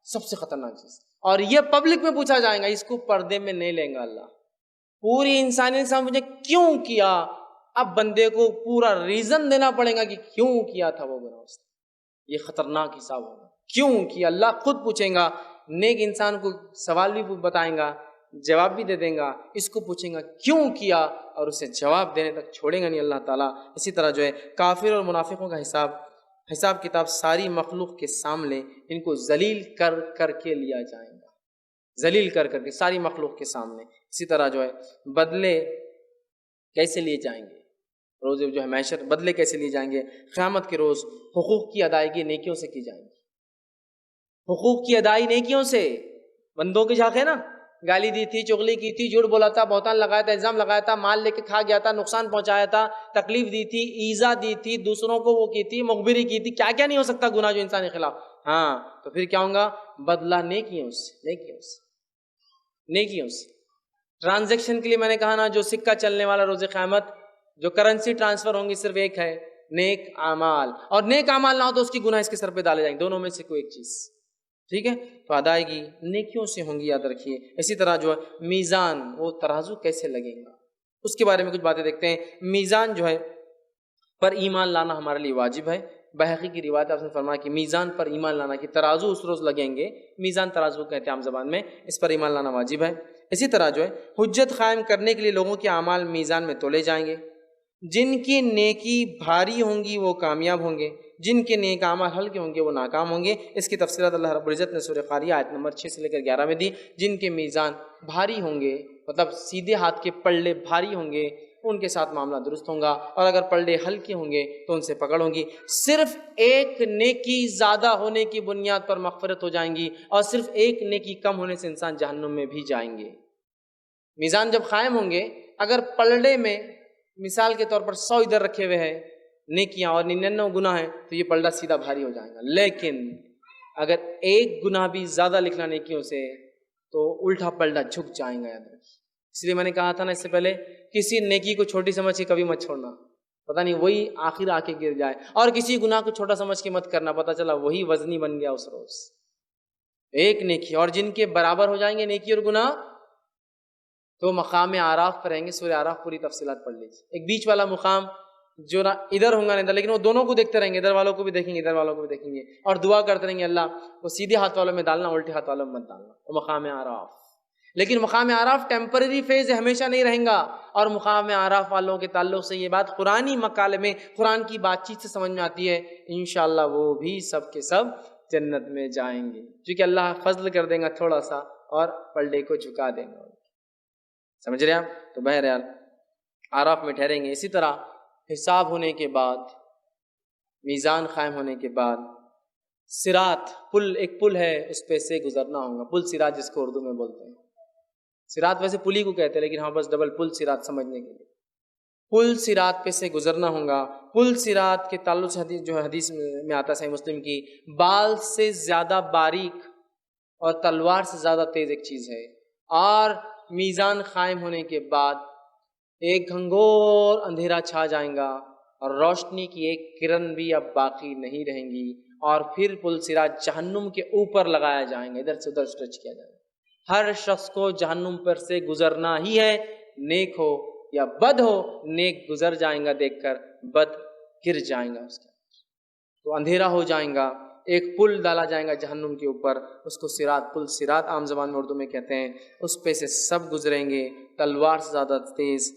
سب سے خطرناک چیز. اور یہ پبلک میں پوچھا جائے گا، اس کو پردے میں نہیں لیں گا اللہ. پوری انسانیت سے مجھے کیوں کیا، اب بندے کو پورا ریزن دینا پڑے گا کہ کیوں کیا تھا وہ گناہ. یہ خطرناک حساب ہوگا. کیوں کیا اللہ خود پوچھیں گا. نیک انسان کو سوال بھی بتائیں گا، جواب بھی دے دیں گا. اس کو پوچھیں گا کیوں کیا اور اسے جواب دینے تک چھوڑیں گا نہیں اللہ تعالیٰ. اسی طرح جو ہے کافر اور منافقوں کا حساب کتاب ساری مخلوق کے سامنے ان کو ذلیل کر کر کے لیا جائے گا، ذلیل کر کر کے ساری مخلوق کے سامنے. اسی طرح جو ہے بدلے کیسے لیے جائیں گے، روز جو ہے محشر بدلے کیسے لیے جائیں گے. قیامت کے روز حقوق کی ادائیگی نیکیوں سے کی جائیں گی. حقوق کی ادائی نیکیوں سے. بندوں کے جھاکے نا، گالی دی تھی، چغلی کی تھی، جھوٹ بولا تھا، بہتان لگایا تھا، الزام لگایا تھا، مال لے کے کھا گیا تھا، نقصان پہنچایا تھا، تکلیف دی تھی، ایذا دی تھی، دوسروں کو وہ کی تھی، مخبری کی تھی، کیا کیا نہیں ہو سکتا گناہ جو انسان کے خلاف. ہاں تو پھر کیا ہوگا؟ بدلہ نیکیوں سے، نیکیوں سے، نیکیوں سے. ٹرانزیکشن کے لیے میں نے کہا نا جو سکہ چلنے والا روز قیامت جو کرنسی ٹرانسفر ہوں گی صرف ایک ہے، نیک اعمال، اور نیک اعمال نہ ہو تو اس کی گناہ اس کے سر پہ ڈالے جائیں گے، دونوں میں سے کوئی ایک چیز، ٹھیک ہے؟ تو ادائیگی نیکیوں سے ہوں گی، یاد رکھیے۔ اسی طرح جو ہے میزان، وہ ترازو کیسے لگے گا، اس کے بارے میں کچھ باتیں دیکھتے ہیں۔ میزان جو ہے پر ایمان لانا ہمارے لیے واجب ہے۔ بحقی کی روایت آپ نے فرمایا کہ میزان پر ایمان لانا، کہ ترازو اس روز لگیں گے، میزان ترازو کہتے ہیں عام زبان میں، اس پر ایمان لانا واجب ہے۔ اسی طرح جو ہے حجت قائم کرنے کے لیے لوگوں کے اعمال میزان میں تولے جائیں گے، جن کی نیکی بھاری ہوں گی وہ کامیاب ہوں گے، جن کے نیک اعمال ہلکے ہوں گے وہ ناکام ہوں گے۔ اس کی تفصیلات اللہ رب العزت نے سورہ قاریہ آیت نمبر 6 سے لے کر 11 میں دی۔ جن کے میزان بھاری ہوں گے، مطلب سیدھے ہاتھ کے پلڑے بھاری ہوں گے، ان کے ساتھ معاملہ درست ہوگا، اور اگر پلڑے ہلکے ہوں گے تو ان سے پکڑ ہوگی۔ صرف ایک نیکی زیادہ ہونے کی بنیاد پر مغفرت ہو جائیں گی، اور صرف ایک نیکی کم ہونے سے انسان جہنم میں بھی جائیں گے۔ میزان جب قائم ہوں گے، اگر پلڑے میں مثال کے طور پر 100 ادھر رکھے ہوئے ہیں نیکیاں اور 99 گناہ ہیں، تو یہ پلڑا سیدھا بھاری ہو جائے گا۔ لیکن اگر ایک گناہ بھی زیادہ لکھنا نیکیوں سے تو الٹا پلڑا جھک جائیں گا، یاد رکھیے۔ اس لیے میں نے کہا تھا نا اس سے پہلے، کسی نیکی کو چھوٹی سمجھ کے کبھی مت چھوڑنا، پتہ نہیں وہی آخر آ کے گر جائے، اور کسی گناہ کو چھوٹا سمجھ کے مت کرنا، پتہ چلا وہی وزنی بن گیا اس روز۔ ایک نیکی، اور جن کے برابر ہو جائیں گے نیکی اور گناہ، تو مقام اعراف پر رہیں گے۔ سورہ اعراف پوری تفصیلات پڑھ لیجیے۔ ایک بیچ والا مقام جو نہ ادھر ہوں گا نہ ادھر، لیکن وہ دونوں کو دیکھتے رہیں گے، ادھر والوں کو بھی دیکھیں گے، ادھر والوں کو بھی دیکھیں گے، اور دعا کرتے رہیں گے اللہ وہ سیدھے ہاتھ والوں میں ڈالنا، الٹے ہاتھ والوں میں مت ڈالنا، وہ مقام اعراف۔ لیکن مقام اعراف ٹیمپرری فیز ہے، ہمیشہ نہیں رہیں گا۔ اور مقام اعراف والوں کے تعلق سے یہ بات قرآنی مقالے میں، قرآن کی بات چیت سے سمجھ میں آتی ہے، انشاءاللہ وہ بھی سب کے سب جنت میں جائیں گے، کیونکہ اللہ فضل کر دیں گا تھوڑا سا اور پلڑے کو جھکا دیں گا۔ سمجھ رہے آپ؟ تو بہرحال اعراف میں ٹھہریں گے۔ اسی طرح حساب ہونے کے بعد، میزان قائم ہونے کے بعد، صراط، پل، ایک پل ہے، اس پہ سے گزرنا ہوگا، پل صراط جس کو اردو میں بولتے ہیں۔ صراط ویسے پلی کو کہتے ہیں، لیکن ہاں بس ڈبل پل صراط سمجھنے کے لیے، پل صراط پہ سے گزرنا ہوگا۔ پل صراط کے تعلق سے حدیث جو ہے حدیث میں آتا ہے صحیح مسلم کی، بال سے زیادہ باریک اور تلوار سے زیادہ تیز ایک چیز ہے، اور میزان قائم ہونے کے بعد ایک گھنگھور اندھیرا چھا جائیں گا، اور روشنی کی ایک کرن بھی اب باقی نہیں رہیں گی، اور پھر پل صراط جہنم کے اوپر لگایا جائیں گا، ادھر سے ادھر اسٹریچ کیا جائے گا۔ ہر شخص کو جہنم پر سے گزرنا ہی ہے، نیک ہو یا بد ہو، نیک گزر جائیں گا دیکھ کر، بد گر جائیں گا اس کے، تو اندھیرا ہو جائیں گا۔ ایک پل ڈالا جائے گا جہنم کے اوپر، اس کو صراط، پل صراط عام زبان میں اردو میں کہتے ہیں، اس پہ سے سب گزریں گے، تلوار سے زیادہ تیز،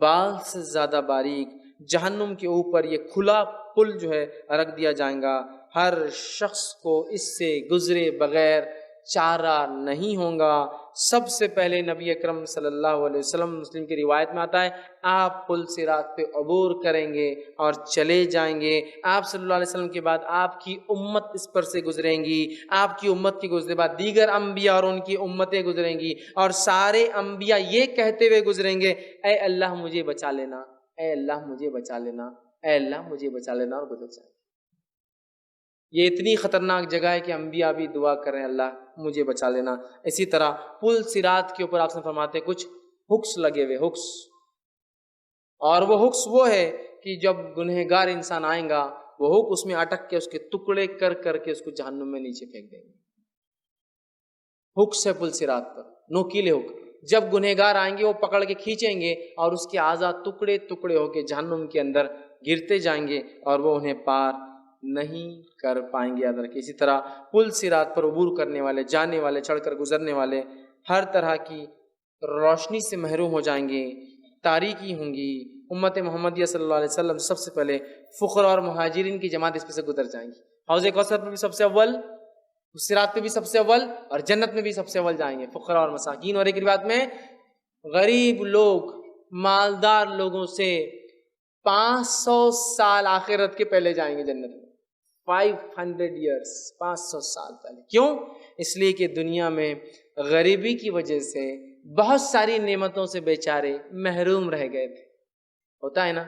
بال سے زیادہ باریک، جہنم کے اوپر یہ کھلا پل جو ہے رکھ دیا جائے گا۔ ہر شخص کو اس سے گزرے بغیر چارہ نہیں ہوگا۔ سب سے پہلے نبی اکرم صلی اللہ علیہ وسلم، مسلم کی روایت میں آتا ہے، آپ پل صراط پہ عبور کریں گے اور چلے جائیں گے۔ آپ صلی اللہ علیہ وسلم کے بعد آپ کی امت اس پر سے گزریں گی، آپ کی امت کے گزرے بعد دیگر انبیاء اور ان کی امتیں گزریں گی، اور سارے انبیاء یہ کہتے ہوئے گزریں گے، اے اللہ مجھے بچا لینا، اے اللہ مجھے بچا لینا، اے اللہ مجھے بچا لینا، اور گزر جائیں گے۔ یہ اتنی خطرناک جگہ ہے کہ انبیاء بھی دعا کریں اللہ مجھے بچا لینا۔ اسی طرح پل صراط کے اوپر آپ سے فرماتے ہیں کچھ ہکس لگے ہوئے، ہکس، اور وہ ہکس وہ ہے کہ جب گنہگار انسان آئیں گا، وہ ہک اس میں اٹک کے اس کے ٹکڑے کر کر کے اس کو جہنم میں نیچے پھینک دیں گے۔ ہکس ہے پل صراط پر، نوکیلے ہک، جب گنہگار آئیں گے وہ پکڑ کے کھینچیں گے، اور اس کے اعضاء ٹکڑے ٹکڑے ہو کے جہنم کے اندر گرتے جائیں گے، اور وہ انہیں پار نہیں کر پائیں گے، یاد رکھیں۔ اسی طرح پل صراط پر عبور کرنے والے، جانے والے، چڑھ کر گزرنے والے ہر طرح کی روشنی سے محروم ہو جائیں گے، تاریکی ہوں گی۔ امت محمدیہ صلی اللہ علیہ وسلم سب سے پہلے فقراء اور مہاجرین کی جماعت اس پہ سے گزر جائیں گی، حوض کوثر پہ بھی سب سے اول، صراط پہ بھی سب سے اول، اور جنت میں بھی سب سے اول جائیں گے فقراء اور مساکین۔ اور ایک روایت میں غریب لوگ مالدار لوگوں سے 500 سال آخرت کے پہلے جائیں گے جنت میں، 500 ایئرس، 500 سال پہلے۔ کیوں؟ اس لیے کہ دنیا میں غریبی کی وجہ سے بہت ساری نعمتوں سے بیچارے محروم رہ گئے تھے۔ ہوتا ہے نا،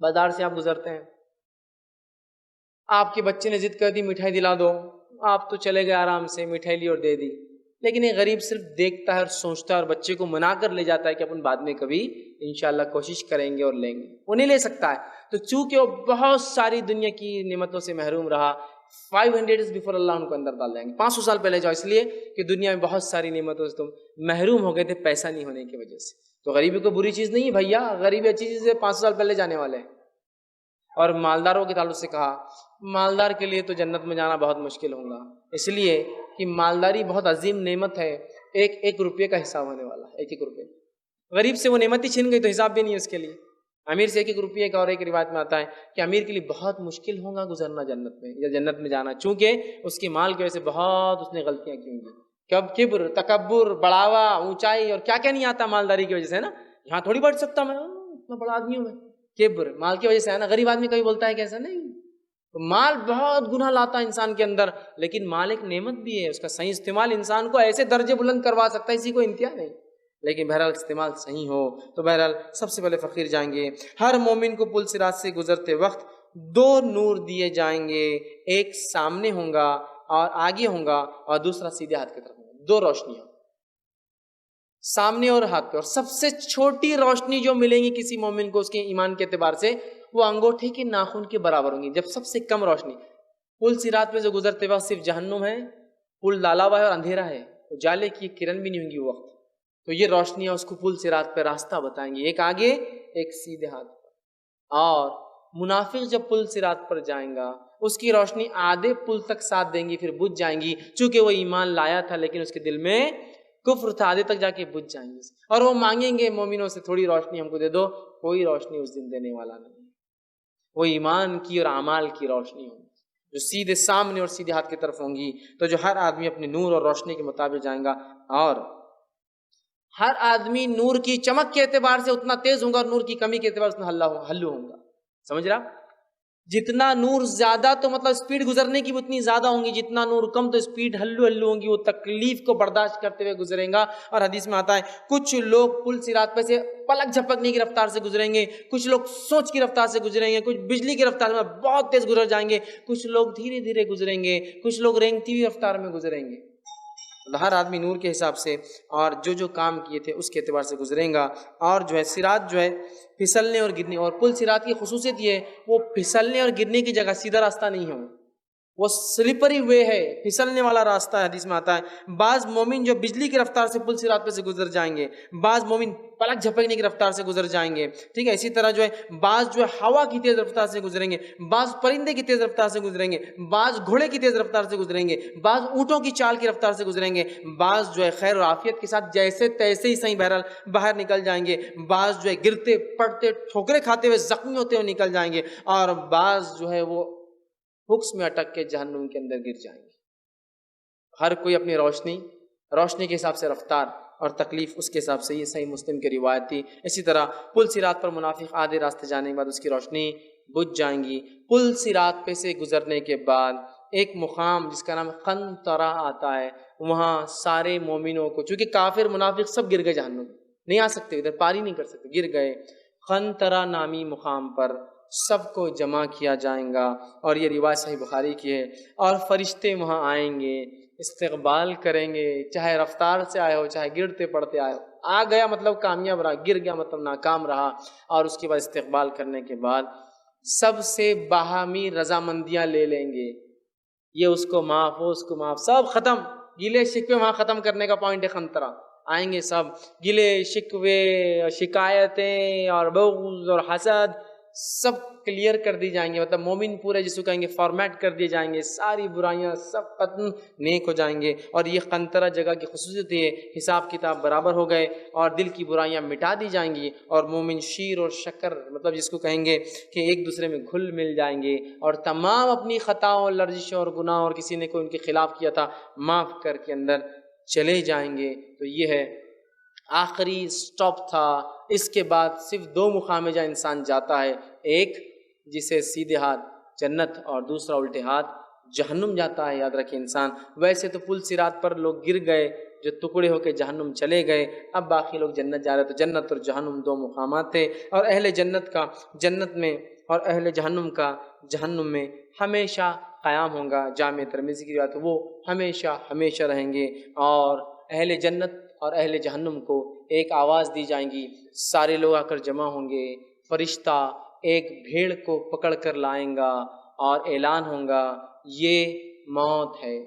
بازار سے آپ گزرتے ہیں، آپ کے بچے نے ضد کر دی مٹھائی دلا دو، آپ تو چلے گئے آرام سے، مٹھائی لی اور دے دی، لیکن یہ غریب صرف دیکھتا ہے اور سوچتا ہے اور بچے کو منا کر لے جاتا ہے کہ اپن بعد میں کبھی انشاءاللہ کوشش کریں گے اور لیں گے، وہ نہیں لے سکتا ہے۔ تو چونکہ وہ بہت ساری دنیا کی نعمتوں سے محروم رہا، 500 ایئرز بیفور اللہ ان کو اندر ڈال دیں گے، 500 سال پہلے جاؤ، اس لیے کہ دنیا میں بہت ساری نعمتوں سے تم محروم ہو گئے تھے پیسہ نہیں ہونے کی وجہ سے۔ تو غریبی کوئی بری چیز نہیں ہے بھیا، غریبی اچھی چیز ہے، 500 سال پہلے جانے والے ہیں۔ اور مالداروں کے تعلق سے کہا، مالدار کے لیے تو جنت میں جانا بہت مشکل ہوگا، اس لیے کہ مالداری بہت عظیم نعمت ہے، ایک ایک روپے کا حساب ہونے والا ہے، ایک ایک روپے۔ غریب سے وہ نعمت ہی چھن گئی تو حساب بھی نہیں ہے اس کے لیے۔ امیر سے ایک ایک روپیے کا، اور ایک روایت میں آتا ہے کہ امیر کے لیے بہت مشکل ہوگا گزرنا جنت میں یا جنت میں جانا، چونکہ اس کی مال کی وجہ سے بہت اس نے غلطیاں کی ہوں گی، کب کبر، تکبر، بڑھاوا، اونچائی اور کیا کیا نہیں آتا مالداری کی وجہ سے، ہے نا، یہاں تھوڑی بڑھ سکتا میں، اتنا بڑا آدمی ہوں میں، کبر مال کی وجہ سے ہے نا۔ غریب آدمی کبھی بولتا ہے کہ ایسا نہیں، تو مال بہت گناہ لاتا ہے انسان کے اندر، لیکن مال ایک نعمت بھی ہے، اس کا صحیح استعمال انسان کو ایسے درجے بلند کروا سکتا ہے، اسی کو انتہا نہیں، لیکن بہرحال استعمال صحیح ہو۔ تو بہرحال سب سے پہلے فقیر جائیں گے۔ ہر مومن کو پل صراط سے گزرتے وقت 2 نور دیے جائیں گے، ایک سامنے ہوں گا اور آگے ہوں گا، اور دوسرا سیدھے ہاتھ کی طرف ہوں گا، 2 روشنیاں سامنے اور ہاتھ پہ۔ اور سب سے چھوٹی روشنی جو ملیں گی کسی مومن کو اس کے ایمان کے اعتبار سے، وہ انگوٹھے کے ناخن کے برابر ہوں گی، جب سب سے کم روشنی۔ پل صراط پہ جو گزرتے وقت صرف جہنم ہے، پل ڈالا ہوا ہے اور اندھیرا ہے، اجالے کی کرن بھی نہیں ہوں گی وہ وقت، تو یہ روشنیاں اس کو پل صراط پہ راستہ بتائیں گی، ایک آگے ایک سیدھے ہاتھ پر۔ اور منافق جب پل صراط پر جائیں گا، اس کی روشنی آدھے پل تک ساتھ دیں گی، پھر بجھ جائیں گی، چونکہ وہ ایمان لایا تھا لیکن اس کے دل میں کفر تھا، آدھے تک جا کے بجھ جائیں گے، اور وہ مانگیں گے مومنوں سے تھوڑی روشنی ہم کو دے دو، کوئی روشنی اس دن دینے والا نہیں، وہ ایمان کی اور اعمال کی روشنی ہوگی جو سیدھے سامنے اور سیدھے ہاتھ کی طرف ہوں گی۔ تو جو ہر آدمی اپنے نور اور روشنی کے مطابق جائیں گا، اور ہر آدمی نور کی چمک کے اعتبار سے اتنا تیز ہوگا اور نور کی کمی کے اعتبار سے اتنا ہلو ہوگا، سمجھ رہا؟ جتنا نور زیادہ تو مطلب سپیڈ گزرنے کی بھی اتنی زیادہ ہوں گی، جتنا نور کم تو سپیڈ ہلو ہلو ہوں گی، وہ تکلیف کو برداشت کرتے ہوئے گزریں گا۔ اور حدیث میں آتا ہے کچھ لوگ پل صراط پہ سے پلک جھپکنے کی رفتار سے گزریں گے، کچھ لوگ سوچ کی رفتار سے گزریں گے، کچھ بجلی کی رفتار میں بہت تیز گزر جائیں گے، کچھ لوگ دھیرے دھیرے گزریں گے، کچھ لوگ رینگتی ہوئی رفتار میں گزریں گے۔ ہر آدمی نور کے حساب سے اور جو جو کام کیے تھے اس کے اعتبار سے گزریں گا۔ اور جو ہے صراط جو ہے پھسلنے اور گرنے، اور پل صراط کی خصوصیت یہ ہے وہ پھسلنے اور گرنے کی جگہ سیدھا راستہ نہیں ہے، وہ سلپری وے ہے، پھسلنے والا راستہ ہے۔ حدیث میں آتا ہے بعض مومن جو بجلی کی رفتار سے پل صراط پہ سے گزر جائیں گے، بعض مومن پلک جھپکنے کی رفتار سے گزر جائیں گے، ٹھیک ہے۔ اسی طرح جو ہے بعض جو ہے ہوا کی تیز رفتار سے گزریں گے، بعض پرندے کی تیز رفتار سے گزریں گے، بعض گھوڑے کی تیز رفتار سے گزریں گے، بعض اونٹوں کی چال کی رفتار سے گزریں گے، بعض جو ہے خیر و عافیت کے ساتھ جیسے تیسے ہی صحیح بہرحال باہر نکل جائیں گے، بعض جو ہے گرتے پڑتے ٹھوکریں کھاتے ہوئے زخمی ہوتے ہوئے نکل جائیں گے، اور بعض جو ہے وہ حکس میں اٹک کے جہنم کے اندر گر جائیں گے۔ ہر کوئی اپنی روشنی کے حساب سے رفتار اور تکلیف اس کے حساب سے، یہ صحیح مسلم کی روایت تھی۔ اسی طرح پل صراط پر منافق آدھے راستے جانے کے بعد اس کی روشنی بجھ جائیں گی۔ پل صراط پہ سے گزرنے کے بعد ایک مقام جس کا نام قنطرہ آتا ہے، وہاں سارے مومنوں کو، چونکہ کافر منافق سب گر گئے جہنم، نہیں آ سکتے ادھر، پاری نہیں کر سکتے، گر گئے۔ قنطرہ نامی مقام پر سب کو جمع کیا جائیں گا، اور یہ روایت صحیح بخاری کی ہے، اور فرشتے وہاں آئیں گے، استقبال کریں گے، چاہے رفتار سے آئے ہو چاہے گرتے پڑتے آئے ہو، آ گیا مطلب کامیاب رہا، گر گیا مطلب ناکام رہا، اور اس کے بعد استقبال کرنے کے بعد سب سے باہمی رضامندیاں لے لیں گے، یہ اس کو معاف، وہ اس کو معاف، سب ختم، گلے شکوے وہاں ختم کرنے کا پوائنٹ ہے قنطرہ۔ آئیں گے سب، گلے شکوے، شکایتیں اور بغض اور حسد سب کلیئر کر دی جائیں گے، مطلب مومن پورے جس کو کہیں گے فارمیٹ کر دیے جائیں گے، ساری برائیاں سب ختم، نیک ہو جائیں گے۔ اور یہ قنطرہ جگہ کی خصوصیت ہے، حساب کتاب برابر ہو گئے اور دل کی برائیاں مٹا دی جائیں گی، اور مومن شیر اور شکر مطلب جس کو کہیں گے کہ ایک دوسرے میں گھل مل جائیں گے، اور تمام اپنی خطاؤں، لرزشوں اور گناہوں اور کسی نے کوئی ان کے خلاف کیا تھا معاف کر کے اندر چلے جائیں گے۔ تو یہ ہے آخری سٹاپ تھا۔ اس کے بعد صرف 2 مقام جہاں انسان جاتا ہے، ایک جسے سیدھے ہاتھ جنت اور دوسرا الٹے ہاتھ جہنم جاتا ہے، یاد رکھے انسان۔ ویسے تو پل صراط پر لوگ گر گئے جو ٹکڑے ہو کے جہنم چلے گئے، اب باقی لوگ جنت جا رہے، تو جنت اور جہنم 2 مقامات تھے، اور اہل جنت کا جنت میں اور اہل جہنم کا جہنم میں ہمیشہ قیام ہوگا۔ جامع ترمذی کی روایت، وہ ہمیشہ ہمیشہ رہیں گے۔ اور اہل جنت اور اہل جہنم کو ایک آواز دی جائیں گی، سارے لوگ آ کر جمع ہوں گے، فرشتہ ایک بھیڑ کو پکڑ کر لائیں گا اور اعلان ہوگا یہ موت ہے،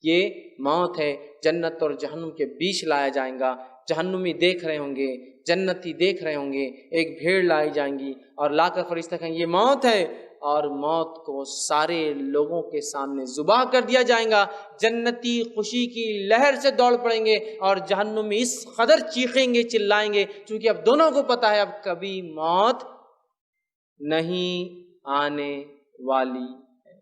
یہ موت ہے۔ جنت اور جہنم کے بیچ لایا جائیں گا، جہنمی دیکھ رہے ہوں گے، جنتی دیکھ رہے ہوں گے، ایک بھیڑ لائی جائیں گی اور لا کر فرشتہ کہیں گے یہ موت ہے، اور موت کو سارے لوگوں کے سامنے ذبح کر دیا جائے گا۔ جنتی خوشی کی لہر سے دوڑ پڑیں گے اور جہنمی اس قدر چیخیں گے، چلائیں گے، چونکہ اب دونوں کو پتہ ہے اب کبھی موت نہیں آنے والی ہے،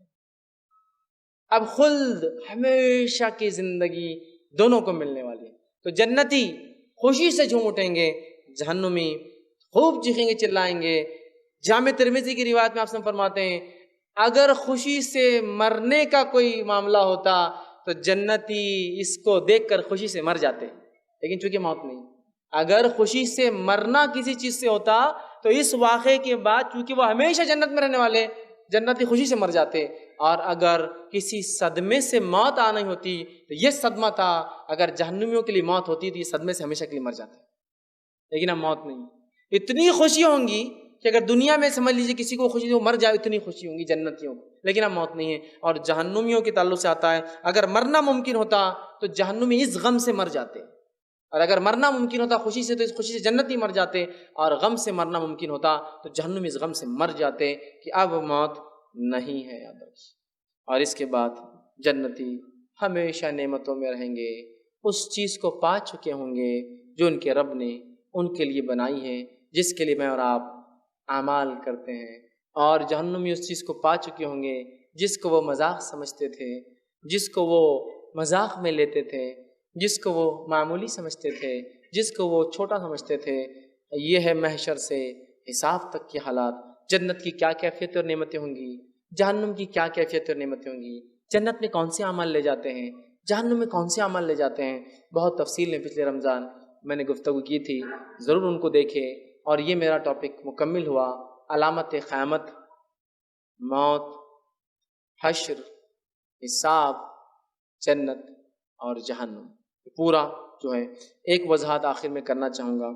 اب خلد ہمیشہ کی زندگی دونوں کو ملنے والی ہے۔ تو جنتی خوشی سے جھوم اٹھیں گے، جہنمی خوب چیخیں گے، چلائیں گے۔ جامع ترمذی کی روایت میں آپ سے فرماتے ہیں اگر خوشی سے مرنے کا کوئی معاملہ ہوتا تو جنتی اس کو دیکھ کر خوشی سے مر جاتے، لیکن چونکہ موت نہیں، اگر خوشی سے مرنا کسی چیز سے ہوتا تو اس واقعے کے بعد چونکہ وہ ہمیشہ جنت میں رہنے والے، جنتی خوشی سے مر جاتے۔ اور اگر کسی صدمے سے موت آنی ہوتی تو یہ صدمہ تھا، اگر جہنمیوں کے لیے موت ہوتی تو یہ صدمے سے ہمیشہ کے لیے مر جاتے، لیکن اب موت نہیں۔ اتنی خوشی ہوں گی کہ اگر دنیا میں سمجھ لیجیے کسی کو خوشی وہ مر جائے، اتنی خوشی ہوں گی جنتیوں کو، لیکن اب موت نہیں ہے۔ اور جہنمیوں کے تعلق سے آتا ہے اگر مرنا ممکن ہوتا تو جہنمی اس غم سے مر جاتے، اور اگر مرنا ممکن ہوتا خوشی سے تو اس خوشی سے جنتی مر جاتے، اور غم سے مرنا ممکن ہوتا تو جہنمی اس غم سے مر جاتے کہ اب موت نہیں ہے۔ اور اس کے بعد جنتی ہمیشہ نعمتوں میں رہیں گے، اس چیز کو پا چکے ہوں گے جو ان کے رب نے ان کے لیے بنائی ہے، جس کے لیے میں اور آپ اعمال کرتے ہیں۔ اور جہنمی اس چیز کو پا چکے ہوں گے جس کو وہ مذاق سمجھتے تھے، جس کو وہ مذاق میں لیتے تھے، جس کو وہ معمولی سمجھتے تھے، جس کو وہ چھوٹا سمجھتے تھے۔ یہ ہے محشر سے حساب تک کے حالات۔ جنت کی کیا کیفیت اور نعمتیں ہوں گی، جہنم کی کیا کیفیت اور نعمتیں ہوں گی، جنت میں کون سے اعمال لے جاتے ہیں، جہنم میں کون سے اعمال لے جاتے ہیں، بہت تفصیل میں پچھلے رمضان میں نے گفتگو کی تھی، ضرور ان کو دیکھیں۔ اور یہ میرا ٹاپک مکمل ہوا، علامت قیامت، موت، حشر، حساب، جنت اور جہنم، پورا جو ہے ایک وضاحت آخر میں کرنا چاہوں گا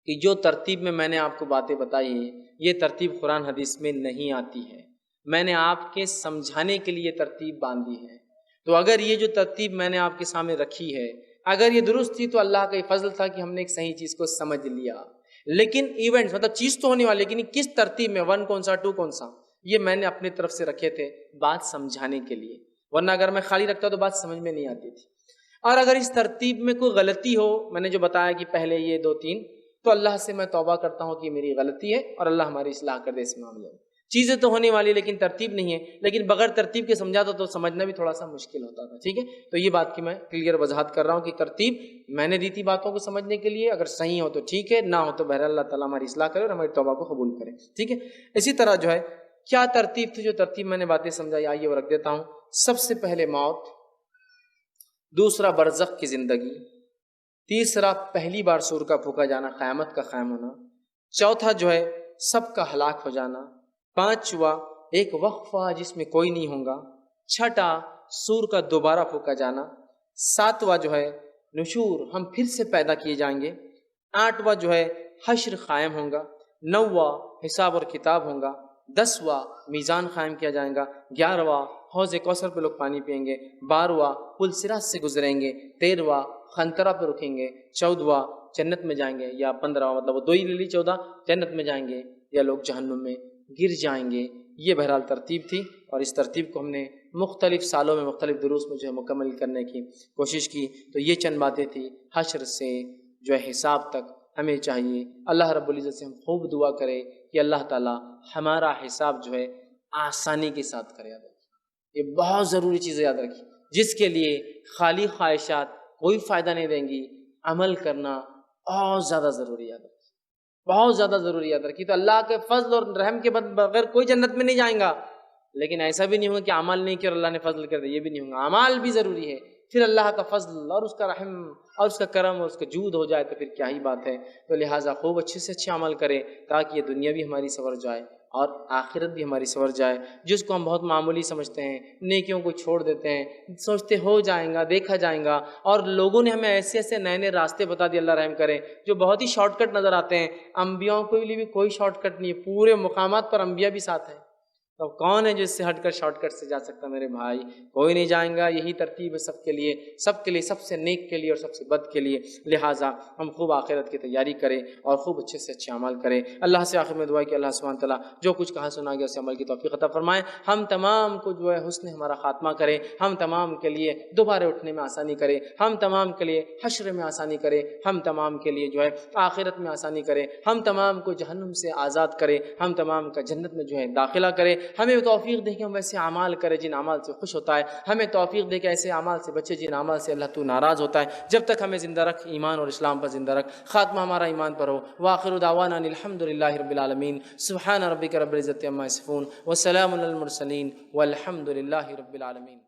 کہ جو ترتیب میں نے آپ کو باتیں بتائی ہیں یہ ترتیب قرآن حدیث میں نہیں آتی ہے، میں نے آپ کے سمجھانے کے لیے ترتیب باندھی ہے۔ تو اگر یہ جو ترتیب میں نے آپ کے سامنے رکھی ہے اگر یہ درست تھی تو اللہ کا یہ فضل تھا کہ ہم نے ایک صحیح چیز کو سمجھ لیا، لیکن ایونٹس مطلب چیز تو ہونے والی، لیکن کس ترتیب میں، 1 کون سا 2 کون سا، یہ میں نے اپنی طرف سے رکھے تھے بات سمجھانے کے لیے، ورنہ اگر میں خالی رکھتا تو بات سمجھ میں نہیں آتی تھی۔ اور اگر اس ترتیب میں کوئی غلطی ہو، میں نے جو بتایا کہ پہلے یہ 2 3، تو اللہ سے میں توبہ کرتا ہوں کہ میری غلطی ہے اور اللہ ہماری اصلاح کر دے اس معاملے میں۔ چیزیں تو ہونے والی لیکن ترتیب نہیں ہے، لیکن بغیر ترتیب کے سمجھاتا تو سمجھنا بھی تھوڑا سا مشکل ہوتا تھا، ٹھیک ہے؟ تو یہ بات کی میں کلیئر وضاحت کر رہا ہوں کہ ترتیب میں نے دی تھی باتوں کو سمجھنے کے لیے، اگر صحیح ہو تو ٹھیک ہے، نہ ہو تو بہرحال اللہ تعالیٰ ہماری اصلاح کرے اور ہماری توبہ کو قبول کرے، ٹھیک ہے؟ اسی طرح جو ہے کیا ترتیب تھی، جو ترتیب میں نے باتیں سمجھائی آئیے وہ رکھ دیتا ہوں۔ سب سے پہلے موت، دوسرا برزخ کی زندگی، تیسرا پہلی بار سور کا پھونکا جانا، قیامت کا قائم ہونا، چوتھا جو ہے سب کا ہلاک ہو جانا، پانچواں ایک وقفہ جس میں کوئی نہیں ہوگا، چھٹا سور کا دوبارہ پھونکا جانا، ساتواں جو ہے نشور، ہم پھر سے پیدا کیے جائیں گے، آٹھواں جو ہے حشر قائم ہوگا، نواں حساب اور کتاب ہوگا، 10واں میزان قائم کیا جائے گا، 11واں حوض کوثر پہ لوگ پانی پئیں گے، 12واں پل صراط سے گزریں گے، 13واں خنطرہ پہ رکیں گے، 14واں جنت میں جائیں گے، یا 15واں مطلب وہ 2 ہی لے لی، 14 جنت میں جائیں گے یا لوگ جہنم میں گر جائیں گے۔ یہ بہرحال ترتیب تھی، اور اس ترتیب کو ہم نے مختلف سالوں میں مختلف دروس میں جو ہے مکمل کرنے کی کوشش کی۔ تو یہ چند باتیں تھیں حشر سے جو ہے حساب تک ہمیں چاہیے اللہ رب العزت سے ہم خوب دعا کرے کہ اللہ تعالیٰ ہمارا حساب جو ہے آسانی کے ساتھ کرے۔ یاد رکھیے یہ بہت ضروری چیز یاد رکھیے، جس کے لیے خالی خواہشات کوئی فائدہ نہیں دیں گی، عمل کرنا بہت زیادہ ضروری، یاد رکھیے بہت زیادہ ضروری، یاد رکھیے۔ تو اللہ کے فضل اور رحم کے بغیر کوئی جنت میں نہیں جائیں گا، لیکن ایسا بھی نہیں ہوگا کہ عمل نہیں کیا اور اللہ نے فضل کر دیا، یہ بھی نہیں ہوگا، اعمال بھی ضروری ہے، پھر اللہ کا فضل اور اس کا رحم اور اس کا کرم اور اس کا جود ہو جائے تو پھر کیا ہی بات ہے۔ تو لہٰذا خوب اچھے سے اچھے عمل کریں تاکہ یہ دنیا بھی ہماری سنور جائے اور آخرت بھی ہماری سنور جائے. جس کو ہم بہت معمولی سمجھتے ہیں، نیکیوں کو چھوڑ دیتے ہیں، سوچتے ہو جائیں گا، دیکھا جائیں گا، اور لوگوں نے ہمیں ایسے ایسے نئے نئے راستے بتا دیے، اللہ رحم کرے، جو بہت ہی شارٹ کٹ نظر آتے ہیں. انبیاءوں کے لیے بھی کوئی شارٹ کٹ نہیں ہے، پورے مقامات پر انبیاء بھی ساتھ ہیں. تو کون ہے جو اس سے ہٹ کر شارٹ کٹ سے جا سکتا؟ میرے بھائی کوئی نہیں جائیں گا. یہی ترتیب ہے سب کے لیے، سب سے نیک کے لیے اور سب سے بد کے لیے. لہٰذا ہم خوب آخرت کی تیاری کریں اور خوب اچھے سے اچھے عمل کریں. اللہ سے آخر میں دعا کہ اللہ سبحانہ تعالیٰ جو کچھ کہا سنا گیا اسے عمل کی توفیق عطا فرمائے. ہم تمام کو جو ہے حسن ہمارا خاتمہ کرے، ہم تمام کے لیے دوبارہ اٹھنے میں آسانی کرے، ہم تمام کے لیے حشر میں آسانی کرے، ہم تمام کے لیے جو ہے آخرت میں آسانی کرے، ہم تمام کو جہنم سے آزاد کرے، ہم تمام کا جنت میں جو ہے داخلہ کرے. ہمیں توفیق دے کہ ہم ویسے اعمال کرے جن اعمال سے خوش ہوتا ہے. ہمیں توفیق دے کہ ایسے اعمال سے بچے جن اعمال سے اللہ تو ناراض ہوتا ہے. جب تک ہمیں زندہ رکھ، ایمان اور اسلام پر زندہ رکھ، خاتمہ ہمارا ایمان پر ہو. وآخر دعوانا الحمدللہ رب العالمین. سبحان ربک رب العزت عما یصفون وسلام علی المرسلین والحمد للہ رب العالمین.